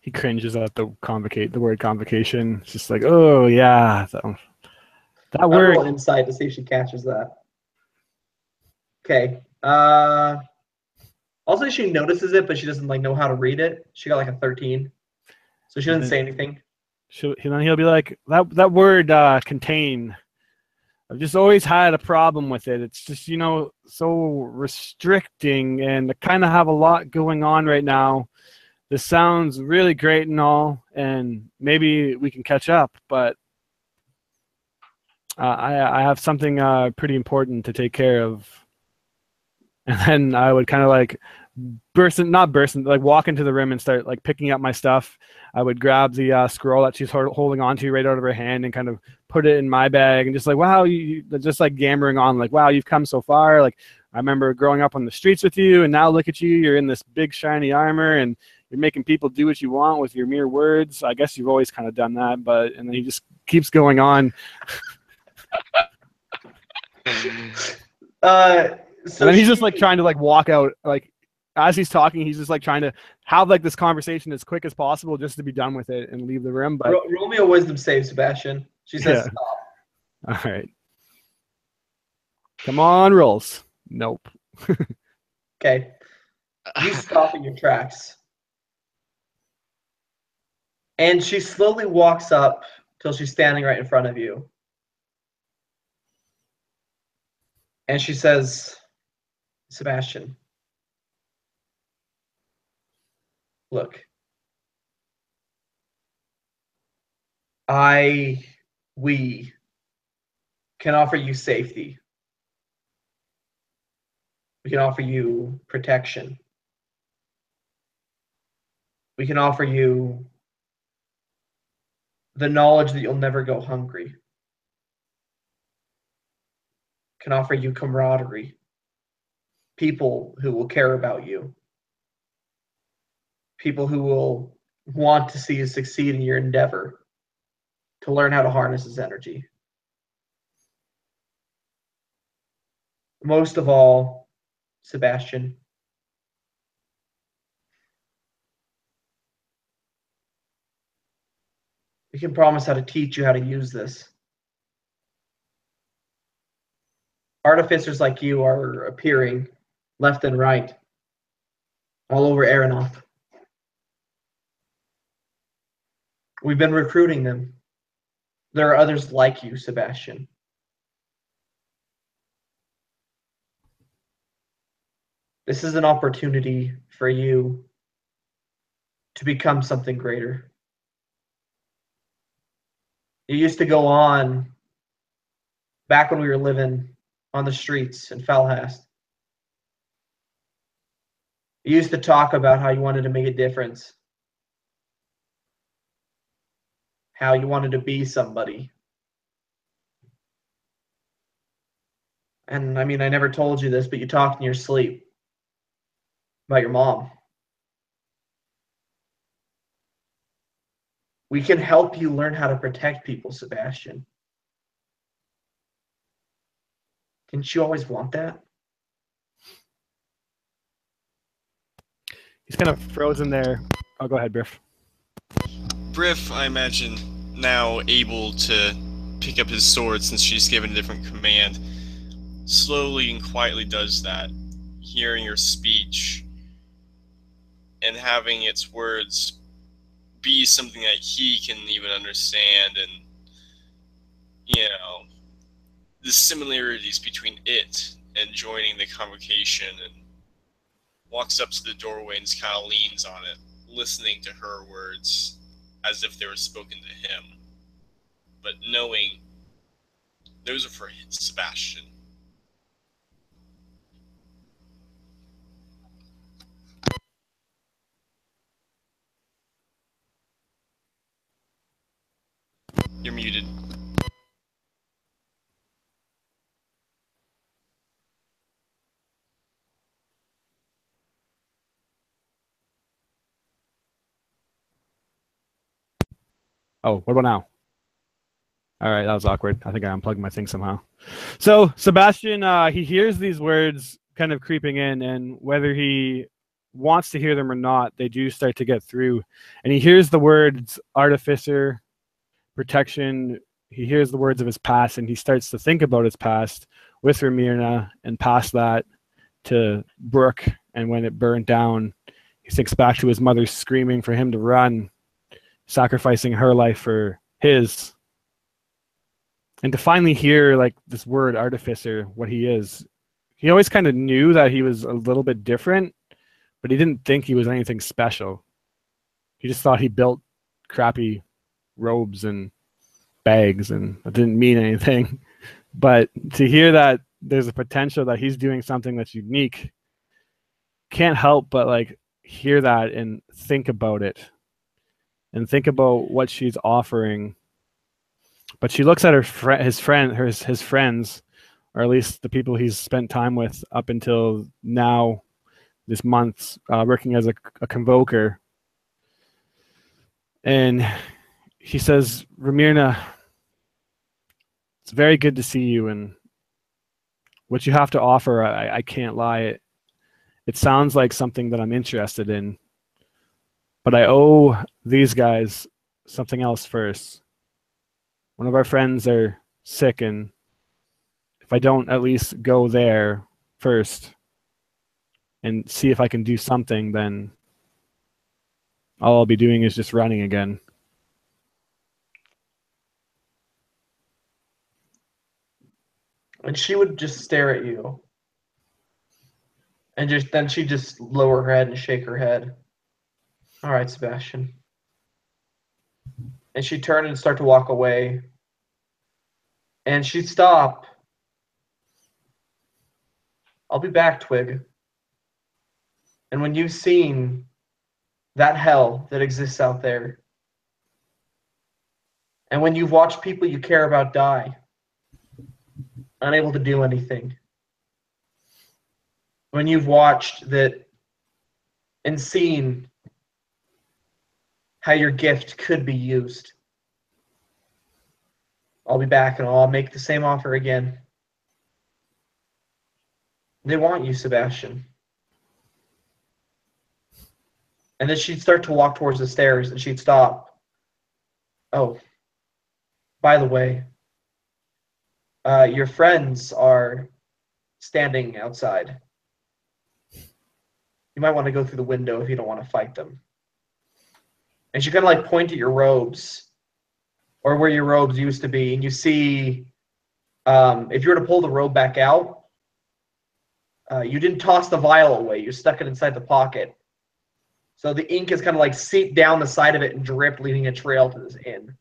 He cringes at the word convocation. It's just like, oh yeah, that word. Roll insight to see if she catches that. Okay. Also, she notices it, but she doesn't know how to read it. She got a 13, so she doesn't say anything. Then he'll be like, that word contain. I've just always had a problem with it. It's just so restricting, and I kind of have a lot going on right now. This sounds really great and all, and maybe we can catch up, but I have something pretty important to take care of. And then I would kind of walk into the room and start picking up my stuff. I would grab the scroll that she's holding onto right out of her hand and kind of put it in my bag and just wow, you just yammering on wow, you've come so far. I remember growing up on the streets with you, and now look at you. You're in this big shiny armor, and you're making people do what you want with your mere words. I guess you've always kind of done that, but and then he just keeps going on. So and then he's just like trying to like walk out, like as he's talking, he's just like trying to have like this conversation as quick as possible just to be done with it and leave the room. But roll me a wisdom save, Sebastian. She says Yeah. stop. All right. Come on, rolls. Nope. Okay. You stop in your tracks. And she slowly walks up till she's standing right in front of you. And she says, Sebastian, look, we can offer you safety. We can offer you protection. We can offer you the knowledge that you'll never go hungry. Can offer you camaraderie. People who will care about you. People who will want to see you succeed in your endeavor to learn how to harness this energy. Most of all, Sebastian, we can promise how to teach you how to use this. Artificers like you are appearing left and right, all over Aeronoth. We've been recruiting them. There are others like you, Sebastian. This is an opportunity for you to become something greater. You used to go on back when we were living on the streets in Falhast. You used to talk about how you wanted to make a difference, how you wanted to be somebody. And I mean, I never told you this, but you talked in your sleep about your mom. We can help you learn how to protect people, Sebastian. Didn't you always want that? he's kind of frozen there. Oh, go ahead, Briff. Briff, I imagine, now able to pick up his sword since she's given a different command, slowly and quietly does that, hearing her speech and having its words be something that he can even understand, and, you know, the similarities between it and joining the convocation, and walks up to the doorway and just kind of leans on it, listening to her words as if they were spoken to him, but knowing those are for Sebastian. You're muted. Oh, what about now? All right, that was awkward. I think I unplugged my thing somehow. So Sebastian, he hears these words kind of creeping in, and whether he wants to hear them or not, they do start to get through. And he hears the words artificer, protection. He hears the words of his past, and he starts to think about his past with Ramirna, and past that to Brooke. And when it burned down, he thinks back to his mother screaming for him to run, sacrificing her life for his. And to finally hear like this word artificer, what he is. He always kind of knew that he was a little bit different, but he didn't think he was anything special. He just thought he built crappy robes and bags, and that didn't mean anything. But to hear that there's a potential that he's doing something that's unique, can't help but like hear that and think about it, and think about what she's offering. But she looks at his friends, or at least the people he's spent time with up until now, this month, working as a convoker. And he says, Ramirna, it's very good to see you, and what you have to offer, I can't lie. It sounds like something that I'm interested in, but I owe these guys something else first. One of our friends are sick, and if I don't at least go there first and see if I can do something, then all I'll be doing is just running again. And she would just stare at you. And then she'd just lower her head and shake her head. All right, Sebastian. And she'd turn and start to walk away. And she'd stop. I'll be back, Twig. And when you've seen that hell that exists out there, and when you've watched people you care about die, unable to do anything, when you've watched that and seen how your gift could be used, I'll be back and I'll make the same offer again. They want you, Sebastian. And then she'd start to walk towards the stairs and she'd stop. Oh, by the way, your friends are standing outside. You might want to go through the window if you don't want to fight them. And she kind of like point at your robes, or where your robes used to be, and you see, if you were to pull the robe back out, you didn't toss the vial away. You stuck it inside the pocket. So the ink is kind of like seeped down the side of it and dripped, leaving a trail to this end.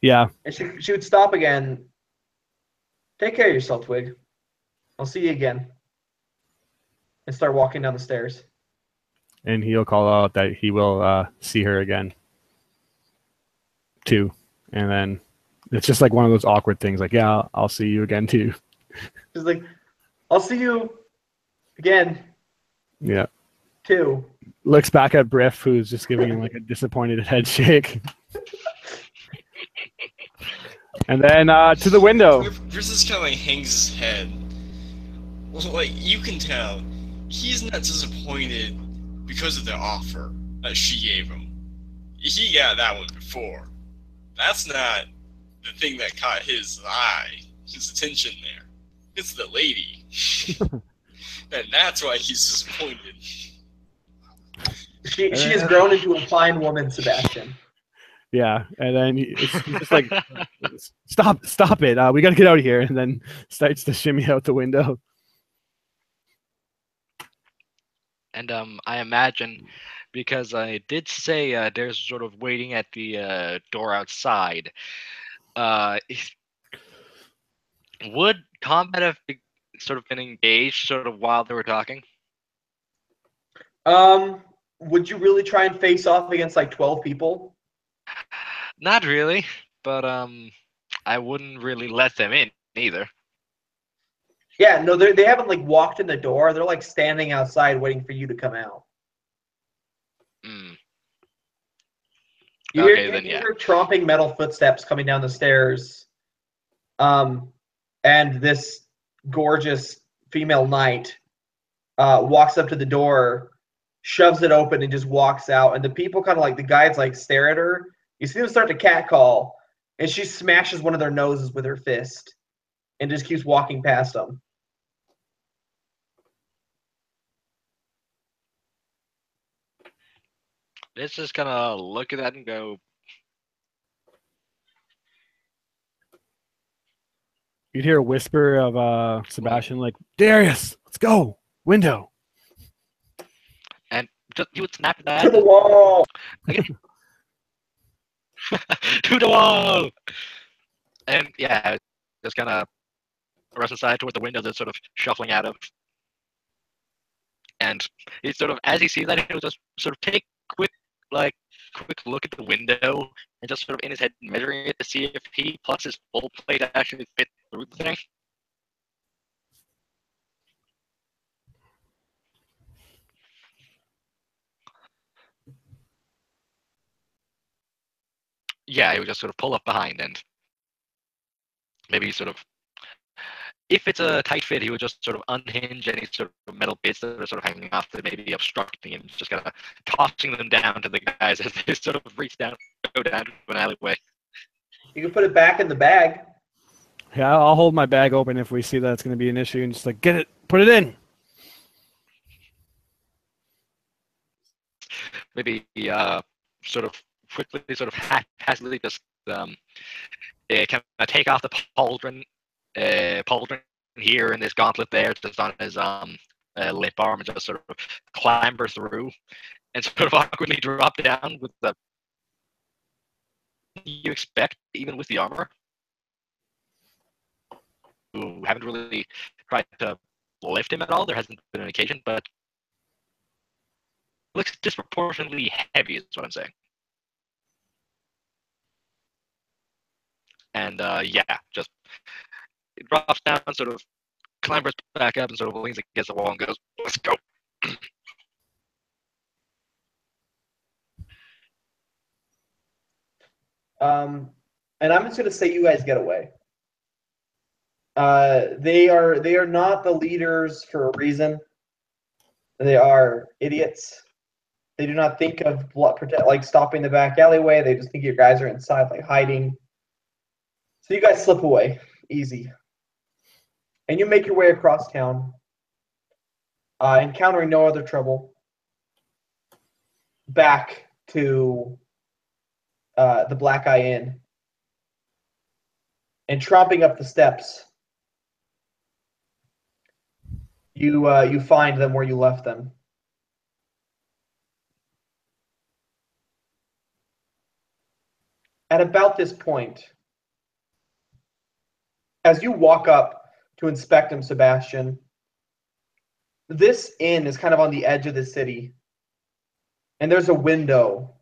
Yeah. And she would stop again. Take care of yourself, Twig. I'll see you again. And start walking down the stairs. And he'll call out that he will see her again, too. And then it's just like one of those awkward things, like, yeah, I'll see you again, too. She's like, I'll see you again. Yeah. Too. Looks back at Briff, who's just giving him like a disappointed head shake. And then to the window. Briff just kind of like hangs his head. Well, like, you can tell, he's not disappointed because of the offer that she gave him. He got that one before. That's not the thing that caught his eye, his attention there. It's the lady. And that's why he's disappointed. She has grown into a fine woman, Sebastian. Yeah, and then he's just like, stop it. We got to get out of here. And then starts to shimmy out the window. And I imagine, because I did say there's sort of waiting at the door outside, would combat have sort of been engaged sort of while they were talking? Would you really try and face off against like 12 people? Not really, but I wouldn't really let them in either. Yeah, no, they haven't like walked in the door. They're like standing outside waiting for you to come out. Mm. You Okay, hear, then you yeah. hear tromping metal footsteps coming down the stairs. And this gorgeous female knight walks up to the door, shoves it open, and just walks out. And the people kind of like, the guides like stare at her. You see them start to catcall, and she smashes one of their noses with her fist and just keeps walking past them. Let's just kind of look at that and go, You'd hear a whisper of Sebastian, like, Darius, let's go. Window. and you would snap at that. To the wall! To the wall! And yeah, just kind of rush aside toward the window that's sort of shuffling out of. And he sort of, as he sees that, he'll just sort of take quick, like, quick look at the window and just sort of in his head measuring it to see if he plus his full plate actually fit through the thing. Yeah, he would just sort of pull up behind and maybe sort of, if it's a tight fit, he would just sort of unhinge any sort of metal bits that are sort of hanging off that may be obstructing him, just kind of tossing them down to the guys as they sort of go down to an alleyway. You can put it back in the bag. Yeah, I'll hold my bag open if we see that it's going to be an issue, and just like get it, put it in. Maybe sort of quickly, sort of haphazardly, just kind of take off the pauldron here and this gauntlet there, just on his lip arm, and just sort of clamber through and sort of awkwardly drop down with the you expect, even with the armor. Who haven't really tried to lift him at all. There hasn't been an occasion, but looks disproportionately heavy is what I'm saying. And yeah, just it drops down, sort of clambers back up, and sort of leans against the wall and goes, "Let's go." And I'm just gonna say you guys get away. They are not the leaders for a reason. They are idiots. They do not think of like stopping the back alleyway. They just think you guys are inside, like hiding. So you guys slip away, easy, and you make your way across town, encountering no other trouble. Back to the Black Eye Inn, and tromping up the steps, you find them where you left them. At about this point, as you walk up to inspect them, Sebastian, this inn is kind of on the edge of the city, and there's a window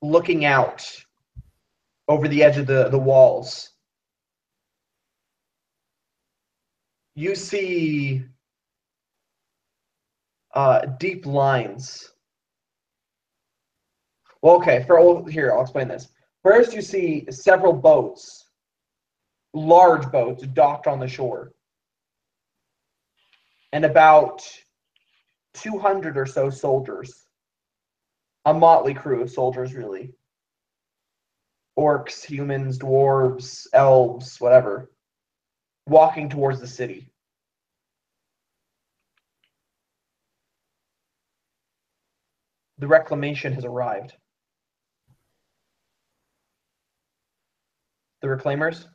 looking out over the edge of the walls. You see deep lines. Well, okay, here, I'll explain this. First, you see several boats, large boats, docked on the shore. And about 200 or so soldiers. A motley crew of soldiers, really. Orcs, humans, dwarves, elves, whatever. Walking towards the city. The reclamation has arrived. The reclaimers?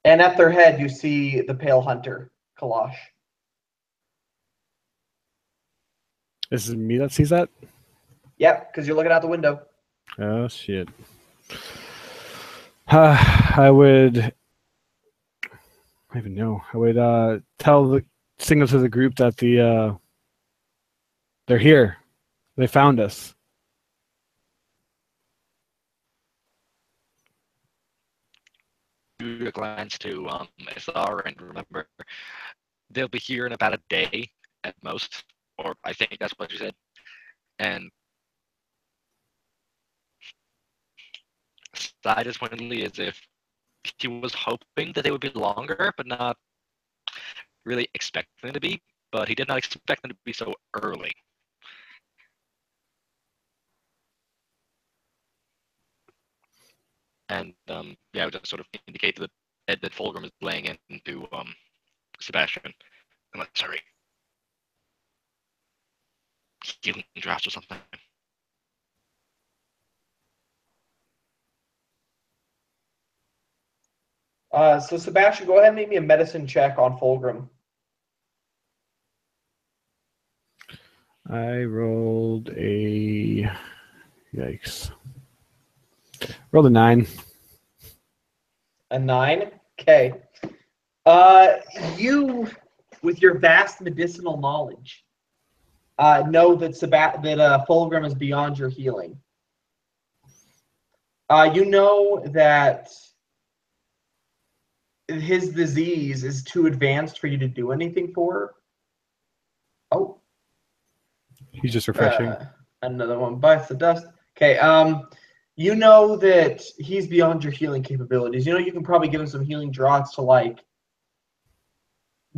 And at their head, you see the Pale Hunter, Kalash. This is me that sees that? Yep, because you're looking out the window. Oh, shit. I would... I don't even know. I would signal to the group that they're here. They found us. Do a glance to SR and remember they'll be here in about a day at most, or I think that's what you said. And sighed as pointedly as if he was hoping that they would be longer, but not really expecting them to be. But he did not expect them to be so early. And yeah, I would just sort of indicate to the bed that Fulgrim is laying into Sebastian. And let's hurry. Healing drafts or something. So Sebastian, go ahead and make me a medicine check on Fulgrim. I rolled a... Yikes. Rolled a 9. A 9? Okay. You, with your vast medicinal knowledge, know that Fulgrim is beyond your healing. You know that his disease is too advanced for you to do anything for. Oh. He's just refreshing. Another one bites the dust. Okay. You know that he's beyond your healing capabilities. You know you can probably give him some healing draughts to like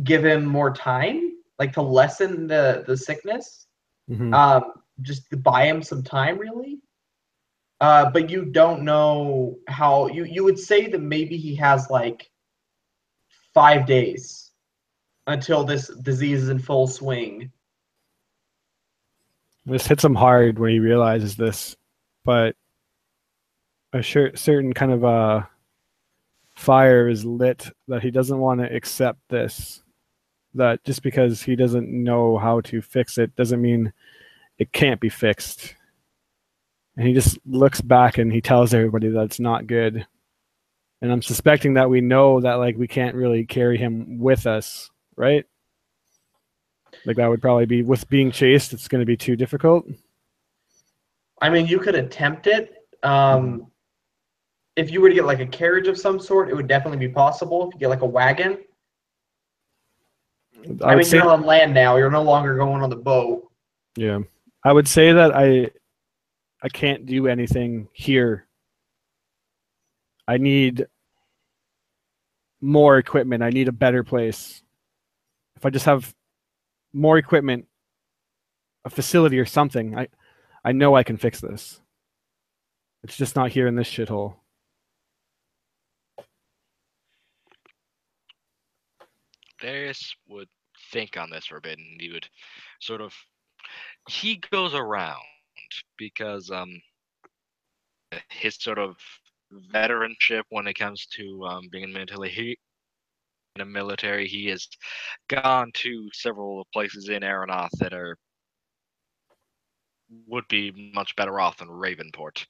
give him more time, like to lessen the sickness. Mm-hmm. Just to buy him some time, really. But you don't know how. You would say that maybe he has like 5 days until this disease is in full swing. This hits him hard when he realizes this, but a certain kind of fire is lit that he doesn't want to accept this. That just because he doesn't know how to fix it doesn't mean it can't be fixed. And he just looks back and he tells everybody that it's not good. And I'm suspecting that we know that like we can't really carry him with us, right? Like that would probably be with being chased. It's going to be too difficult. I mean, you could attempt it. If you were to get like a carriage of some sort, it would definitely be possible. If you get like a wagon. I mean, you're on land now. You're no longer going on the boat. Yeah. I would say that I can't do anything here. I need more equipment. I need a better place. If I just have more equipment, a facility or something, I know I can fix this. It's just not here in this shithole. Darius would think on this for a bit, and he would sort of he goes around because his sort of veteranship when it comes to being in the military, he has gone to several places in Aeronaut that would be much better off than Ravenport.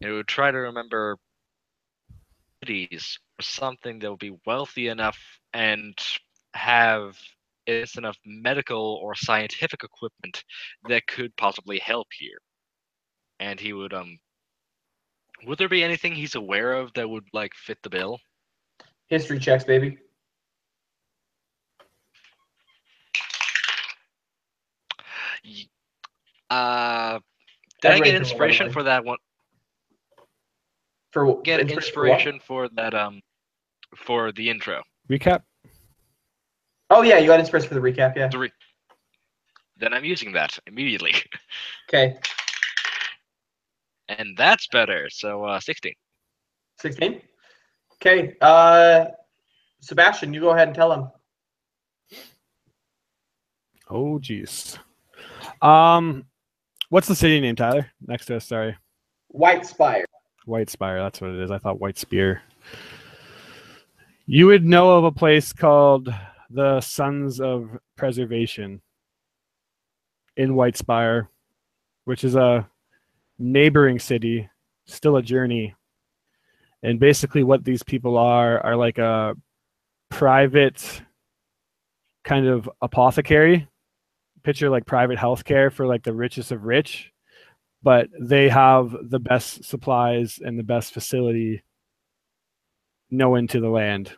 It would try to remember cities or something that would be wealthy enough and have enough medical or scientific equipment that could possibly help here. And he would there be anything he's aware of that would like fit the bill? History checks, baby. Did I get inspiration for that one? Get inspiration for that for the intro. Recap? Oh yeah, you got inspiration for the recap, yeah. Then I'm using that immediately. Okay. And that's better. So 16. 16? Okay. Sebastian, you go ahead and tell him. Oh jeez. What's the city name, Tyler? Next to us, sorry. White Spire. White Spire, that's what it is. I thought White Spear. You would know of a place called the Sons of Preservation in White Spire, which is a neighboring city, still a journey. And basically what these people are like a private kind of apothecary. Picture like private healthcare for like the richest of rich, but they have the best supplies and the best facility known to the land.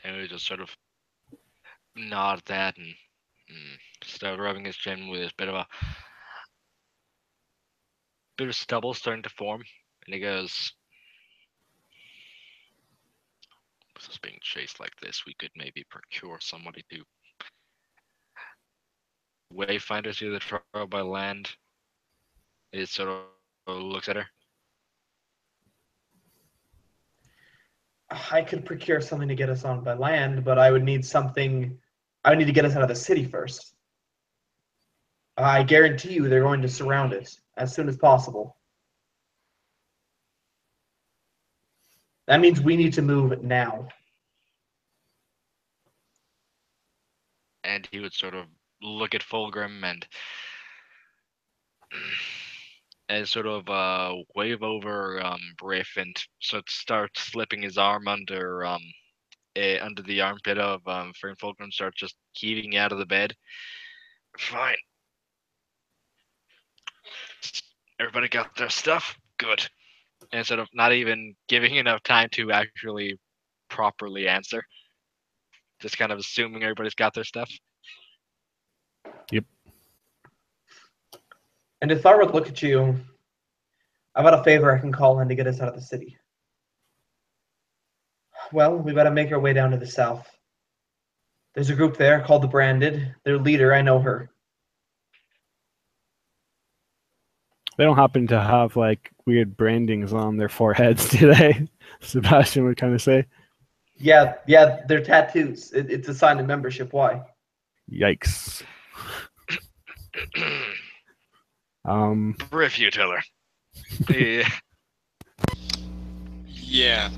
And we just sort of nod at that and start rubbing his chin with a bit of stubble starting to form. And he goes, with us being chased like this, we could maybe procure somebody to wayfinders either travel by land. It sort of looks at her. I could procure something to get us on by land, but I would need something. I would need to get us out of the city first. I guarantee you they're going to surround it as soon as possible. That means we need to move now. And he would sort of look at Fulgrim and sort of wave over Briff and sort of start slipping his arm under under the armpit of Fern Fulcrum starts just heaving out of the bed. Fine. Everybody got their stuff? Good. And sort of not even giving enough time to actually properly answer. Just kind of assuming everybody's got their stuff. Yep. And Ithar would look at you. I've got a favor I can call in to get us out of the city. Well, we better make our way down to the south. There's a group there called the Branded. Their leader, I know her. They don't happen to have like weird brandings on their foreheads, do they? Sebastian would kind of say. Yeah, they're tattoos. It's a sign of membership. Why? Yikes. Brief, you tell her. Yeah. Yeah.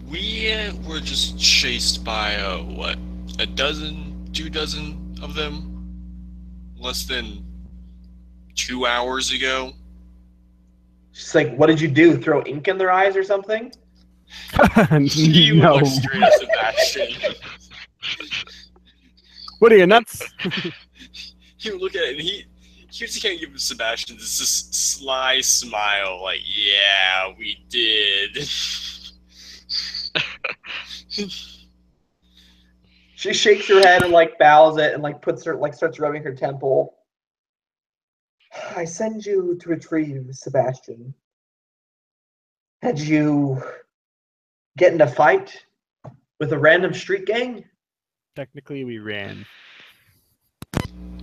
We were just chased by, what, a dozen, 2 dozen of them? Less than 2 hours ago? She's like, what did you do? Throw ink in their eyes or something? You No. look straight at Sebastian. What are you, nuts? You look at it and he just can't give Sebastian this sly smile, like, yeah, we did. She shakes her head and like bows it and like puts her like starts rubbing her temple. I send you to retrieve Sebastian. Had you get in a fight with a random street gang? Technically, we ran.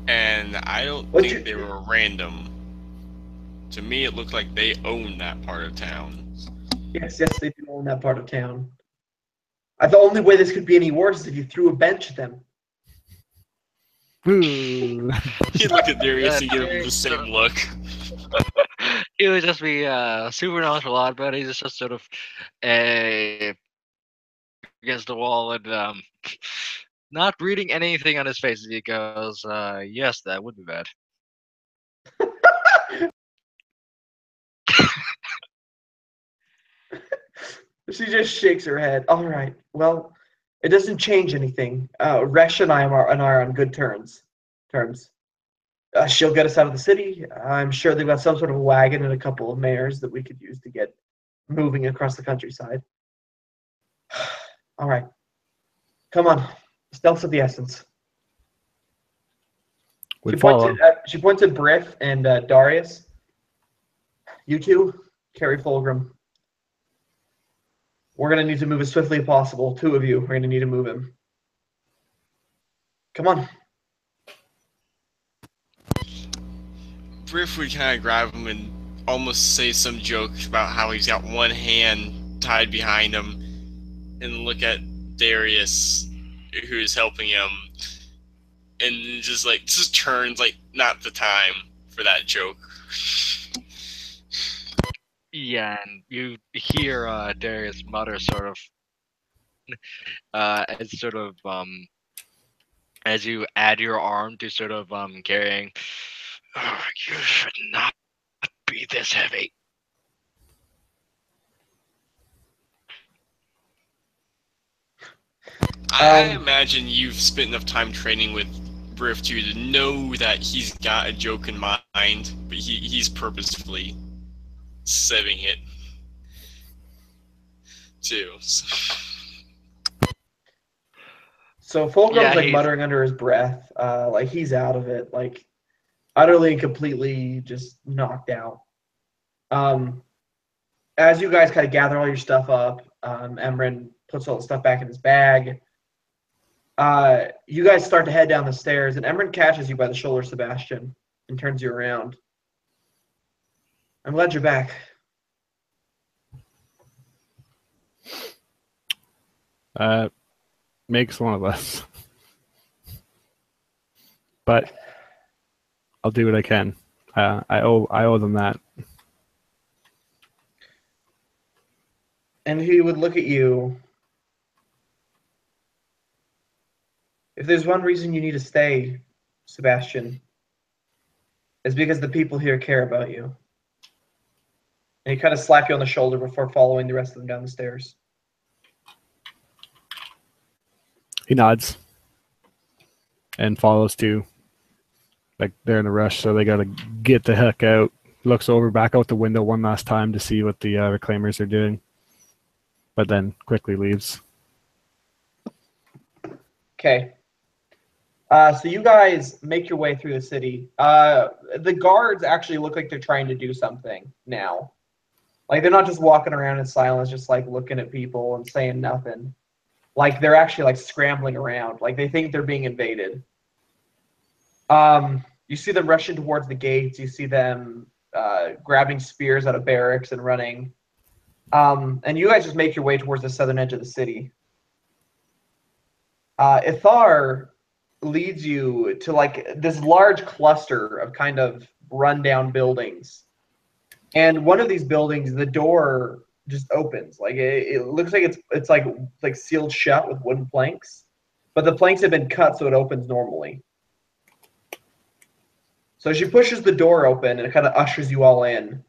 And I don't think they were random. To me, it looked like they owned that part of town. Yes, they do own that part of town. The only way this could be any worse is if you threw a bench at them. Ooh. He looked at Darius and gave him the same look. He would just be super nonchalant, but he's just sort of against the wall and not reading anything on his face as he goes, yes, that would be bad. She just shakes her head. All right. Well, it doesn't change anything. Resh and I are on good terms. She'll get us out of the city. I'm sure they've got some sort of a wagon and a couple of mares that we could use to get moving across the countryside. All right. Come on. Stealth's of the essence. She points at Briff and Darius. You two, carry Fulgrim. We're going to need to move as swiftly as possible. 2 of you are going to need to move him. Come on. Briff would kind of grab him and almost say some joke about how he's got one hand tied behind him and look at Darius, who's helping him, and just turns like not the time for that joke. Yeah, and you hear Darius mutter sort of as you add your arm to sort of carrying. Oh, you should not be this heavy. I imagine you've spent enough time training with Briff to know that he's got a joke in mind, but he's purposefully saving it too. So Fulgrim's muttering under his breath, like he's out of it, like utterly and completely just knocked out. As you guys kind of gather all your stuff up, Emran puts all the stuff back in his bag. You guys start to head down the stairs, and Emran catches you by the shoulder, Sebastian, and turns you around. I'm glad you're back. Makes one of us. But I'll do what I can. I owe them that. And he would look at you. If there's one reason you need to stay, Sebastian, it's because the people here care about you. And he kind of slapped you on the shoulder before following the rest of them down the stairs. He nods and follows too. Like they're in a rush, so they gotta get the heck out. Looks over back out the window one last time to see what the reclaimers are doing, but then quickly leaves. Okay. So you guys make your way through the city. The guards actually look like they're trying to do something now. Like they're not just walking around in silence, just like looking at people and saying nothing. Like they're actually like scrambling around. Like they think they're being invaded. You see them rushing towards the gates. You see them grabbing spears out of barracks and running. And you guys just make your way towards the southern edge of the city. Ithar leads you to like this large cluster of kind of rundown buildings. And one of these buildings, the door just opens. Like it looks like it's like sealed shut with wooden planks. But the planks have been cut so it opens normally. So she pushes the door open and it kind of ushers you all in.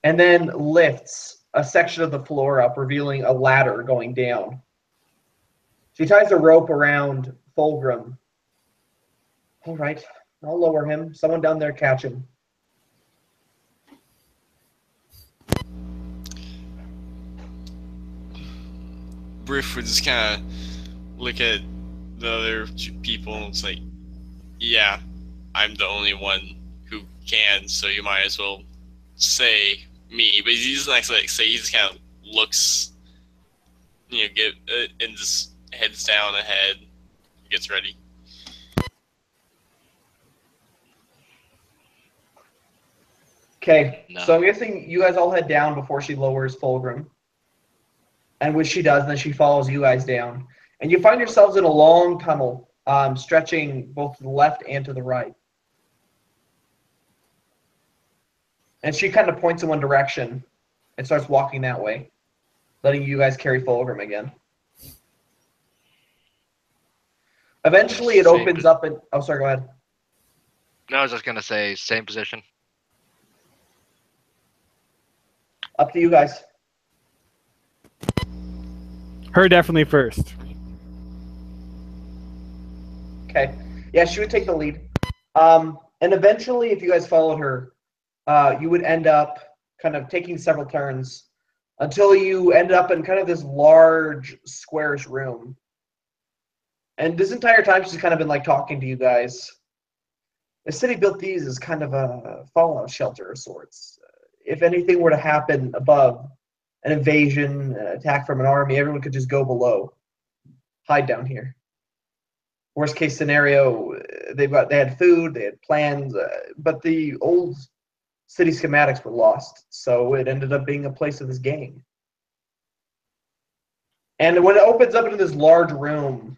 And then lifts a section of the floor up, revealing a ladder going down. She ties a rope around Fulgrim. All right, I'll lower him. Someone down there catch him. Briff would just kind of look at the other people and it's like, yeah, I'm the only one who can, so you might as well say me. But he doesn't actually like say. He just kind of looks, and just heads down ahead, gets ready. Okay, No. so I'm guessing you guys all head down before she lowers Fulgrim. And when she does, then she follows you guys down. And you find yourselves in a long tunnel, stretching both to the left and to the right. And she kind of points in one direction and starts walking that way, letting you guys carry Fulgrim again. Eventually, it opens up and... Oh, sorry, go ahead. No, I was just going to say same position. Up to you guys. Her definitely first. Okay. Yeah, she would take the lead. And eventually, if you guys followed her, you would end up kind of taking several turns until you end up in kind of this large, squarish room. And this entire time, she's kind of been like talking to you guys. The city built these as kind of a fallout shelter of sorts. If anything were to happen above, an invasion, an attack from an army, everyone could just go below, hide down here. Worst case scenario, they had food, they had plans, but the old city schematics were lost, so it ended up being a place of this gang. And when it opens up into this large room,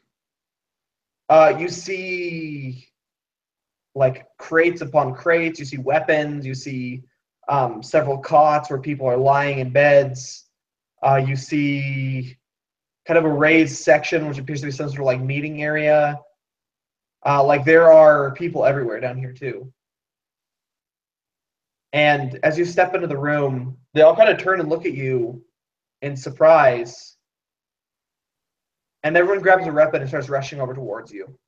you see like crates upon crates, you see weapons, you see several cots where people are lying in beds. You see kind of a raised section, which appears to be some sort of like meeting area. Like there are people everywhere down here too. And as you step into the room, they all kind of turn and look at you in surprise. And everyone grabs a weapon and starts rushing over towards you.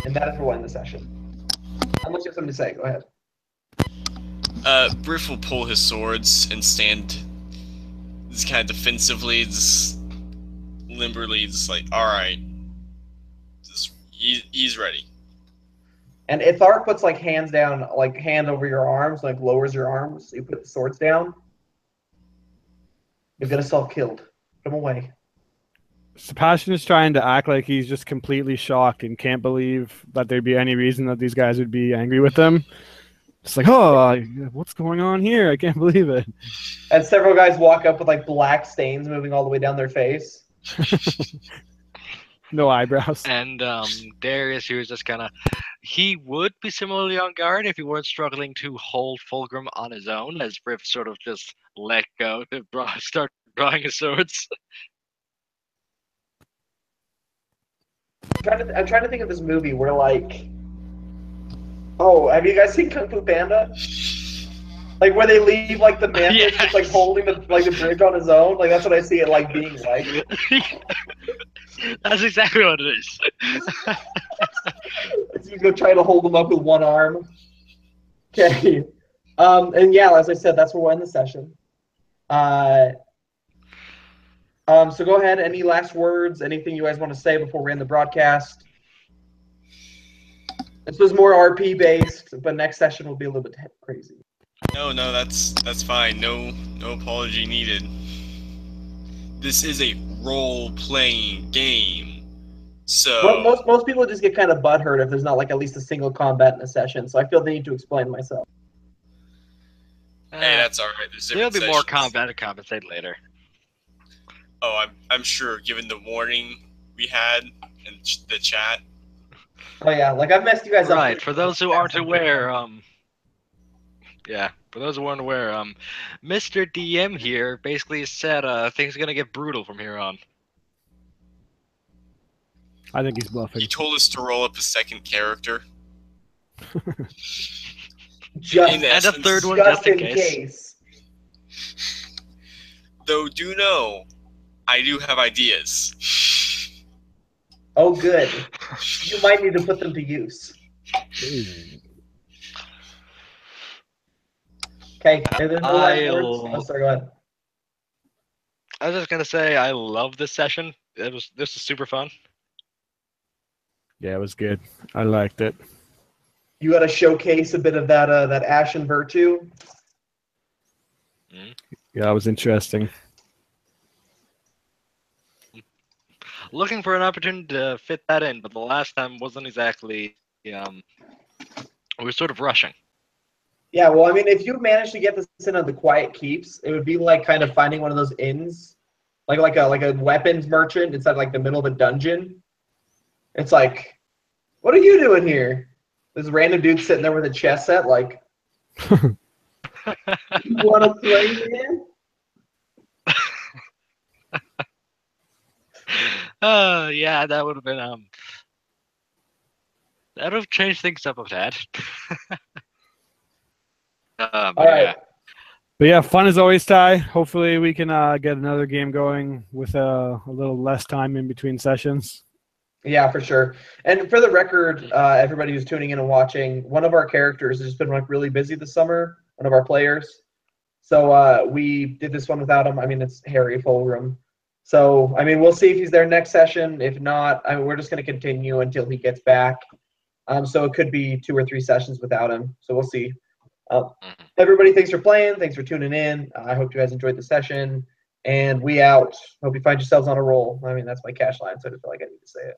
And that is where we'll end the session. Unless you have something to say, go ahead. Briff will pull his swords and stand just kind of defensively, just limberly, just like, alright. He's ready. And Ithar puts like hands down, like hand over your arms, like lowers your arms. So you put the swords down. You're gonna self-killed. Put them away. Sebastian is trying to act like he's just completely shocked and can't believe that there'd be any reason that these guys would be angry with him. It's like, oh, what's going on here? I can't believe it. And several guys walk up with like black stains moving all the way down their face. No eyebrows. And Darius, he was just kind of... He would be similarly on guard if he weren't struggling to hold Fulgrim on his own, as Briff sort of just let go to start drawing his swords. I'm trying to think of this movie where like... Oh, have you guys seen Kung Fu Panda? Like where they leave like the mantis just like Yes. holding the bridge on his own. Like that's what I see it like being like. That's exactly what it is. You go try to hold him up with one arm. Okay. And yeah, as I said, that's where we'll end the session. So go ahead. Any last words? Anything you guys want to say before we end the broadcast? This was more RP based, but next session will be a little bit crazy. No, that's fine. No apology needed. This is a role-playing game, so Well, most people just get kind of butthurt if there's not like at least a single combat in a session. So I feel they need to explain myself. hey, that's all right. There's There'll different be more sessions. combat to compensate later. Oh, I'm sure. Given the warning we had in the chat. Oh yeah, like I've messed you guys up. Right. For those who aren't aware, yeah. For those who aren't aware, Mr. DM here basically said things are gonna get brutal from here on. I think he's bluffing. He told us to roll up a second character. Just, In And a essence, third one just just in in case. case. Though do know, I do have ideas. Oh, good. You might need to put them to use. Okay. There's no last words. Oh, sorry. Go ahead. I was just gonna say I love this session. This was super fun. Yeah, it was good. I liked it. You got to showcase a bit of that Ashen virtue. Yeah, it was interesting. Looking for an opportunity to fit that in, but the last time wasn't exactly. We were sort of rushing. Yeah, well, I mean, if you managed to get this in on the Quiet Keeps, it would be like kind of finding one of those inns, like a weapons merchant inside like the middle of a dungeon. It's like, what are you doing here? This random dude sitting there with a chess set, like, you want to play, man? Yeah, that would have been that would have changed things up a tad. All right. But yeah, fun as always, Ty. Hopefully we can get another game going with a little less time in between sessions. Yeah, for sure. And for the record, everybody who's tuning in and watching, one of our characters has just been like really busy this summer. One of our players. So we did this one without him. I mean, it's Harry Fulgrim. So I mean, we'll see if he's there next session. If not, I mean, we're just going to continue until he gets back. So it could be 2 or 3 sessions without him. So we'll see. Everybody, thanks for playing. Thanks for tuning in. I hope you guys enjoyed the session. And we out. Hope you find yourselves on a roll. I mean, that's my cash line, so I just feel like I need to say it.